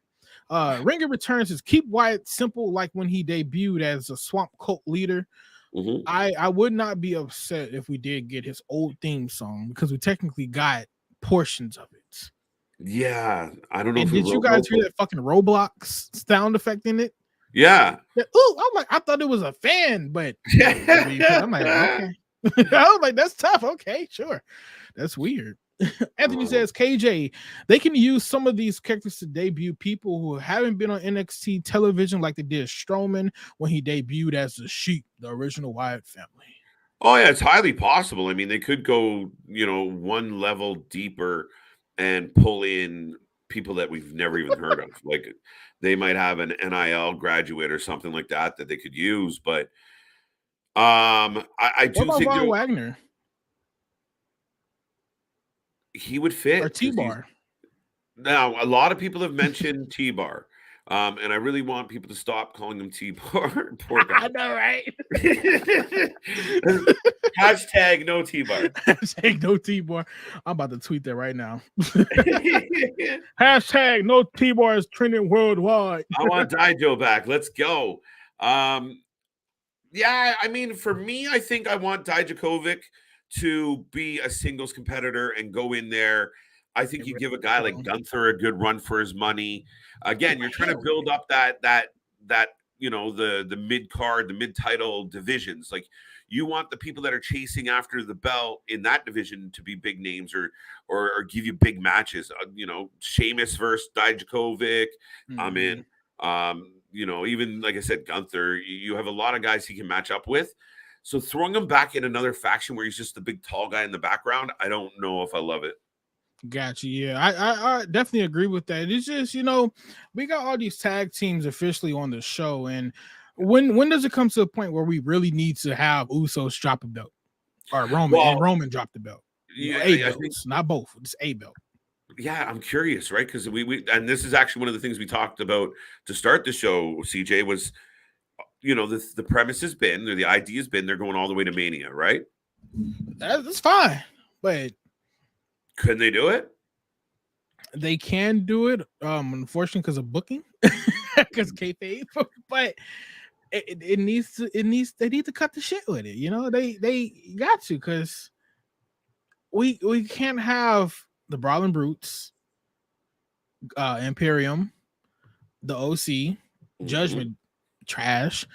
S3: Ringer returns is keep Wyatt simple, like when he debuted as a swamp cult leader.
S1: Mm-hmm.
S3: I would not be upset if we did get his old theme song because we technically got portions of it.
S1: Yeah, I don't know.
S3: And did you guys hear that fucking Roblox sound effect in it?
S1: Yeah.
S3: Ooh, I'm like, I thought it was a fan, but I'm like, okay. I was like, that's tough. Okay, sure. That's weird. Anthony says, KJ, they can use some of these characters to debut people who haven't been on NXT television like they did Strowman when he debuted as the Sheep, the original Wyatt family.
S1: Oh, yeah, it's highly possible. I mean, they could go, one level deeper and pull in people that we've never even heard of. Like they might have an NIL graduate or something like that they could use, but I do think
S3: Von Wagner.
S1: He would fit.
S3: Or T-Bar.
S1: Now, a lot of people have mentioned T-Bar, and I really want people to stop calling him T-Bar. Poor guy.
S3: I know, right?
S1: Hashtag no T-Bar.
S3: Hashtag no T-Bar. I'm about to tweet that right now. Hashtag no T-Bar is trending worldwide.
S1: I want Daijo back. Let's go. Yeah, I mean, for me, I think I want Dijakovic to be a singles competitor and go in there. I think you give a guy like Gunther a good run for his money. Again, you're trying to build up that the mid card, the mid title divisions. Like you want the people that are chasing after the belt in that division to be big names or give you big matches. Sheamus versus Dijakovic. Mm-hmm. I'm in. Even like I said, Gunther. You have a lot of guys he can match up with. So throwing him back in another faction where he's just the big tall guy in the background, I don't know if I love it.
S3: Gotcha. Yeah, I definitely agree with that. It's just, we got all these tag teams officially on the show. And when does it come to a point where we really need to have Usos drop a belt? Or Roman drop the belt? Not both, just a belt.
S1: Yeah, I'm curious, right? Because we and this is actually one of the things we talked about to start the show, CJ, was the premise has been, or the idea has been, they're going all the way to Mania, right?
S3: That's fine, but
S1: can they do it?
S3: They can do it, unfortunately, because of booking, because kayfabe. But they need to cut the shit with it. They got to, because we can't have the Brawling Brutes, Imperium, the OC, Judgment. Trash.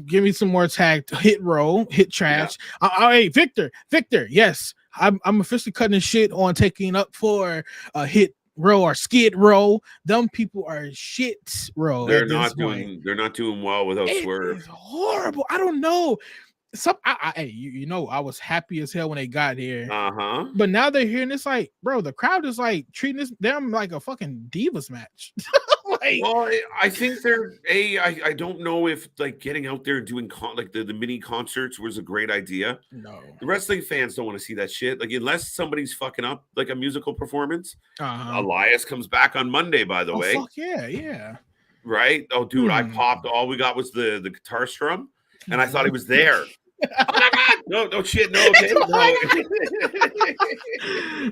S3: Give me some more tag. Hit roll, hit trash.
S1: Yeah.
S3: Hey, Victor, yes, I'm officially cutting shit on taking up for a hit row or skid row. Them people are shit row.
S1: They're not doing well without Swerve.
S3: It's horrible. I don't know. Hey, you know, I was happy as hell when they got here. But now they're here, and it's like, bro, the crowd is like treating them like a fucking divas match. Like,
S1: well, I think I don't know if like getting out there and doing like the mini concerts was a great idea.
S3: No,
S1: the wrestling fans don't want to see that shit. Like, unless somebody's fucking up like a musical performance. Elias comes back on Monday, by the way.
S3: Fuck yeah.
S1: Right? Oh, dude, I popped. All we got was the guitar strum, and I thought he was there. Oh my god! No shit, no. Okay, no.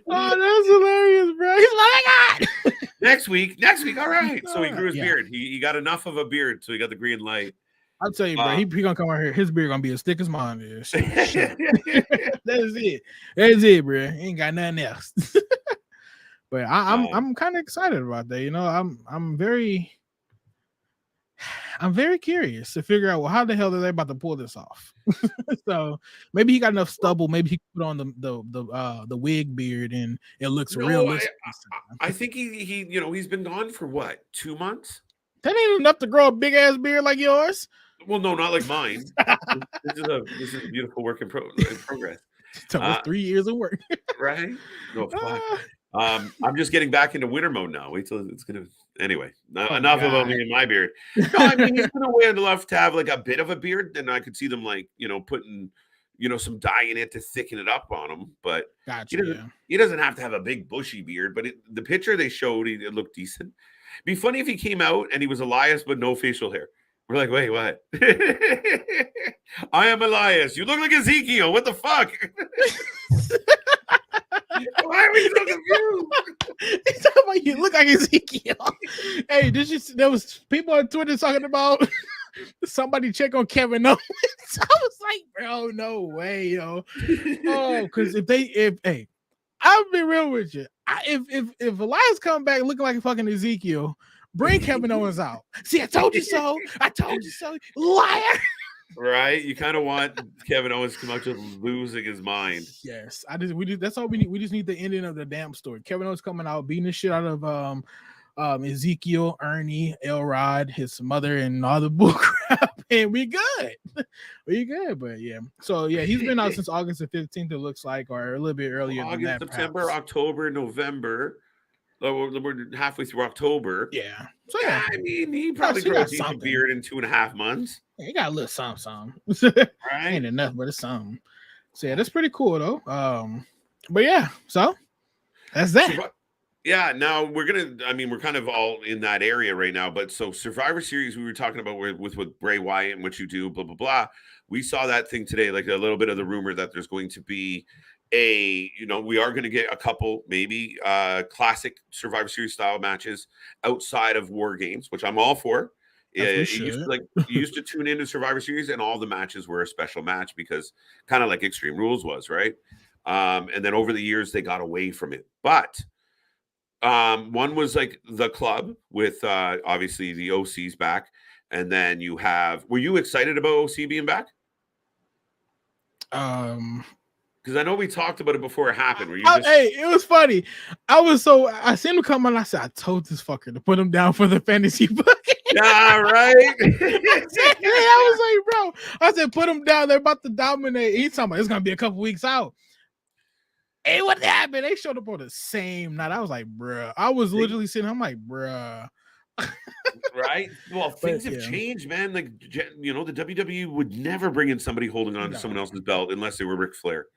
S3: Oh, that's hilarious, bro. He's like, oh my god.
S1: Next week, all right. So he grew his beard. He got enough of a beard, so he got the green light.
S3: I'll tell you, bro. He gonna come out here. His beard gonna be as thick as mine is. That's it. That's it, bro. He ain't got nothing else. But I'm kind of excited about that. You know, I'm very curious to figure out, well, how the hell are they about to pull this off? So maybe he got enough stubble. Maybe he put on the wig beard and it looks realistic.
S1: I think he you know, he's been gone for what, 2 months?
S3: That ain't enough to grow a big ass beard like yours.
S1: Well, no, not like mine. This is a beautiful work in progress.
S3: So it's 3 years of work,
S1: right? No, fuck. I'm just getting back into winter mode now. Wait till it's gonna. Anyway, enough about me and my beard. No, I mean, he's gonna wear enough to have like a bit of a beard, then I could see them like, you know, putting, you know, some dye in it to thicken it up on him. But he doesn't have to have a big bushy beard. But the picture they showed, it looked decent. It'd be funny if he came out and he was Elias but no facial hair. We're like, wait, what? I am Elias. You look like Ezekiel. What the fuck? Why are we so confused?
S3: He's talking about you look like Ezekiel. Hey, there was people on Twitter talking about somebody check on Kevin Owens. I was like, bro, no way, yo. Oh, because hey, I'll be real with you. If Elias come back looking like a fucking Ezekiel, bring Kevin Owens out. See, I told you so. I told you so. Liar.
S1: Right? You kind of want Kevin Owens to come out just losing his mind.
S3: Yes. That's all we need. We just need the ending of the damn story. Kevin Owens coming out, beating the shit out of Ezekiel, Ernie, Elrod, his mother, and all the bull crap. And we good. We good. But yeah. So yeah, he's been out since August the 15th, it looks like, or a little bit earlier than that.
S1: September, perhaps. October, November. We're halfway through October.
S3: Yeah. So yeah,
S1: I mean, he probably grows a beard in 2.5 months.
S3: Yeah, he got a little something. Right. Ain't enough, but it's something. So yeah, that's pretty cool though. But yeah, so that's that.
S1: Yeah, now we're kind of all in that area right now. But so Survivor Series, we were talking about with Bray Wyatt and what you do, blah blah blah. We saw that thing today, like a little bit of the rumor that there's going to be we are going to get a couple maybe classic Survivor Series style matches outside of War Games, which I'm all for. You used to tune into Survivor Series and all the matches were a special match because kind of like Extreme Rules was, right? And then over the years they got away from it. But one was like the club with obviously the OC's back, and then you have. Were you excited about OC being back? Because I know we talked about it before it happened.
S3: Hey, it was funny. I seen him come on. I said, I told this fucker to put him down for the fantasy book.
S1: Yeah, right.
S3: I was like, bro. I said, put him down. They're about to dominate. He's talking about it's gonna be a couple weeks out. Hey, what happened? They showed up on the same night. I was like, bruh. I was literally sitting. I'm like, bruh.
S1: Right. Well, things have changed, man. Like, you know, the WWE would never bring in somebody holding on to someone else's belt unless they were Ric Flair.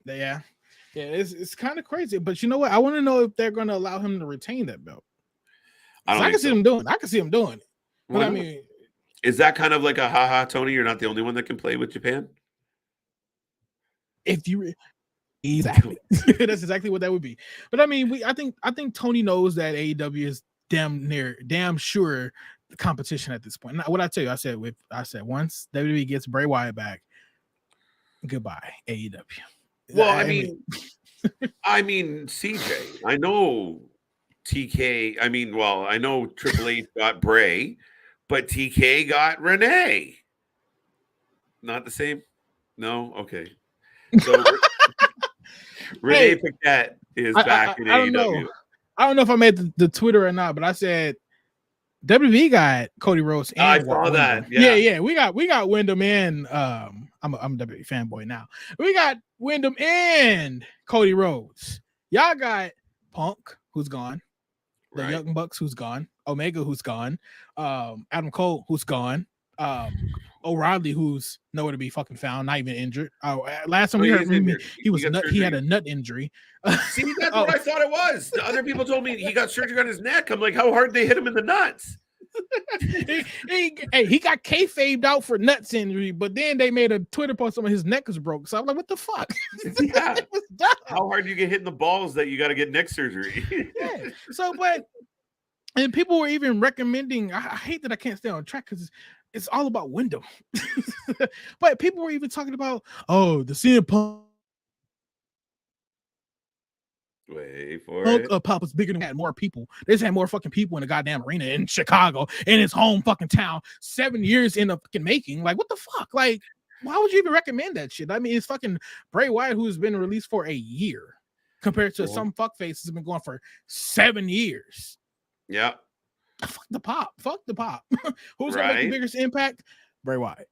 S3: Yeah, it's kind of crazy, but you know what? I want to know if they're going to allow him to retain that belt. I can see him doing. I can see him doing it. But I mean,
S1: is that kind of like a haha, Tony? You're not the only one that can play with Japan.
S3: Exactly, that's exactly what that would be. But I mean, I think Tony knows that AEW is damn sure the competition at this point. Now, what I tell you, I said once WWE gets Bray Wyatt back, goodbye AEW.
S1: Well, I mean, CJ. I know TK. I know Triple H got Bray, but TK got Renee. Not the same. No, okay. So Renee Paquette is back in AEW.
S3: I don't know if I made the Twitter or not, but I said WWE got Cody Rhodes. And
S1: I saw
S3: Wyndham.
S1: that.
S3: Yeah. We got Wyndham and I'm a WWE fanboy now. We got Wyndham and Cody Rhodes. Y'all got Punk, who's gone. The Young Bucks, who's gone. Omega, who's gone. Adam Cole, who's gone. O'Reilly, who's nowhere to be fucking found, not even injured. Last time we heard from him, he had a nut injury.
S1: See, that's what I thought it was. The other people told me he got surgery on his neck. I'm like, how hard they hit him in the nuts?
S3: he got kayfabed out for nuts injury, but then they made a Twitter post on his neck was broke. So I'm like, what the fuck?
S1: Yeah. How hard do you get hit in the balls that you got to get neck surgery?
S3: Yeah. So, and people were even recommending. I hate that I can't stay on track because it's all about Wyndham. But people were even talking about, the CM Punk.
S1: Wait for it.
S3: Pop was bigger than had more people. They just had more fucking people in the goddamn arena in Chicago, in his home fucking town. 7 years in the fucking making. Like, what the fuck? Like, why would you even recommend that shit? I mean, it's fucking Bray Wyatt, who's been released for a year, compared to some fuckface has been going for 7 years.
S1: Yeah.
S3: Fuck the pop. Who's gonna make the biggest impact? Bray Wyatt.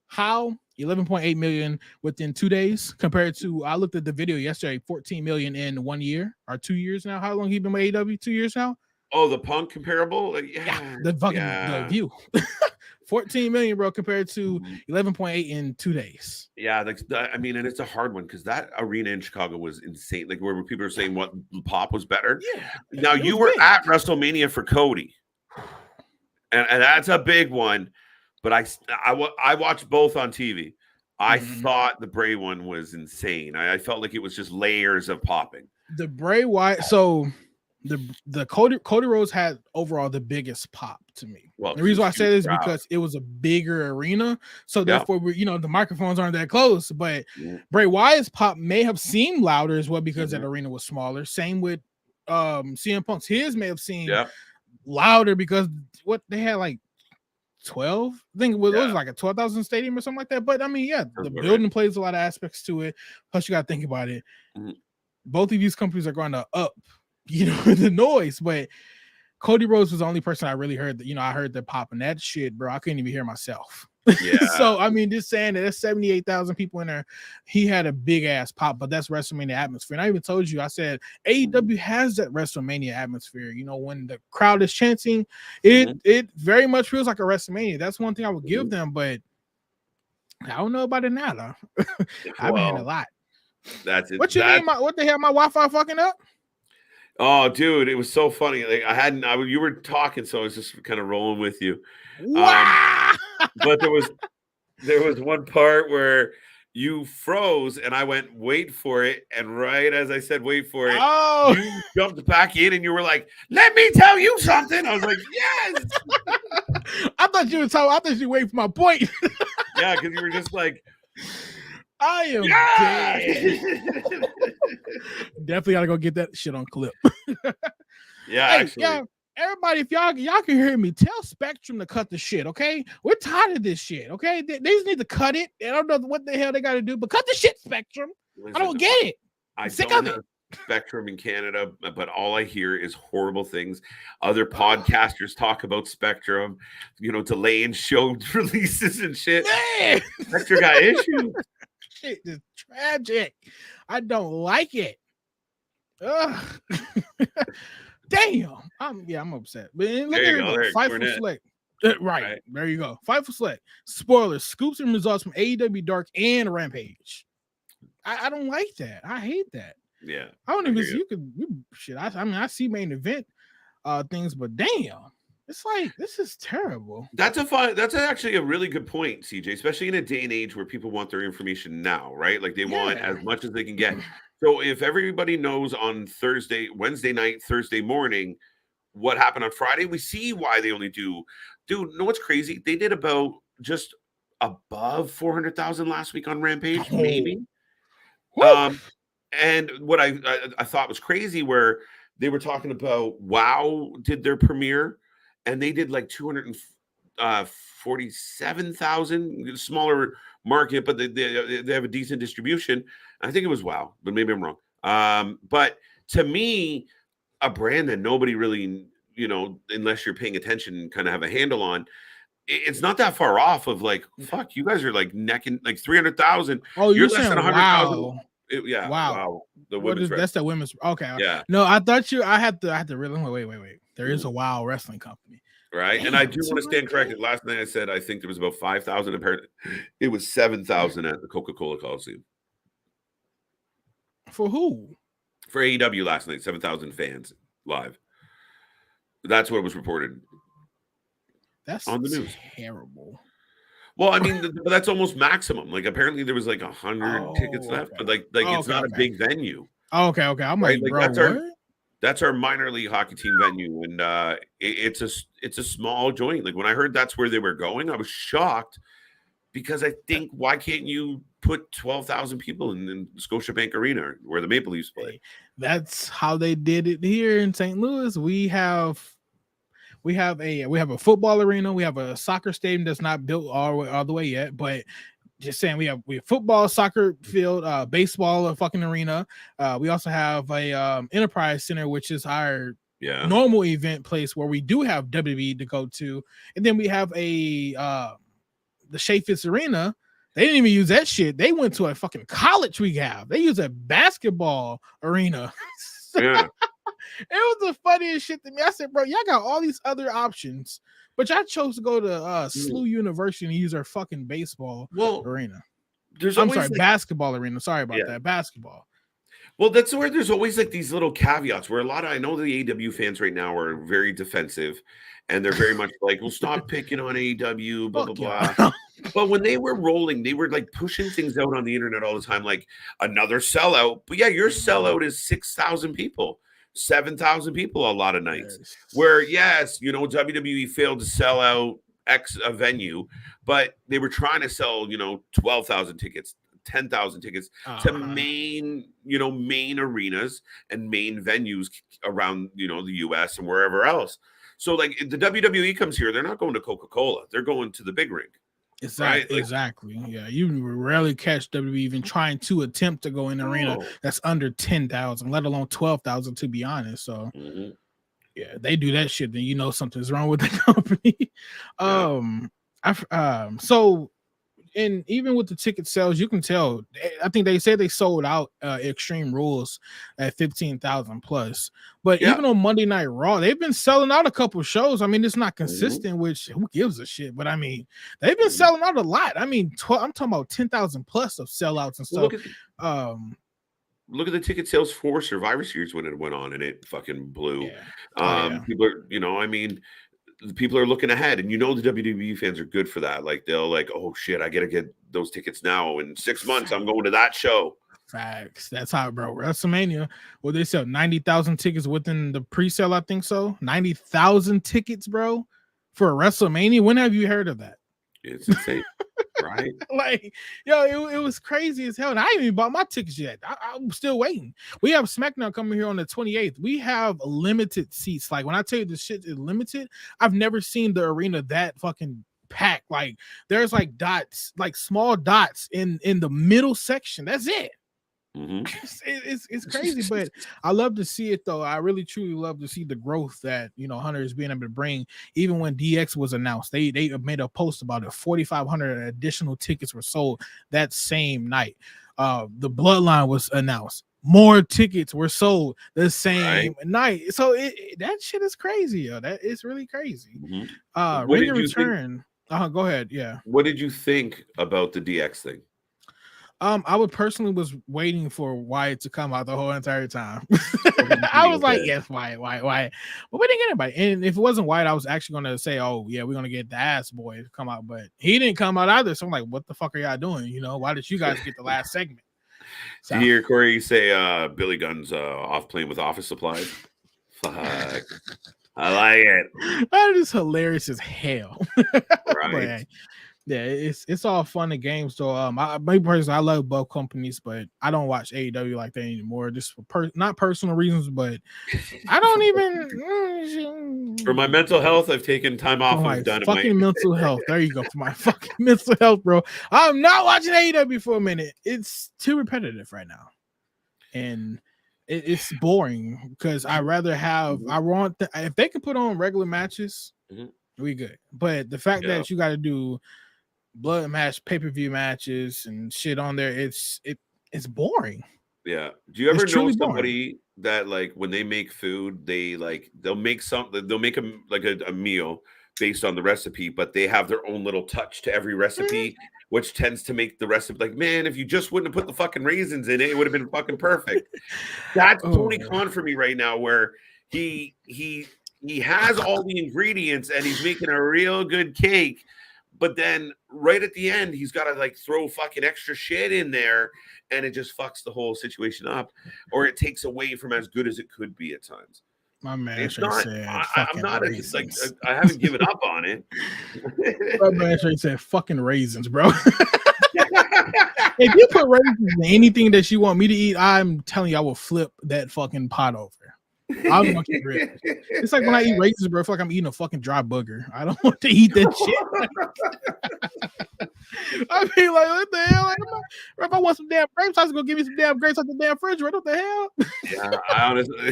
S3: How? 11.8 million within 2 days compared to, I looked at the video yesterday, 14 million in 1 year or 2 years now. How long he been with AEW? 2 years now?
S1: Oh, the Punk comparable?
S3: The View. 14 million, bro, compared to 11.8 in 2 days.
S1: Yeah, I mean, and it's a hard one because that arena in Chicago was insane. Like, where people are saying what Pop was better.
S3: Yeah.
S1: Now, you were at WrestleMania for Cody, and that's a big one. But I watched both on TV. I thought the Bray one was insane. I felt like it was just layers of popping.
S3: The Bray Wyatt, so the Cody Rhodes had overall the biggest pop to me. Well, the reason why I say this is because it was a bigger arena, so therefore the microphones aren't that close. But Bray Wyatt's pop may have seemed louder as well because that arena was smaller. Same with CM Punk's. His may have seemed louder because what they had like 12. I think it was like a 12,000 stadium or something like that. But I mean, the building plays a lot of aspects to it. Plus, you got to think about it. Both of these companies are going to up, the noise. But Cody Rhodes was the only person I really heard that. I heard that popping that shit, bro. I couldn't even hear myself. Yeah. So I mean, just saying that there's 78,000 people in there. He had a big ass pop, but that's WrestleMania atmosphere. And I even told you, I said AEW has that WrestleMania atmosphere. When the crowd is chanting, it very much feels like a WrestleMania. That's one thing I would give them, but I don't know about it now, though. I've been hearing a lot.
S1: That's it.
S3: What you mean? What the hell? My Wi-Fi fucking up?
S1: Oh, dude, it was so funny. Like you were talking, so I was just kind of rolling with you.
S3: Wow.
S1: But there was one part where you froze, and I went, "Wait for it!" And right as I said, "Wait for it," you jumped back in, and you were like, "Let me tell you something." I was like, "Yes."
S3: I thought you were talking. I thought you wait for my point.
S1: Yeah, because you were just like,
S3: I am dead. Definitely gotta go get that shit on clip.
S1: Actually.
S3: Everybody, if y'all can hear me, tell Spectrum to cut the shit, okay? We're tired of this shit, okay? They just need to cut it. I don't know what the hell they got to do, but cut the shit, Spectrum. I don't get it. I'm sick of it.
S1: Spectrum in Canada, but all I hear is horrible things. Other podcasters talk about Spectrum, delaying show releases and shit.
S3: Man.
S1: Spectrum got issues.
S3: Shit is tragic. I don't like it. Ugh. Damn. I'm upset. But look at it. Fightful Select. Right. There you go. Fightful Select. Spoilers, scoops and results from AEW Dark and Rampage. I don't like that. I hate that.
S1: Yeah.
S3: I don't know if you could shit. I mean, I see main event things, but damn. It's like, this is terrible.
S1: That's actually a really good point, CJ, especially in a day and age where people want their information now, right? Like they want as much as they can get. So if everybody knows on Wednesday night, Thursday morning, what happened on Friday, we see why they only do. Dude, know what's crazy? They did about just above 400,000 last week on Rampage, maybe. And what I thought was crazy, where they were talking about WoW did their premiere, and they did like 247,000, smaller market, but they have a decent distribution. I think it was WoW, but maybe I'm wrong. But to me, a brand that nobody really, unless you're paying attention, kind of have a handle on, it's not that far off of like, fuck, you guys are like necking like 300,000.
S3: Oh, you're
S1: less
S3: saying
S1: than 100,000.
S3: wow.
S1: Yeah.
S3: Wow.
S1: The women's
S3: that's the women's. Okay.
S1: Yeah.
S3: No, I thought I had to really wait. There is a WoW wrestling company.
S1: Right.
S3: Damn,
S1: and I do want to stand corrected. Last night I said I think there was about 5,000. Apparently it was 7,000 at the Coca-Cola Coliseum.
S3: For who?
S1: For AEW last night, 7,000 fans live. That's what was reported.
S3: That's
S1: on the news.
S3: Terrible.
S1: Well, I mean, but that's almost maximum. Like apparently there was like 100 tickets left, but like it's not a big venue.
S3: Okay. I'm right? Like, bro,
S1: that's our minor league hockey team venue, and it's a small joint. Like when I heard that's where they were going, I was shocked because I think why can't you put 12,000 people in Scotiabank Arena where the Maple Leafs play?
S3: That's how they did it here in St. Louis. We have a football arena. We have a soccer stadium that's not built all the way yet, but just saying we have football, soccer field, baseball, a fucking arena. We also have a Enterprise Center, which is our normal event place where we do have WWE to go to, and then we have the Shea-Fitz Arena. They didn't even use that shit. They went to a fucking college we have. They use a basketball arena.
S1: Yeah.
S3: It was the funniest shit to me. I said, bro, y'all got all these other options, but y'all chose to go to SLU University and use our fucking baseball arena. Basketball arena. Sorry about that. Basketball.
S1: Well, that's where there's always like these little caveats where I know the AEW fans right now are very defensive and they're very much like, well, stop picking on AEW, blah, blah, blah. But when they were rolling, they were like pushing things out on the internet all the time, like another sellout. But yeah, your sellout is 6,000 people. 7,000 people a lot of nights. Where yes, WWE failed to sell out a venue, but they were trying to sell 12,000 tickets, 10,000 tickets to main arenas and main venues around the US and wherever else. So like if the WWE comes here, they're not going to Coca-Cola, they're going to the big ring.
S3: Exactly. Yeah, you rarely catch WWE even trying to attempt to go in an arena that's under 10,000, let alone 12,000, to be honest. So, yeah, they do that shit, then something's wrong with the company. And even with the ticket sales, you can tell. I think they said they sold out Extreme Rules at 15,000 plus. But even on Monday Night Raw, they've been selling out a couple shows. I mean, it's not consistent, which who gives a shit? But I mean, they've been selling out a lot. I mean, I'm talking about 10,000 plus of sellouts and stuff.
S1: Look at the ticket sales for Survivor Series when it went on, and it fucking blew. People are, people are looking ahead, and the WWE fans are good for that. Like they'll like, oh shit, I gotta get those tickets now. In 6 months, I'm going to that show.
S3: Facts. That's how, bro. WrestleMania, well, they sell 90,000 tickets within the pre-sale. I think so. 90,000 tickets, bro, for a WrestleMania. When have you heard of that?
S1: It's insane, right?
S3: Like, it was crazy as hell. And I ain't even bought my tickets yet. I'm still waiting. We have SmackDown coming here on the 28th. We have limited seats. Like when I tell you this shit is limited, I've never seen the arena that fucking packed. Like there's like dots, like small dots in the middle section. That's it. It's crazy, but I love to see it though. I really truly love to see the growth that Hunter is being able to bring. Even when DX was announced, they made a post about it. 4,500 additional tickets were sold that same night. The Bloodline was announced. More tickets were sold the same night. So that shit is crazy, yo. That is really crazy. Ring of Return. Go ahead. Yeah.
S1: What did you think about the DX thing?
S3: I would personally was waiting for Wyatt to come out the whole entire time. I was like, yes, Wyatt. But we didn't get anybody. And if it wasn't Wyatt, I was actually going to say, oh, yeah, we're going to get the ass boy to come out. But he didn't come out either. So I'm like, what the fuck are y'all doing? Why did you guys get the last segment? So,
S1: did you hear Corey say Billy Gunn's off playing with office supplies? Fuck. I like it.
S3: That is hilarious as hell.
S1: Right.
S3: But, yeah, it's all fun and games. So me personally, I love both companies, but I don't watch AEW like that anymore. Just for not personal reasons, but I don't even
S1: for my mental health. I've taken time off of Dynamite.
S3: Fucking mental health. There you go. For my fucking mental health, bro. I'm not watching AEW for a minute. It's too repetitive right now, and it's boring because I rather have. I want if they can put on regular matches, we good. But the fact that you got to do blood match, pay-per-view matches, and shit on there, it's boring.
S1: Yeah. Do you ever know somebody that like when they make food, they'll make something, they'll make a meal based on the recipe, but they have their own little touch to every recipe, which tends to make the recipe like, man, if you just wouldn't have put the fucking raisins in it, it would have been fucking perfect. That's Tony Khan for me right now, where he has all the ingredients and he's making a real good cake, but then right at the end, he's got to like throw fucking extra shit in there, and it just fucks the whole situation up, or it takes away from as good as it could be at times.
S3: My man,
S1: it's not. I'm not like I haven't given up on it.
S3: My man said fucking raisins, bro. If you put raisins in anything that you want me to eat, I'm telling you, I will flip that fucking pot over. I'm gonna keep real. It's like when I eat raisins, bro. I feel like I'm eating a fucking dry booger. I don't want to eat that shit. I be like, what the hell? If I want some damn grapes, I was gonna give me some damn grapes out the damn refrigerator. What the hell?
S1: Yeah, I honestly,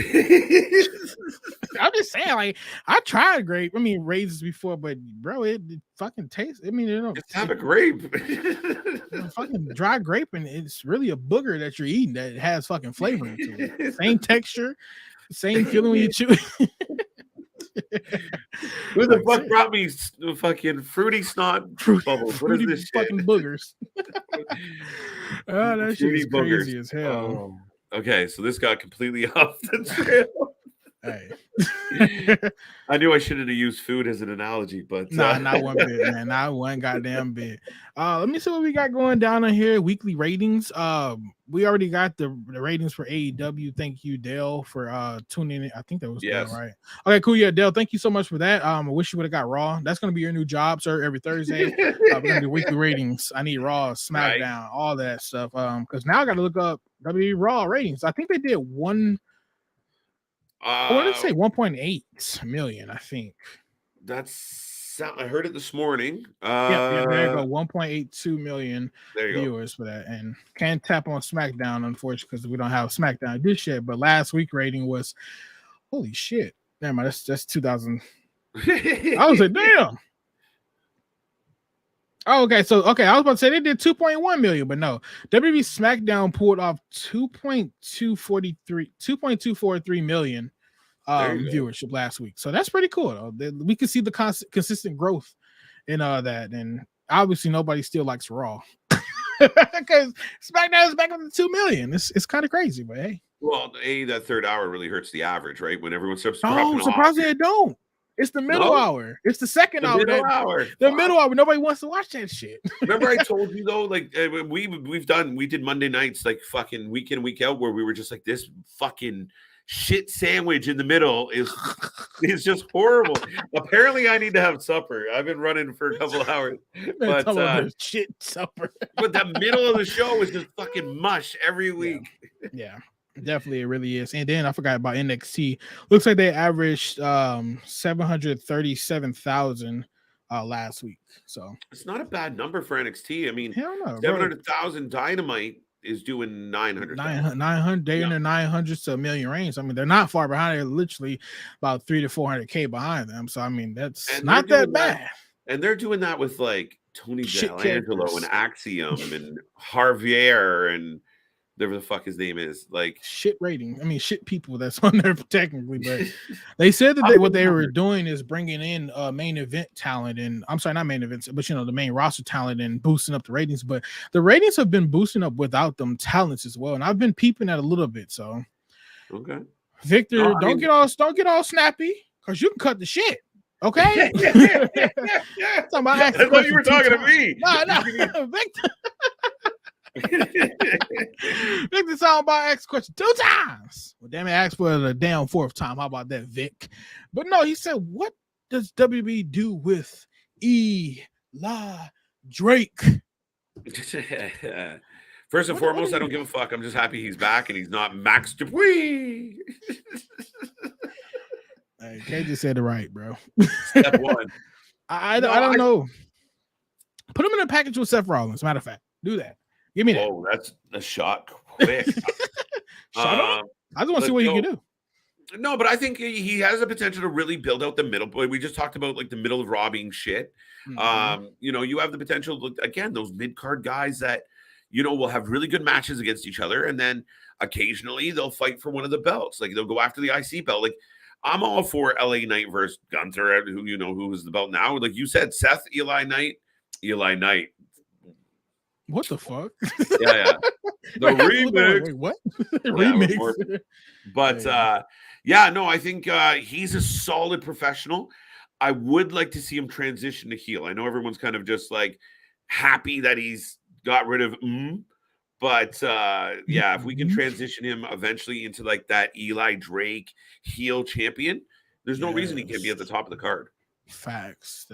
S3: I'm just saying, like, I tried raisins before, but bro, it fucking tastes. I mean,
S1: just have a grape.
S3: Fucking dry grape, and it's really a booger that you're eating that has fucking flavor into it. Same texture. Same feeling when you chew.
S1: Who the fuck brought me fucking fruity snot bubbles? What is this
S3: fucking
S1: shit?
S3: Boogers? Oh, that shit is crazy as hell.
S1: Okay, so this got completely off the trail.
S3: Hey.
S1: I knew I shouldn't have used food as an analogy, but
S3: not one bit, man. Not one goddamn bit. Let me see what we got going down on here. Weekly ratings. We already got the ratings for AEW. Thank you, Dale, for tuning in. I think that was Dale, right? Okay, cool. Yeah, Dale, thank you so much for that. I wish you would have got Raw. That's gonna be your new job, sir. Every Thursday, we're gonna do weekly ratings. I need Raw, SmackDown, all that stuff. Because now I got to look up WWE Raw ratings. I think they did one. I want to say 1.8 million. I think
S1: I heard it this morning.
S3: Yeah, there you go. 1.82 million viewers for that, and can't tap on SmackDown, unfortunately, because we don't have SmackDown this yet. But last week rating was holy shit. Damn, that's 2000. I was like, damn. Oh, okay. So, I was about to say they did 2.1 million, but no. WWE SmackDown pulled off 2.243 million viewership last week. So that's pretty cool, though. We can see the consistent growth in that. And obviously, nobody still likes Raw because SmackDown is back up to 2 million. It's kind of crazy, but hey.
S1: Well, that third hour really hurts the average, right? When everyone starts
S3: dropping off. Surprisingly, it don't. It's the middle hour. It's the second hour. Middle hour. Nobody wants to watch that shit.
S1: Remember, I told you though, like we did Monday nights, like fucking week in, week out, where we were just like, this fucking shit sandwich in the middle is just horrible. Apparently, I need to have supper. I've been running for a couple hours, but
S3: shit supper.
S1: But the middle of the show is just fucking mush every week.
S3: Yeah. Definitely, it really is. And then I forgot about NXT. Looks like they averaged 737,000 last week. So
S1: it's not a bad number for NXT. I mean,
S3: 700,000
S1: Dynamite is doing 900.
S3: 900. They're in the 900s to a million range. I mean, they're not far behind. They're literally about 300 to 400K behind them. So I mean, that's not that bad.
S1: And they're doing that with like Tony D'Angelo and Axiom and Javier and whatever the fuck his name is, like
S3: shit rating. I mean, shit people that's on there technically, but they said that what they were doing is bringing in main event talent, and I'm sorry, not main events, but the main roster talent and boosting up the ratings. But the ratings have been boosting up without them talents as well, and I've been peeping at a little bit. So,
S1: okay,
S3: Victor, don't get all snappy because you can cut the shit. Okay,
S1: I thought you were talking to me.
S3: No, Victor. Victor talking about ask question 2 times. Well, damn it, asked for the damn 4th time. How about that, Vic? But no, he said, what does WB do with Eli Drake?
S1: First and foremost, I don't give a fuck. I'm just happy he's back and he's not Max Dupree.
S3: Hey, Kay just said it right, bro.
S1: Step 1.
S3: I don't know. Put him in a package with Seth Rollins. Matter of fact, do that. Give me that.
S1: Oh, that's a shot quick.
S3: Shut up. I just want to see what he can do.
S1: No, but I think he has the potential to really build out the middle. Boy, we just talked about like the middle of Raw being shit. You know, you have the potential, again, those mid-card guys that, you know, will have really good matches against each other. And then occasionally they'll fight for one of the belts. Like they'll go after the IC belt. Like I'm all for LA Knight versus Gunther, who, you know, who is the belt now. Like you said, Seth, Eli Knight.
S3: What the fuck?
S1: Yeah. The remix.
S3: Wait, what?
S1: Remix. But yeah, no, I think he's a solid professional. I would like to see him transition to heel. I know everyone's kind of just like happy that he's got rid of but yeah, if we can transition him eventually into like that Eli Drake heel champion, there's no reason he can't be at the top of the card.
S3: Facts.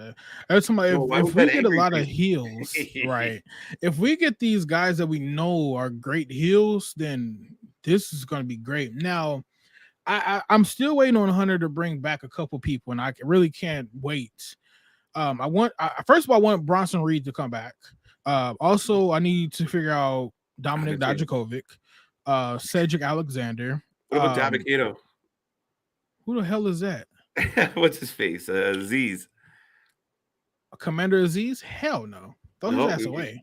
S3: Every time if we get a lot of heels, right? If we get these guys that we know are great heels, then this is going to be great. Now, I'm still waiting on Hunter to bring back a couple people, and I really can't wait. First of all, I want Bronson Reed to come back. Also, I need to figure out Dominik Dijakovic, Cedric Alexander.
S1: What about Dabakato?
S3: Who the hell is that?
S1: What's his face? Aziz.
S3: Commander Aziz? Hell no. Throw his ass away.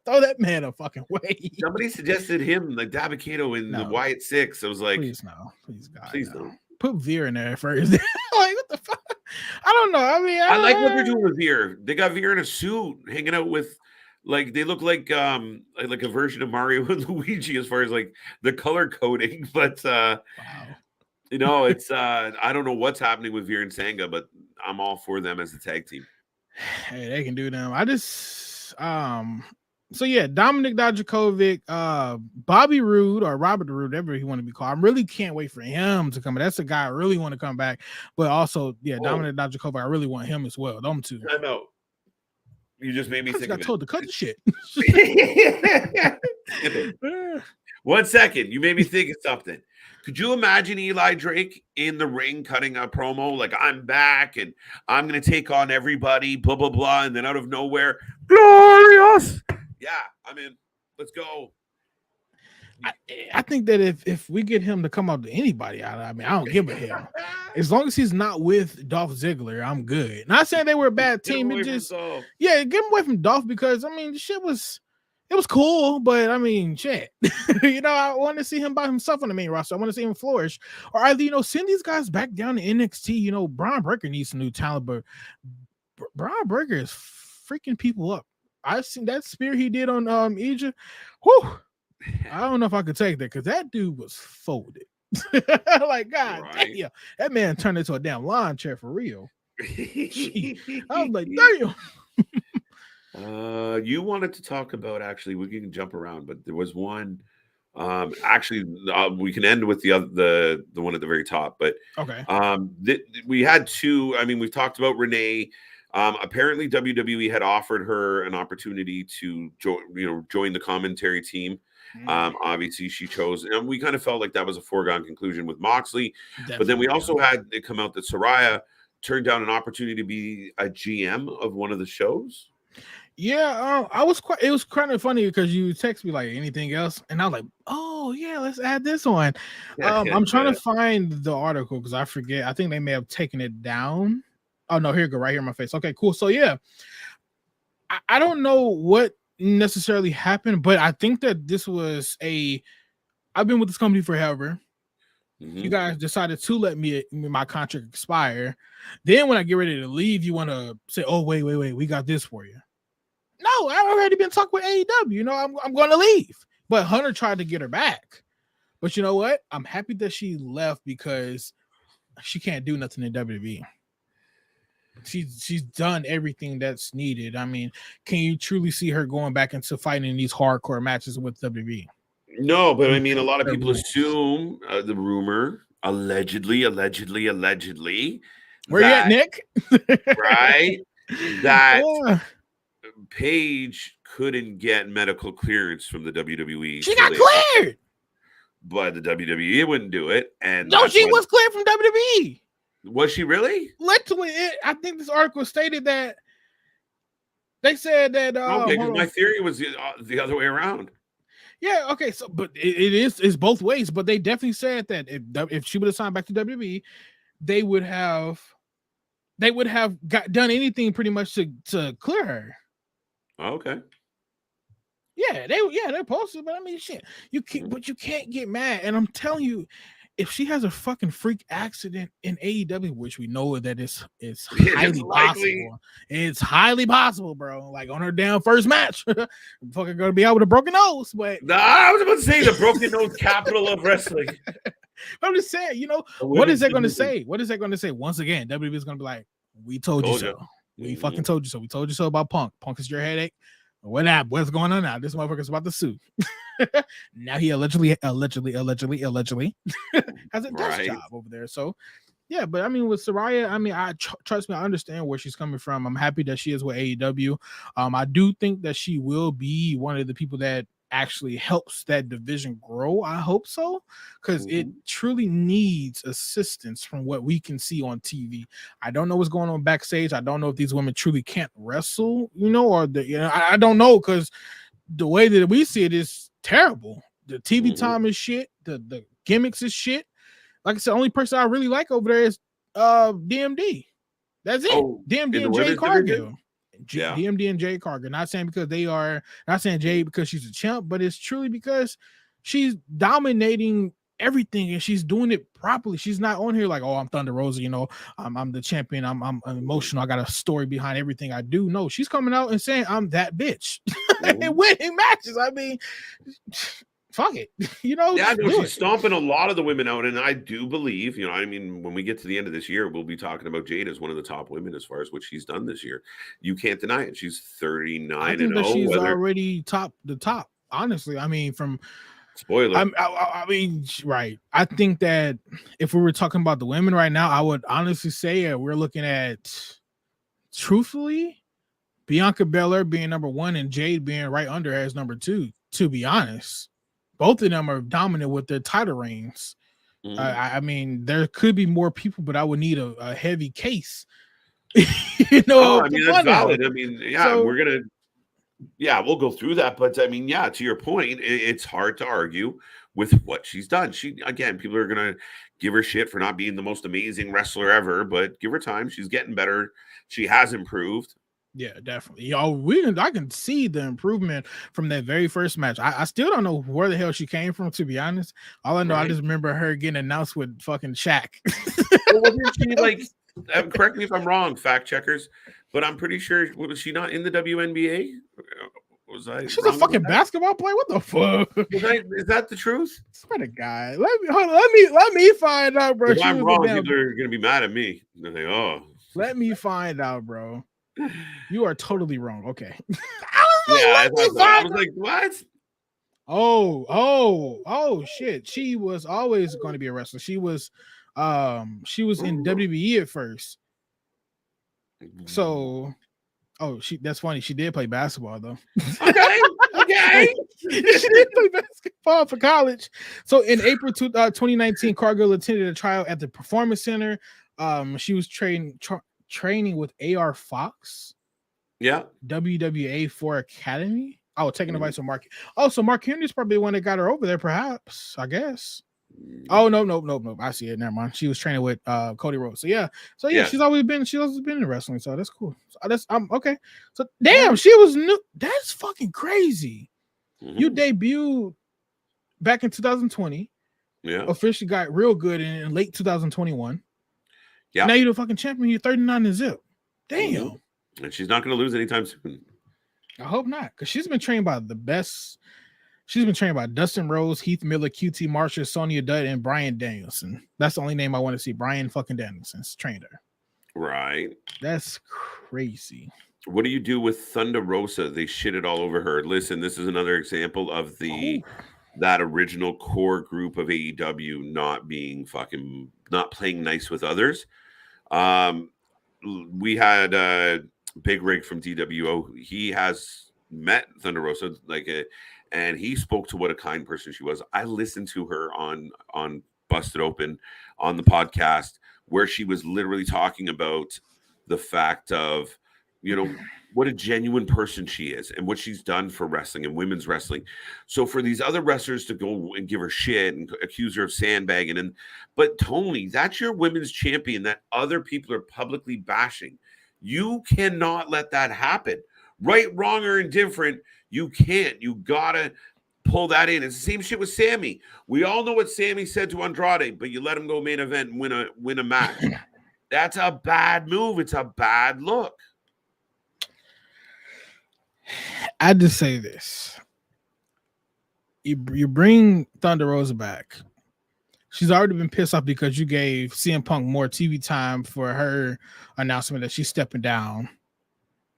S3: Throw that man a fucking way.
S1: Somebody suggested him, like Dabakato in the Wyatt 6. I was like,
S3: please no. Please God.
S1: Please no.
S3: Put Veer in there first. Like, what the fuck? I don't know. I mean,
S1: I like what they're doing with Veer. They got Veer in a suit hanging out with, like, they look like a version of Mario and Luigi as far as like the color coding. But wow. You know, it's I don't know what's happening with Veer and Sangha, but I'm all for them as a tag team.
S3: Hey, they can do them. I just so yeah, Dominik Dijakovic, Bobby Roode or Robert Roode, whatever he want to be called. I really can't wait for him to come. That's a guy I really want to come back. But also, yeah, Dominik Dijakovic, I really want him as well. Them two.
S1: I'm out. You just made me think.
S3: I told to cut the shit.
S1: 1 second, you made me think of something. Could you imagine Eli Drake in the ring cutting a promo like, I'm back and I'm going to take on everybody, blah, blah, blah. And then out of nowhere, glorious. Yeah, I'm in. Let's go.
S3: I think that if we get him to come out to anybody, I mean, I don't give a hell. As long as he's not with Dolph Ziggler, I'm good. Not saying they were a bad team. It just, yeah, get him away from Dolph because, I mean, the shit was... It was cool, but I mean, shit. You know, I want to see him by himself on the main roster. I want to see him flourish. Or either, you know, send these guys back down to NXT. You know, Braun Breaker needs some new talent, but Braun Breaker is freaking people up. I've seen that spear he did on CEEJAY. Whew. I don't know if I could take that because that dude was folded. Like, God damn. That man turned into a damn lawn chair for real. I was like, damn.
S1: You wanted to talk about, actually, we can jump around, but there was one. Actually, we can end with the one at the very top. But
S3: okay,
S1: we had two. I mean, we've talked about Renee. Apparently, WWE had offered her an opportunity to join the commentary team. Obviously, she chose, and we kind of felt like that was a foregone conclusion with Moxley. Definitely, but then we also had it come out that Saraya turned down an opportunity to be a GM of one of the shows.
S3: Yeah, it was kind of funny because you text me like anything else, and I was like, oh yeah, let's add this one. I'm trying to find the article because I forget. I think they may have taken it down. Oh no, here you go, right here in my face. Okay, cool. So yeah, I don't know what necessarily happened, but I think that this was I've been with this company forever. You guys decided to let my contract expire. Then when I get ready to leave, you want to say, oh, wait, we got this for you. No, I've already been talking with AEW. You know, I'm going to leave. But Hunter tried to get her back. But you know what? I'm happy that she left because she can't do nothing in WWE. She's done everything that's needed. I mean, can you truly see her going back into fighting these hardcore matches with WWE?
S1: No, but I mean, a lot of people assume the rumor, allegedly.
S3: Where you at, Nick?
S1: Right? That Paige couldn't get medical clearance from the WWE.
S3: She got cleared.
S1: But the WWE wouldn't do it. And
S3: no, she was cleared from WWE.
S1: Was she really?
S3: Literally, I think this article stated that they said that.
S1: Okay, because my theory was the other way around.
S3: Yeah, okay. So, but it's both ways. But they definitely said that if she would have signed back to WWE, they would have done anything pretty much to clear her.
S1: Okay.
S3: Yeah, they're posted, but I mean, shit, but you can't get mad. And I'm telling you, if she has a fucking freak accident in AEW, which we know that it's highly possible, it's highly possible, bro. Like on her damn first match, fucking gonna be out with a broken nose. But
S1: I was about to say the broken nose capital of wrestling.
S3: I'm just saying, what is that going to say? What is that going to say? Once again, WWE is going to be like, "We told you so. We fucking told you so. We told you so about Punk. Punk is your headache. What happened? What's going on now? This motherfucker's about to sue." Now he allegedly has a desk job over there. So, yeah, but I mean, with Saraya, I mean, trust me, I understand where she's coming from. I'm happy that she is with AEW. I do think that she will be one of the people that actually helps that division grow. I hope so, because it truly needs assistance from what we can see on TV. I don't know what's going on backstage. I don't know if these women truly can't wrestle, or I don't know, because the way that we see it is terrible. The TV time is shit. The gimmicks is shit. Like I said, the only person I really like over there is DMD. That's it. DMD and Jay Cargill. DMD and Jay Cargill. Not saying because not saying Jay because she's a champ, but it's truly because she's dominating everything and she's doing it properly. She's not on here like, oh, I'm Thunder Rosa, I'm the champion. I'm emotional. I got a story behind everything I do. No, she's coming out and saying I'm that bitch and winning matches. I mean, fuck it.
S1: Yeah, no, she's stomping a lot of the women out. And I do believe, I mean, when we get to the end of this year, we'll be talking about Jade as one of the top women as far as what she's done this year. You can't deny it. She's 39
S3: I think that she's already top. Honestly, I mean, from
S1: spoiler.
S3: I mean, right. I think that if we were talking about the women right now, I would honestly say we're looking at, truthfully, Bianca Belair being number 1 and Jade being right under her as number 2, to be honest. Both of them are dominant with their title reigns. I mean, there could be more people, but I would need a heavy case.
S1: I mean, that's valid. I mean, we'll go through that. But I mean, to your point, it's hard to argue with what she's done. People are going to give her shit for not being the most amazing wrestler ever, but give her time. She's getting better. She has improved.
S3: Yeah, definitely. I can see the improvement from that very first match. I still don't know where the hell she came from, to be honest. All I know, I just remember her getting announced with fucking Shaq.
S1: Wasn't she like, correct me if I'm wrong, fact checkers, but I'm pretty sure, was she not in the WNBA?
S3: She's a fucking basketball player. What the fuck?
S1: Is that the truth?
S3: Swear to God. Let me find out, bro.
S1: If I'm wrong, people are gonna be mad at me. They're like, oh.
S3: Let me find out, bro. You are totally wrong. Okay.
S1: I was like, what?
S3: Oh, shit. She was always going to be a wrestler. She was in WWE at first. So, that's funny. She did play basketball though.
S1: Okay.
S3: She did play basketball for college. So in April 2019, Cargill attended a trial at the Performance Center. She was training with AR Fox.
S1: Yeah.
S3: WWA 4 Academy. Taking advice from Mark. So Mark Henry's probably the one that got her over there, perhaps, I guess. Oh, no. I see it. Never mind. She was training with Cody Rhodes. So she's always been in wrestling. So that's cool. So that's okay. So damn, she was new. That's fucking crazy. You debuted back in 2020.
S1: Yeah.
S3: Officially got real good in late 2021.
S1: Yeah.
S3: Now you're the fucking champion. You're 39 and zip. Damn.
S1: And she's not going to lose anytime soon.
S3: I hope not, because she's been trained by the best. She's been trained by Dustin Rose, Heath Miller, QT Marshall, Sonya Dutt, and Brian Danielson. That's the only name I want to see. Brian fucking Danielson's trained her.
S1: Right.
S3: That's crazy.
S1: What do you do with Thunder Rosa? They shit it all over her. Listen, this is another example of that original core group of AEW not playing nice with others. We had Big Rig from DWO. He has met Thunder Rosa, and he spoke to what a kind person she was. I listened to her on Busted Open on the podcast, where she was literally talking about the fact of you know, what a genuine person she is and what she's done for wrestling and women's wrestling. So for these other wrestlers to go and give her shit and accuse her of sandbagging, but Tony, that's your women's champion that other people are publicly bashing. You cannot let that happen. Right, wrong, or indifferent, you can't. You gotta pull that in. It's the same shit with Sammy. We all know what Sammy said to Andrade, but you let him go main event and win a match. That's a bad move. It's a bad look.
S3: I just say this: you bring Thunder Rosa back. She's already been pissed off because you gave CM Punk more TV time for her announcement that she's stepping down,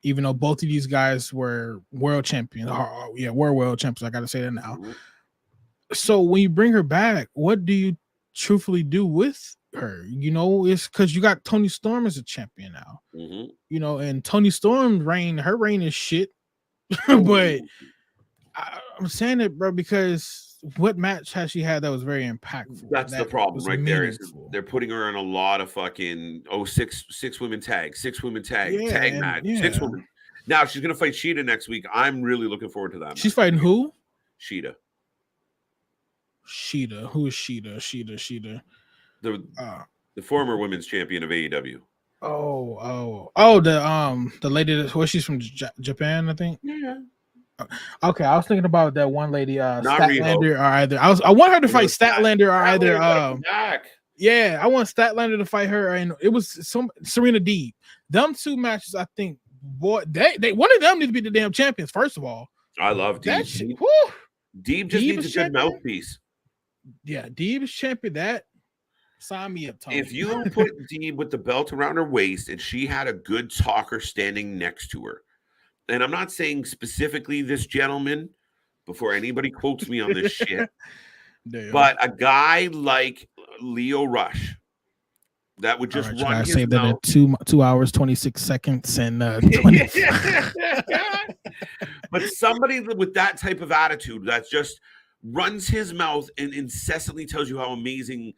S3: even though both of these guys were world champions. Were world champions. I got to say that now. So when you bring her back, what do you truthfully do with her? You know, it's because you got Toni Storm as a champion now. You know, and Toni Storm's reign, her reign is shit. But I'm saying it, bro, because what match has she had that was very impactful?
S1: That's the problem right there. Is they're putting her in a lot of fucking six women tag, tag match, 6 women. Now she's gonna fight Sheeta next week. I'm really looking forward to that.
S3: She's fighting who?
S1: Sheeta.
S3: Who is Sheeta? Sheeta.
S1: The former women's champion of AEW.
S3: The lady that she's from Japan, I think.
S1: Yeah.
S3: Okay, I was thinking about that one lady, Statlander, or either I want her to fight Statlander or either yeah, I want Statlander to fight her, and it was some Serena Deeb. Them two matches, I think, boy, they one of them needs to be the damn champions. First of all,
S1: I love Deeb. Deeb just needs a good mouthpiece.
S3: Yeah, Deeb is champion. That sign me up, Tony.
S1: If you put Deeb with the belt around her waist and she had a good talker standing next to her, and I'm not saying specifically this gentleman before anybody quotes me on this shit, but a guy like Leo Rush that would just run his
S3: say
S1: mouth.
S3: That in 2 hours 26 seconds and 20.
S1: But somebody with that type of attitude that just runs his mouth and incessantly tells you how amazing,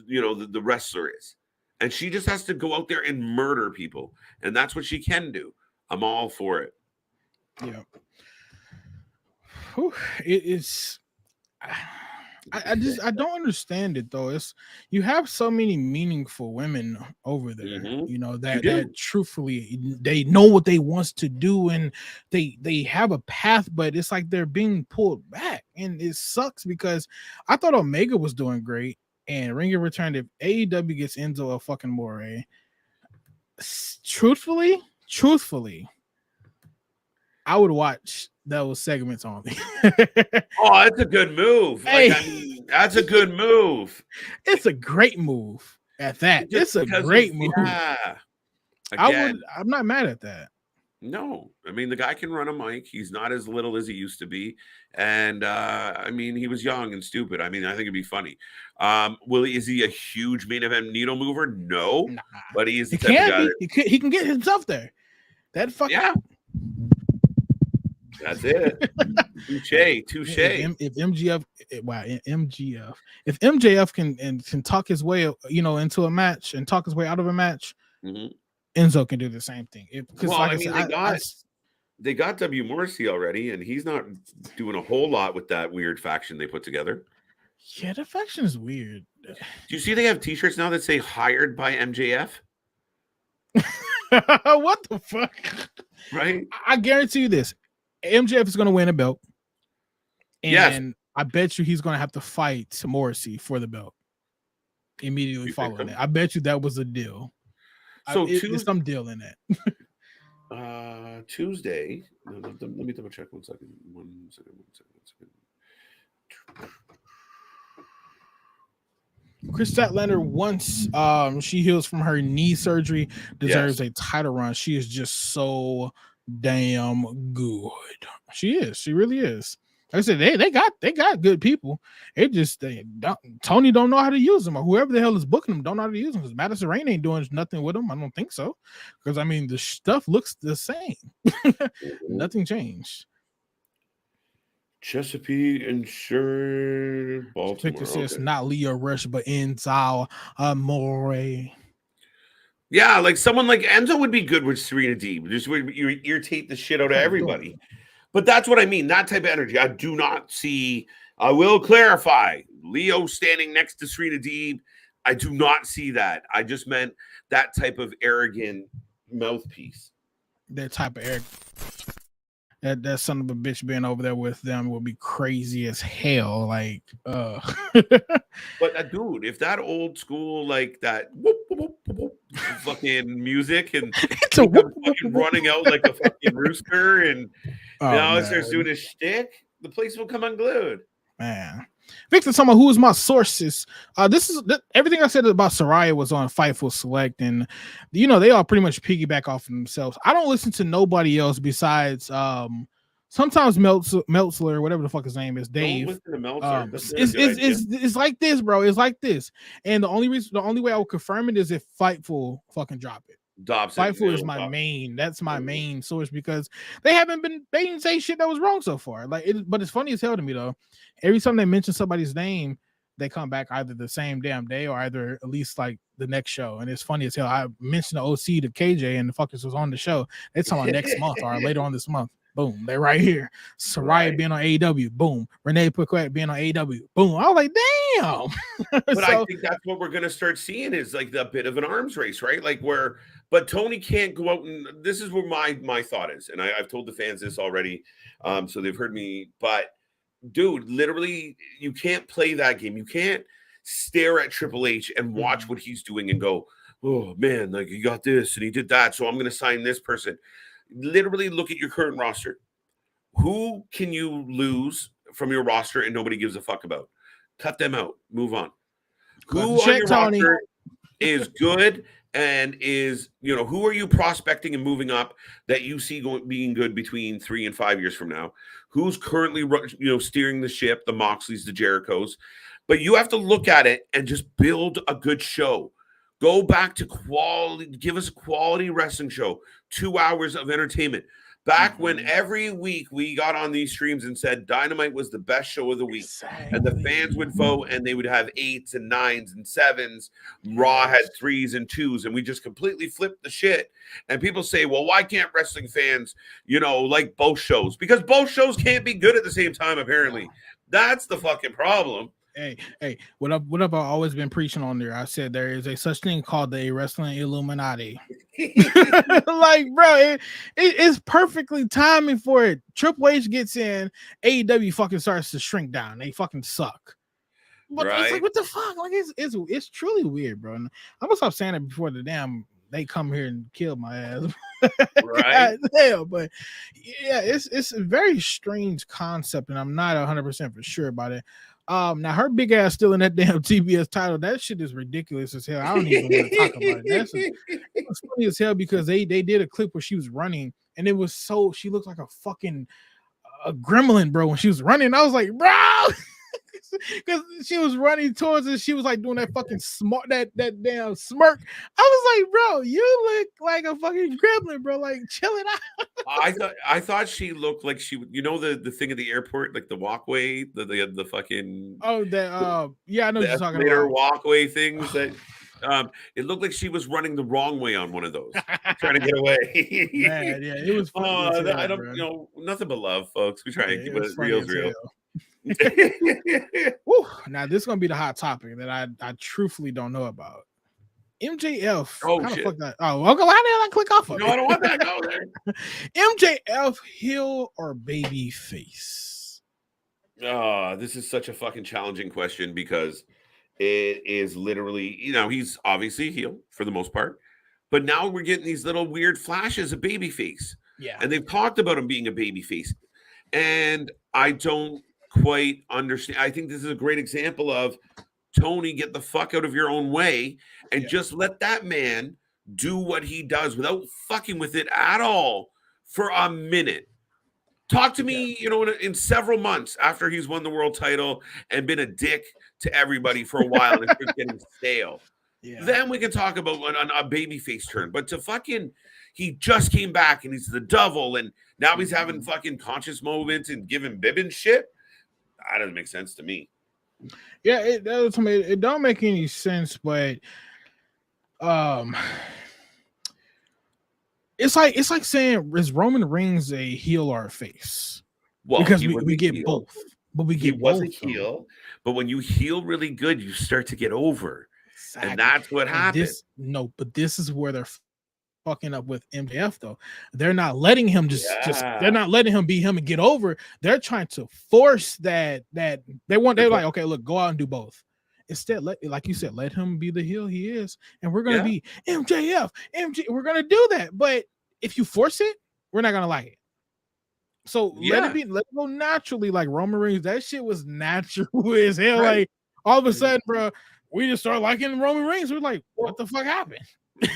S1: you know, the wrestler is, and she just has to go out there and murder people, and that's what she can do. I'm all for it.
S3: Yeah. It is. I don't understand it though. It's you have so many meaningful women over there, you know, that truthfully they know what they wants to do and they have a path, but it's like they're being pulled back, and it sucks because I thought Omega was doing great and Ring of Return. If AEW gets Enzo a fucking More, truthfully, I would watch those segments only.
S1: Oh, that's a good move.
S3: Hey.
S1: Like, I mean, that's a good move.
S3: It's a great move at that. It's a great move.
S1: Yeah.
S3: I'm not mad at that.
S1: No, I mean, the guy can run a mic. He's not as little as he used to be. And I mean, he was young and stupid. I mean, I think it'd be funny. Is he a huge main event needle mover? No, but he is the type of guy
S3: he can get himself there. That fucking
S1: That's it. Touche.
S3: If MJF can talk his way, you know, into a match and talk his way out of a match, Enzo can do the same thing.
S1: They got W Morrissey already, and he's not doing a whole lot with that weird faction they put together.
S3: Yeah, the faction is weird.
S1: Do you see they have T-shirts now that say "Hired by MJF"?
S3: What the fuck?
S1: Right?
S3: I guarantee you this. MJF is going to win a belt. And I bet you he's going to have to fight Morrissey for the belt immediately following that. I bet you that was a deal.
S1: So
S3: there's some deal in that.
S1: Tuesday. Let me double check 1 second. 1 second.
S3: Chris Statlander, once she heals from her knee surgery, deserves a title run. She is just so damn good. She really is. Like I said, they got good people. Tony don't know how to use them, or whoever the hell is booking them don't know how to use them, because Madison Rain ain't doing nothing with them. I don't think so, because I mean the stuff looks the same. Nothing changed.
S1: Chesapeake insured Baltimore.
S3: Victor says not Leo Rush, but Enzo Amore.
S1: Yeah, like someone like Enzo would be good with Serena Deeb. Just would irritate the shit out of everybody. But that's what I mean. That type of energy. I do not see. I will clarify. Leo standing next to Serena Deeb. I do not see that. I just meant that type of arrogant mouthpiece.
S3: That type of arrogant. That son of a bitch being over there with them would be crazy as hell. Like,
S1: But dude, if that old school like that whoop, whoop, whoop, whoop, fucking music and fucking running out like a fucking rooster and now it starts doing his shtick, the place will come unglued.
S3: Man, Victor, someone who is my sources. This is everything I said about Soraya was on Fightful Select, and you know they all pretty much piggyback off of themselves. I don't listen to nobody else besides sometimes Meltzler, whatever the fuck his name is, Dave.
S1: Don't listen to Meltzer.
S3: It's like this, bro. It's like this, and the only way I will confirm it is if Fightful fucking drop it. Fightful is my main. That's my main source because they didn't say shit that was wrong so far. But it's funny as hell to me though. Every time they mention somebody's name, they come back either the same damn day or either at least like the next show. And it's funny as hell. I mentioned the OC to KJ and the fuckers was on the show. They're talking about next month or later on this month. Boom, they're right here. Soraya being on AEW. Boom. Renee Paquette being on AEW. Boom. I was like, damn.
S1: But I think that's what we're gonna start seeing is like a bit of an arms race, right? Like but Tony can't go out and this is where my thought is, and I've told the fans this already, so they've heard me. But dude, literally, you can't play that game. You can't stare at Triple H and watch what he's doing and go, oh man, like he got this and he did that, so I'm gonna sign this person. Literally look at your current roster. Who can you lose from your roster and nobody gives a fuck about? Cut them out. Move on. Who on your roster is good and is, who are you prospecting and moving up that you see being good between 3 and 5 years from now? Who's currently, steering the ship, the Moxleys, the Jerichos? But you have to look at it and just build a good show. Go back to quality, give us a quality wrestling show, 2 hours of entertainment. Back when every week we got on these streams and said Dynamite was the best show of the week. Exactly. And the fans would vote and they would have 8s and 9s and 7s. Raw had 3s and 2s. And we just completely flipped the shit. And people say, well, why can't wrestling fans, like both shows? Because both shows can't be good at the same time, apparently. That's the fucking problem.
S3: Hey, what have I always been preaching on there? I said there is a such thing called the wrestling Illuminati. Like, bro, it's perfectly timing for it. Triple H gets in, AEW fucking starts to shrink down. They fucking suck. But it's like, what the fuck? Like, it's truly weird, bro. And I'm gonna stop saying it before they come here and kill my ass. Right? Hell, but yeah, it's a very strange concept, and I'm not 100% for sure about it. Now her big ass still in that damn TBS title. That shit is ridiculous as hell. I don't even want to talk about it. It's funny as hell because they did a clip where she was running and it was she looked like a fucking gremlin, bro, when she was running. I was like, bro, because she was running towards it. She was like doing that fucking that damn smirk. I was like, bro, you look like a fucking gremlin, bro. Like, chill it out.
S1: I thought she looked like she, the thing at the airport, like the walkway, the fucking
S3: I know what you're talking about.
S1: Walkway things that it looked like she was running the wrong way on one of those, trying to get away.
S3: Man, yeah, it was.
S1: I don't, nothing but love, folks. We try and keep it real.
S3: Woo, now this is gonna be the hot topic that I truthfully don't know about. MJF.
S1: Oh shit!
S3: Fuck that. Oh, okay. Why did I click off of it?
S1: No, I don't want that. Go there.
S3: MJF heel or baby face?
S1: This is such a fucking challenging question because it is literally, he's obviously a heel for the most part, but now we're getting these little weird flashes of baby face.
S3: Yeah,
S1: and they've talked about him being a baby face, and I don't quite understand. I think this is a great example of Tony, get the fuck out of your own way and just let that man do what he does without fucking with it at all for a minute. Talk to me, in several months after he's won the world title and been a dick to everybody for a while and it's getting stale. Yeah. Then we can talk about a babyface turn. But he just came back and he's the devil and now he's having fucking conscious moments and giving Bibbin shit. That doesn't make sense to me.
S3: Yeah, it don't make any sense, but it's like saying, is Roman Reigns a heel or a face?
S1: Well,
S3: because we get both, but we get both.
S1: He was a heel, but when you heel really good, you start to get over,
S3: Exactly.
S1: and that's what happened.
S3: But this is where they're fucking up with MJF though. They're not letting him they're not letting him be him and get over. They're trying to force that they're like, okay, look, go out and do both. Instead, like you said, let him be the heel he is, and we're gonna be MJF. We're gonna do that. But if you force it, we're not gonna like it. So let it go naturally, like Roman Reigns. That shit was natural as hell. Right. Like all of a sudden, bro, we just start liking Roman Reigns. We're like, what the fuck happened?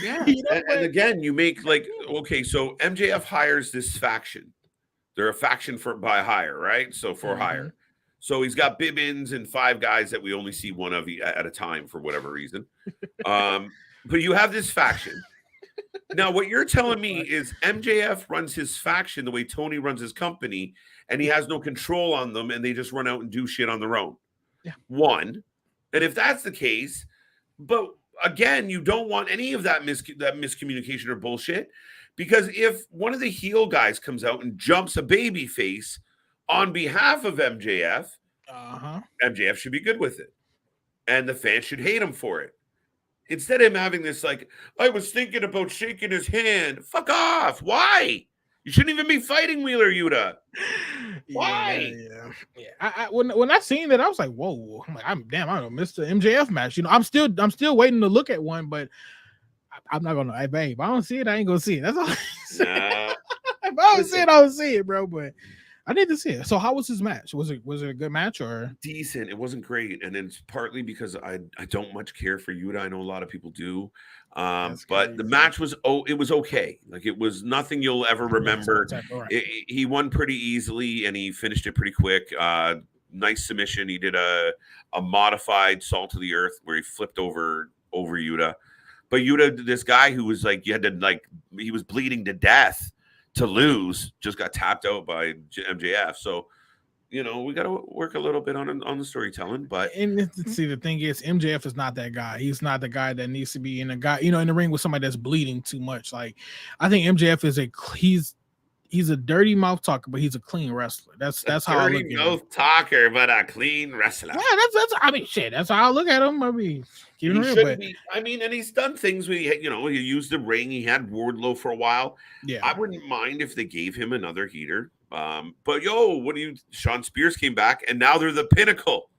S1: Yeah. And again, you make like, okay, so MJF hires this faction. They're a faction by hire, right? So for hire. So he's got Bibbins and 5 guys that we only see one of at a time for whatever reason. But you have this faction. Now, what you're telling me is MJF runs his faction the way Tony runs his company, and he has no control on them, and they just run out and do shit on their own.
S3: Yeah.
S1: One. And if that's the case, but again, you don't want any of that miscommunication or bullshit, because if one of the heel guys comes out and jumps a baby face on behalf of MJF, MJF should be good with it. And the fans should hate him for it. Instead of him having this, like, I was thinking about shaking his hand. Fuck off. Why? You shouldn't even be fighting Wheeler Yuta. Why?
S3: Yeah. When I seen that, I was like, whoa. I'm like, I don't missed the MJF match. You know, I'm still waiting to look at one, but I'm not gonna. Hey, babe, if I don't see it, I ain't gonna see it. That's all. If I don't see it, I don't see it, bro. But I need to see it. So how was his match? Was it a good match or
S1: decent? It wasn't great, and it's partly because I don't much care for Yuta. I know a lot of people do, but the match was it was okay. Like it was nothing you'll ever remember. He won pretty easily, and he finished it pretty quick. Nice submission. He did a modified Salt of the Earth where he flipped over Yuta. But Yuta, this guy who was like, he was bleeding to death to lose, just got tapped out by MJF. So, you know, we got to work a little bit on the storytelling. But
S3: see, the thing is, MJF is not that guy. He's not the guy that needs to be in the ring with somebody that's bleeding too much. Like, I think MJF is he's a dirty mouth talker, but he's a clean wrestler. That's how I look at him. Dirty mouth
S1: talker, but a clean wrestler.
S3: Yeah, that's. I mean, shit. That's how I look at him. I mean,
S1: and he's done things where he used the ring. He had Wardlow for a while.
S3: Yeah,
S1: I wouldn't mind if they gave him another heater. But Sean Spears came back, and now they're the Pinnacle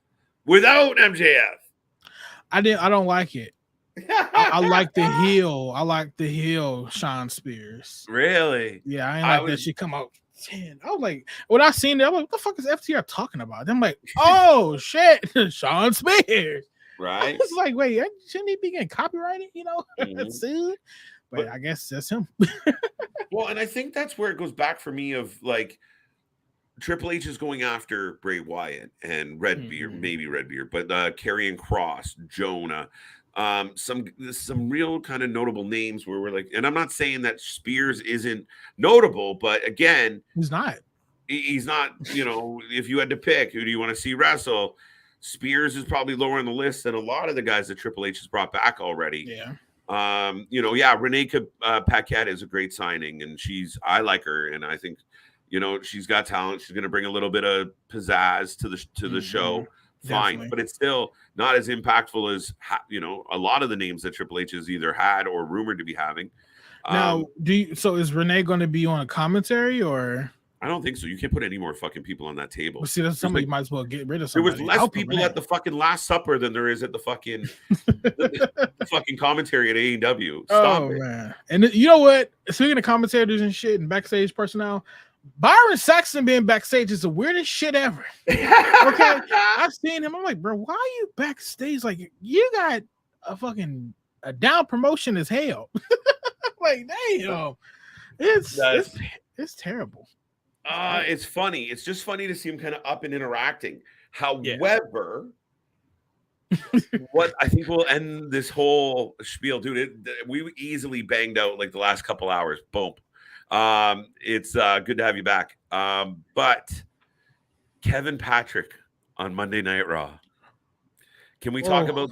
S1: without MJF.
S3: I don't like it. I like the heel. I like the heel, Sean Spears.
S1: Really?
S3: Yeah, I ain't that she come out 10. I was like, when I seen that, I'm like, what the fuck is FTR talking about? Then I'm like, oh shit, Sean Spears.
S1: Right.
S3: I was like, wait, shouldn't he be getting copyrighted? Sued? But I guess that's him.
S1: Well, and I think that's where it goes back for me of like Triple H is going after Bray Wyatt and Redbeard, maybe Redbeard, but Karrion Kross, Jonah. Some real kind of notable names where we're like, and I'm not saying that Spears isn't notable, but again,
S3: he's not,
S1: if you had to pick, who do you want to see wrestle? Spears is probably lower on the list than a lot of the guys that Triple H has brought back already.
S3: Yeah.
S1: Renee Paquette is a great signing, and I like her, and I think, she's got talent. She's going to bring a little bit of pizzazz to the show. Fine, definitely. But it's still not as impactful as a lot of the names that Triple H has either had or rumored to be having.
S3: Now, so is Renee going to be on a commentary or?
S1: I don't think so. You can't put any more fucking people on that table.
S3: But see, that's somebody might as well get rid of somebody.
S1: There was less people at the fucking Last Supper than there is at the fucking the fucking commentary at AEW. Stop it. Man.
S3: And you know what? Speaking of commentators and shit and backstage personnel, Byron Saxton being backstage is the weirdest shit ever. Okay, I've seen him. I'm like, bro, why are you backstage? Like, you got a down promotion as hell. Like, damn, it's terrible.
S1: It's funny. It's just funny to see him kind of up and interacting. However, what I think will end this whole spiel, dude. We easily banged out like the last couple hours. Boom. It's good to have you back. But Kevin Patrick on Monday Night Raw. Can we talk about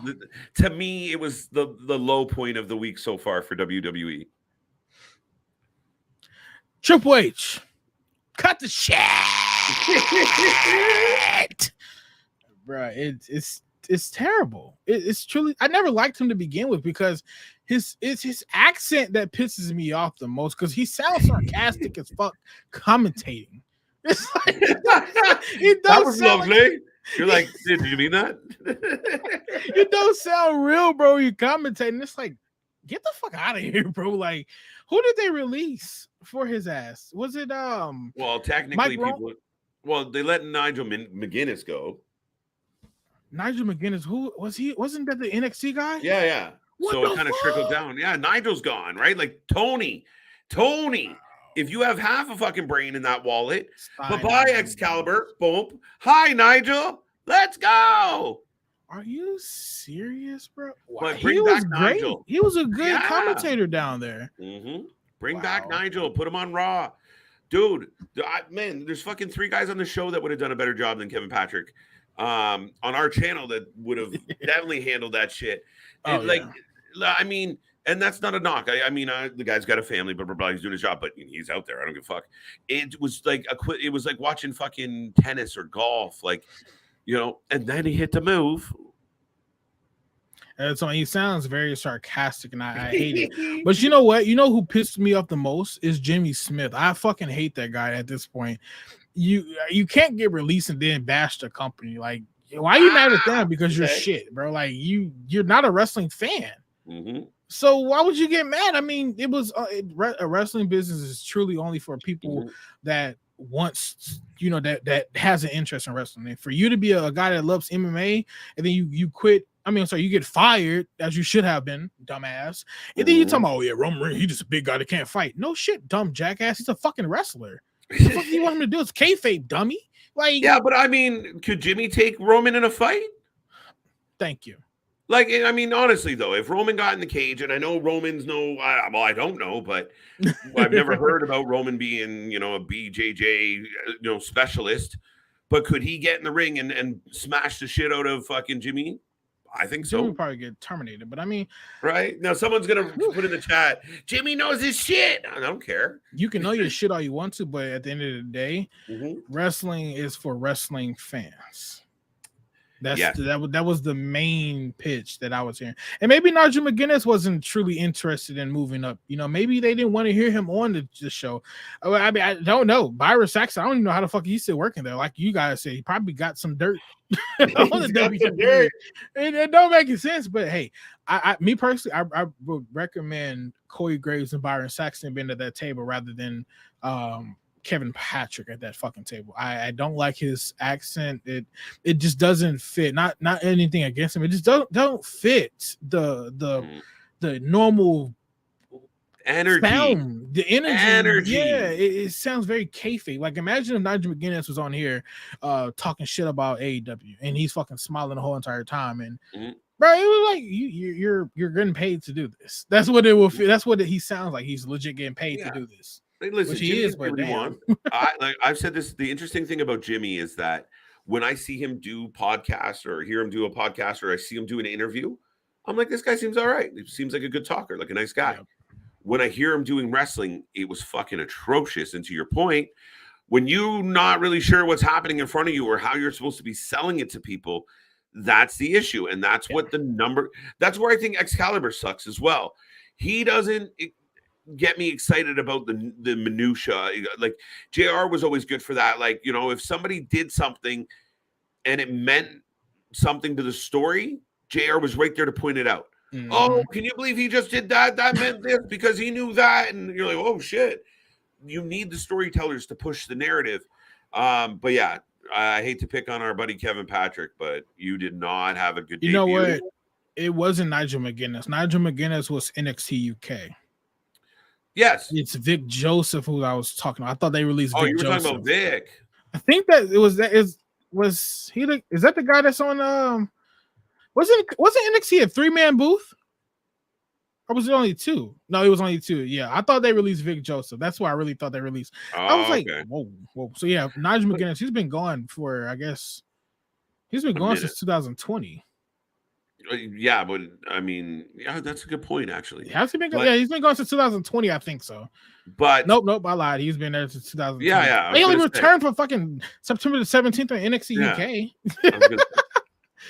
S1: to me, it was the low point of the week so far for WWE.
S3: Triple H, cut the shit, bro. It's terrible. It's truly. I never liked him to begin with because it's his accent that pisses me off the most because he sounds sarcastic as fuck commentating. It's like it
S1: That was
S3: sound
S1: lovely.
S3: like,
S1: You're like, did you mean that?
S3: it don't sound real, bro. You commentating. It's like, get the fuck out of here, bro. Like, who did they release for his ass? Was it
S1: Well, technically,
S3: Mike
S1: people. Well, they let Nigel McGuinness go.
S3: Nigel McGuinness? Who was he? Wasn't that the NXT guy?
S1: Yeah.
S3: What
S1: So
S3: the
S1: it kind of
S3: fuck?
S1: trickled down. Yeah, Nigel's gone, right? Like Tony. If you have half a fucking brain in that wallet, bye-bye, Excalibur. Boom. Hi, Nigel. Let's go.
S3: Are you serious, bro?
S1: But
S3: He
S1: bring
S3: was
S1: back
S3: great.
S1: Nigel.
S3: He was a good
S1: Yeah.
S3: commentator down there.
S1: Bring back
S3: Wow.
S1: Nigel. Put him on Raw. Dude, man, there's fucking 3 guys on the show that would have done a better job than Kevin Patrick on our channel that would have definitely handled that shit.
S3: Oh,
S1: And, I mean, and that's not a knock. I mean, the guy's got a family, blah, blah, blah. He's doing his job, but he's out there. I don't give a fuck. It was like it was like watching fucking tennis or golf, like, and then he hit the move.
S3: So he sounds very sarcastic, and I hate it. But you know what? You know who pissed me off the most is Jimmy Smith. I fucking hate that guy at this point. You can't get released and then bash the company. Like, why are you mad at them? Because you're shit, bro. Like you're not a wrestling fan. So why would you get mad? I mean, it was a wrestling business is truly only for people that wants, that has an interest in wrestling. And for you to be a guy that loves MMA and then you quit. I mean, sorry, you get fired as you should have been, dumbass. And then you talking about, oh yeah, Roman Reigns, he's just a big guy that can't fight. No shit, dumb jackass. He's a fucking wrestler. What the fuck do you want him to do? It's kayfabe, dummy. Like,
S1: yeah, but I mean, could Jimmy take Roman in a fight?
S3: Thank you.
S1: Like, I mean, honestly, though, if Roman got in the cage, and I know Roman's I don't know, but I've never heard about Roman being, a BJJ, specialist. But could he get in the ring and smash the shit out of fucking Jimmy? I think so.
S3: Jimmy would probably get terminated, but I mean,
S1: right now, someone's gonna put in the chat, Jimmy knows his shit. I don't care.
S3: You can know your shit all you want to, but at the end of the day, wrestling is for wrestling fans. That was the main pitch that I was hearing. And maybe Nigel McGuinness wasn't truly interested in moving up. Maybe they didn't want to hear him on the show. I mean, I don't know. Byron Saxon, I don't even know how the fuck he's still working there. Like you guys say, he probably got some dirt on the WWE. It don't make any sense, but hey, me personally, I would recommend Corey Graves and Byron Saxon being at that table rather than Kevin Patrick at that fucking table. I don't like his accent. It just doesn't fit. Not anything against him. It just don't fit the normal
S1: energy.
S3: Sound, the energy. Yeah, it sounds very kayfabe. Like imagine if Nigel McGuinness was on here talking shit about AEW and he's fucking smiling the whole entire time and bro, it was like you're getting paid to do this. That's what it will feel. That's what he sounds like. He's legit getting paid to do this.
S1: Listen,
S3: which he is, but damn.
S1: I've said this. The interesting thing about Jimmy is that when I see him do podcasts or hear him do a podcast or I see him do an interview, I'm like, this guy seems all right. He seems like a good talker, like a nice guy. Yeah. When I hear him doing wrestling, it was fucking atrocious. And to your point, when you're not really sure what's happening in front of you or how you're supposed to be selling it to people, that's the issue. And that's what that's where I think Excalibur sucks as well. He doesn't get me excited about the minutia. Like JR was always good for that. Like, if somebody did something and it meant something to the story, JR was right there to point it out. Oh, can you believe he just did that? That meant this because he knew that. And you're like, oh shit. You need the storytellers to push the narrative. But yeah, I hate to pick on our buddy Kevin Patrick, but you did not have a good debut.
S3: You know what? It wasn't Nigel McGuinness. Nigel McGuinness was NXT UK.
S1: Yes.
S3: It's Vic Joseph who I was talking about. I thought they released Vic
S1: you were
S3: Joseph.
S1: talking about Vic.
S3: I think that it was was he is that the guy that's on wasn't NXT a 3-man booth? Or was it only 2? No, it was only 2. Yeah, I thought they released Vic Joseph. That's why I really thought they released. I was like, whoa. So yeah, Nigel McGuinness, he's been gone for, I guess, he's been gone since 2020.
S1: Yeah, but I mean, yeah, that's a good point actually.
S3: Has he been? Yeah, he's been going since 2020, I think so.
S1: But
S3: nope, I lied. He's been there since 2020.
S1: Yeah.
S3: He only returned for fucking September the 17th on NXT UK.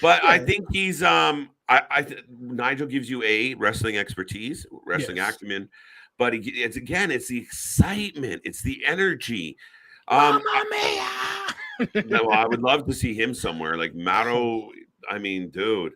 S1: But I think he's Nigel gives you a wrestling expertise, wrestling acumen, but it's the excitement, it's the energy.
S3: Mamma mia!
S1: No, I would love to see him somewhere like Mauro. I mean, dude.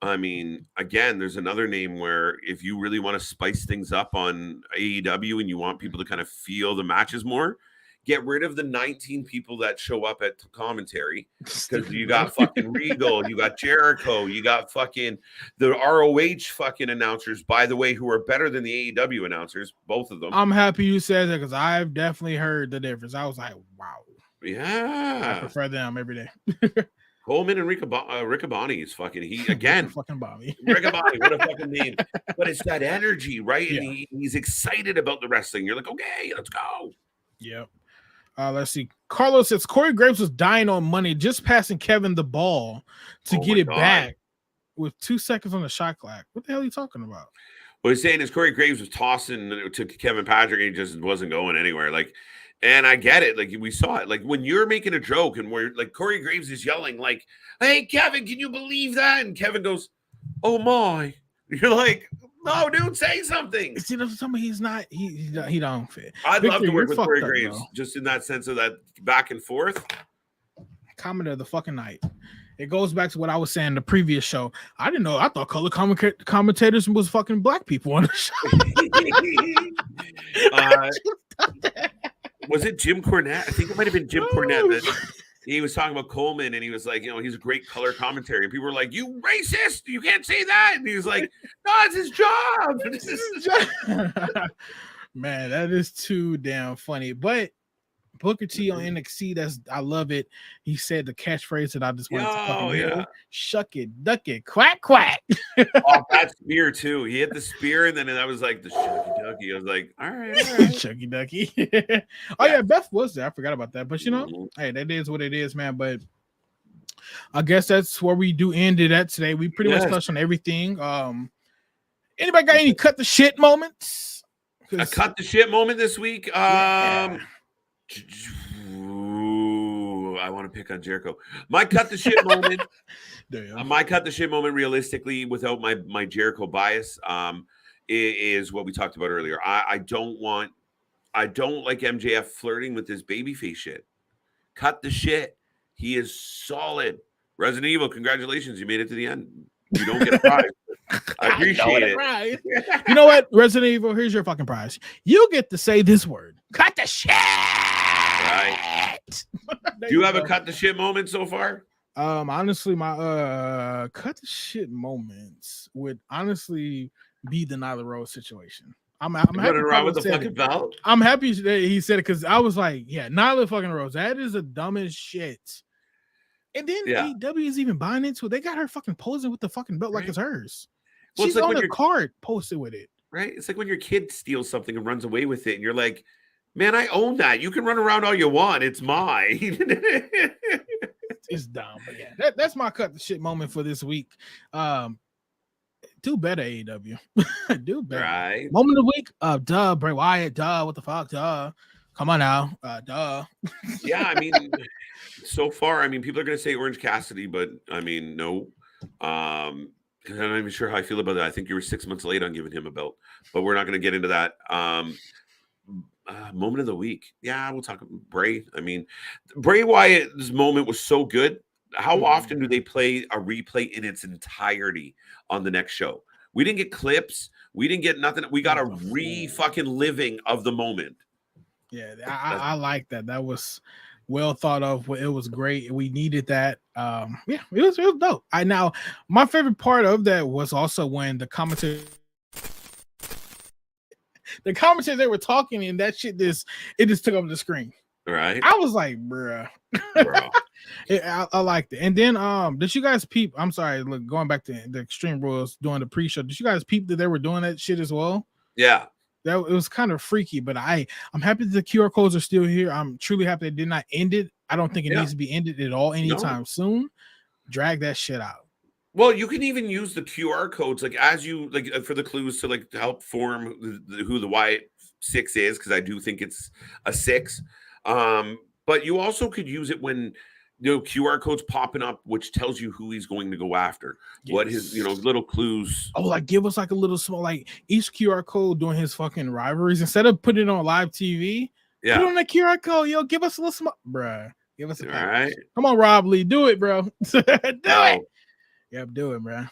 S1: I mean, again, there's another name where if you really want to spice things up on AEW and you want people to kind of feel the matches more, get rid of the 19 people that show up at commentary, because you got fucking Regal, you got Jericho, you got fucking the ROH fucking announcers, by the way, who are better than the AEW announcers, both of them.
S3: I'm happy you said that because I've definitely heard the difference. I was like, wow.
S1: Yeah.
S3: I prefer them every day.
S1: Coleman and Riccaboni is fucking, he again.
S3: fucking Bobby.
S1: Riccaboni, what a fucking name. But it's that energy, right? Yeah. And he's excited about the wrestling. You're like, okay, let's go.
S3: Yep. Let's see. Carlos says Corey Graves was dying on money, just passing Kevin the ball to get it back with 2 seconds on the shot clock. What the hell are you talking about?
S1: What he's saying is Corey Graves was tossing to Kevin Patrick and he just wasn't going anywhere. Like, and I get it. Like, we saw it. Like, when you're making a joke and where like Corey Graves is yelling, like, hey, Kevin, can you believe that? And Kevin goes, oh my. You're like, no, dude, say something.
S3: See, there's somebody he's not, he don't fit.
S1: I'd love to work with Corey Graves, just in that sense of that back and forth.
S3: Comment of the fucking night. It goes back to what I was saying in the previous show. I didn't know. I thought color commentators was fucking black people on the show.
S1: Was it Jim Cornette? I think it might have been Jim Cornette that he was talking about Coleman, and he was like, he's a great color commentary. And people were like, you racist, you can't say that. And he was like, no, it's his job. It's his job.
S3: Man, that is too damn funny. But Booker T on NXT, I love it. He said the catchphrase that I just wanted to fucking hear. Shuck it, duck it, quack, quack.
S1: Oh, that spear too. He hit the spear, and then that was like the shucky ducky. I was like, all right.
S3: Shucky ducky. Yeah, Beth was there. I forgot about that. But hey, that is what it is, man. But I guess that's where we do end it at today. We pretty much touched on everything. Anybody got any cut the shit moments?
S1: A cut the shit moment this week. Ooh, I want to pick on Jericho. My cut the shit moment. My cut the shit moment, realistically, without my Jericho bias, is what we talked about earlier. I don't like MJF flirting with this babyface shit. Cut the shit. He is solid. Resident Evil, congratulations, you made it to the end. You don't get a prize. I appreciate it.
S3: You know what, Resident Evil? Here's your fucking prize. You get to say this word. Cut the shit.
S1: Right. Do you have a cut the shit moment so far?
S3: Honestly, my cut the shit moments would honestly be the Nyla Rose situation. I'm happy
S1: around with the fucking belt.
S3: I'm happy that he said it because I was like, yeah, Nyla fucking Rose. That is the dumbest shit. And then AEW is even buying into it. They got her fucking posing with the fucking belt like it's hers. Well, she's on the card posted with it.
S1: Right? It's like when your kid steals something and runs away with it, and you're like, man, I own that. You can run around all you want. It's mine.
S3: It's dumb, but yeah, that's my cut the shit moment for this week. Do better, AEW. Do better.
S1: Right.
S3: Moment of the week. Duh, Bray Wyatt. Duh, what the fuck? Duh. Come on now. Duh.
S1: Yeah, I mean, so far, I mean, people are gonna say Orange Cassidy, but I mean, no. I'm not even sure how I feel about that. I think you were 6 months late on giving him a belt, but we're not gonna get into that. Moment of the week. Yeah, we'll talk about Bray. I mean, Bray Wyatt's moment was so good. How often do they play a replay in its entirety on the next show? We didn't get clips. We didn't get nothing. We got a fucking living of the moment.
S3: Yeah, I like that. That was well thought of. It was great. We needed that. Yeah, it was dope. Now my favorite part of that was also when the commentators they were talking and that shit just took over the screen.
S1: Right.
S3: I was like, bruh. I liked it. And then did you guys peep? I'm sorry, look, going back to the Extreme Rules doing the pre-show. Did you guys peep that they were doing that shit as well?
S1: Yeah.
S3: That it was kind of freaky, but I'm happy that the QR codes are still here. I'm truly happy they did not end it. I don't think it needs to be ended at all anytime soon. Drag that shit out.
S1: Well, you can even use the QR codes, like as you for the clues to like to help form who the Y6 is, because I do think it's a 6. But you also could use it when QR codes popping up, which tells you who he's going to go after, what his little clues.
S3: Oh, like give us like a little small, like each QR code doing his fucking rivalries instead of putting it on live TV.
S1: Yeah,
S3: put on the QR code, yo. Give us a little small, bruh. Give us a
S1: all right.
S3: Come on, Rob Lee, do it, bro. do it. Yep, do it, bro.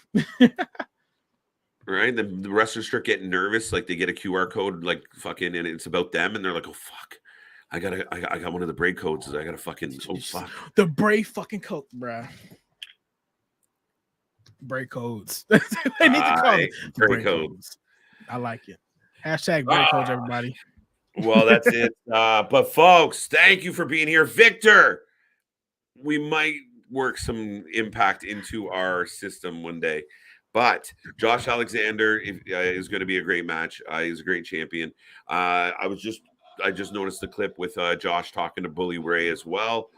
S1: Right, the wrestlers start getting nervous, like they get a QR code, like fucking, and it's about them, and they're like, "Oh fuck, I got one of the break codes. I gotta fucking fuck
S3: the break fucking code, bro. Break codes. They need to call it
S1: break codes.
S3: I like it. Hashtag break codes, everybody.
S1: Well, that's it. But folks, thank you for being here, Victor. We might work some impact into our system one day. But Josh Alexander is going to be a great match. He's a great champion. I just noticed the clip with Josh talking to Bully Ray as well.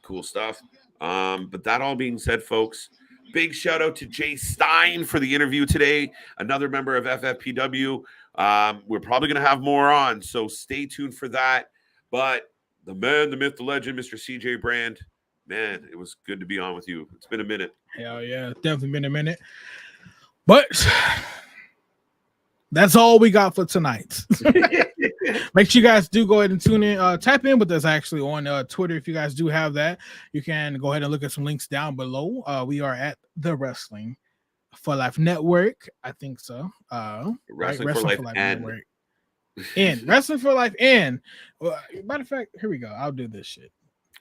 S1: Cool stuff. But that all being said, folks, big shout out to Jay Stein for the interview today. Another member of FFPW. We're probably going to have more on, so stay tuned for that. But the man, the myth, the legend, Mr. CJ Brand, man, it was good to be on with you. It's been a minute.
S3: Hell yeah, it's definitely been a minute. But that's all we got for tonight. Make sure you guys do go ahead and tune in, tap in with us actually on Twitter. If you guys do have that, you can go ahead and look at some links down below. We are at the Wrestling for Life Network. I think so.
S1: Wrestling for Life
S3: Network. And Wrestling for Life and matter of fact, here we go. I'll do this shit.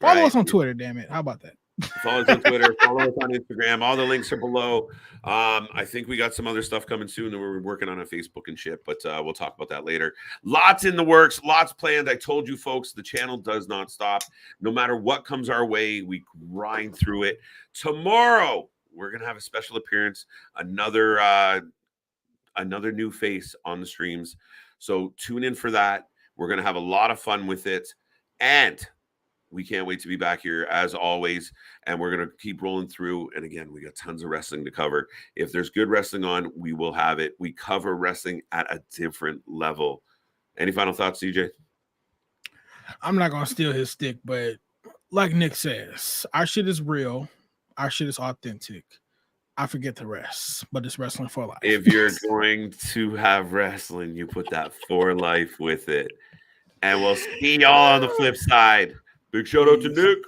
S3: Follow us on Twitter, damn it. How about that?
S1: Follow us on Twitter, follow us on Instagram. All the links are below. I think we got some other stuff coming soon that we're working on Facebook and shit, but we'll talk about that later. Lots in the works, lots planned. I told you folks, the channel does not stop. No matter what comes our way, we grind through it. Tomorrow, we're going to have a special appearance, another new face on the streams. So tune in for that. We're going to have a lot of fun with it. And we can't wait to be back here as always, and we're going to keep rolling through. And again, we got tons of wrestling to cover. If there's good wrestling on, we will have it. We cover wrestling at a different level. Any final thoughts, CJ?
S3: I'm not going to steal his stick, but like Nick says, our shit is real. Our shit is authentic. I forget the rest, but it's wrestling for life.
S1: If you're going to have wrestling, you put that for life with it. And we'll see y'all on the flip side. Big shout out to Nick.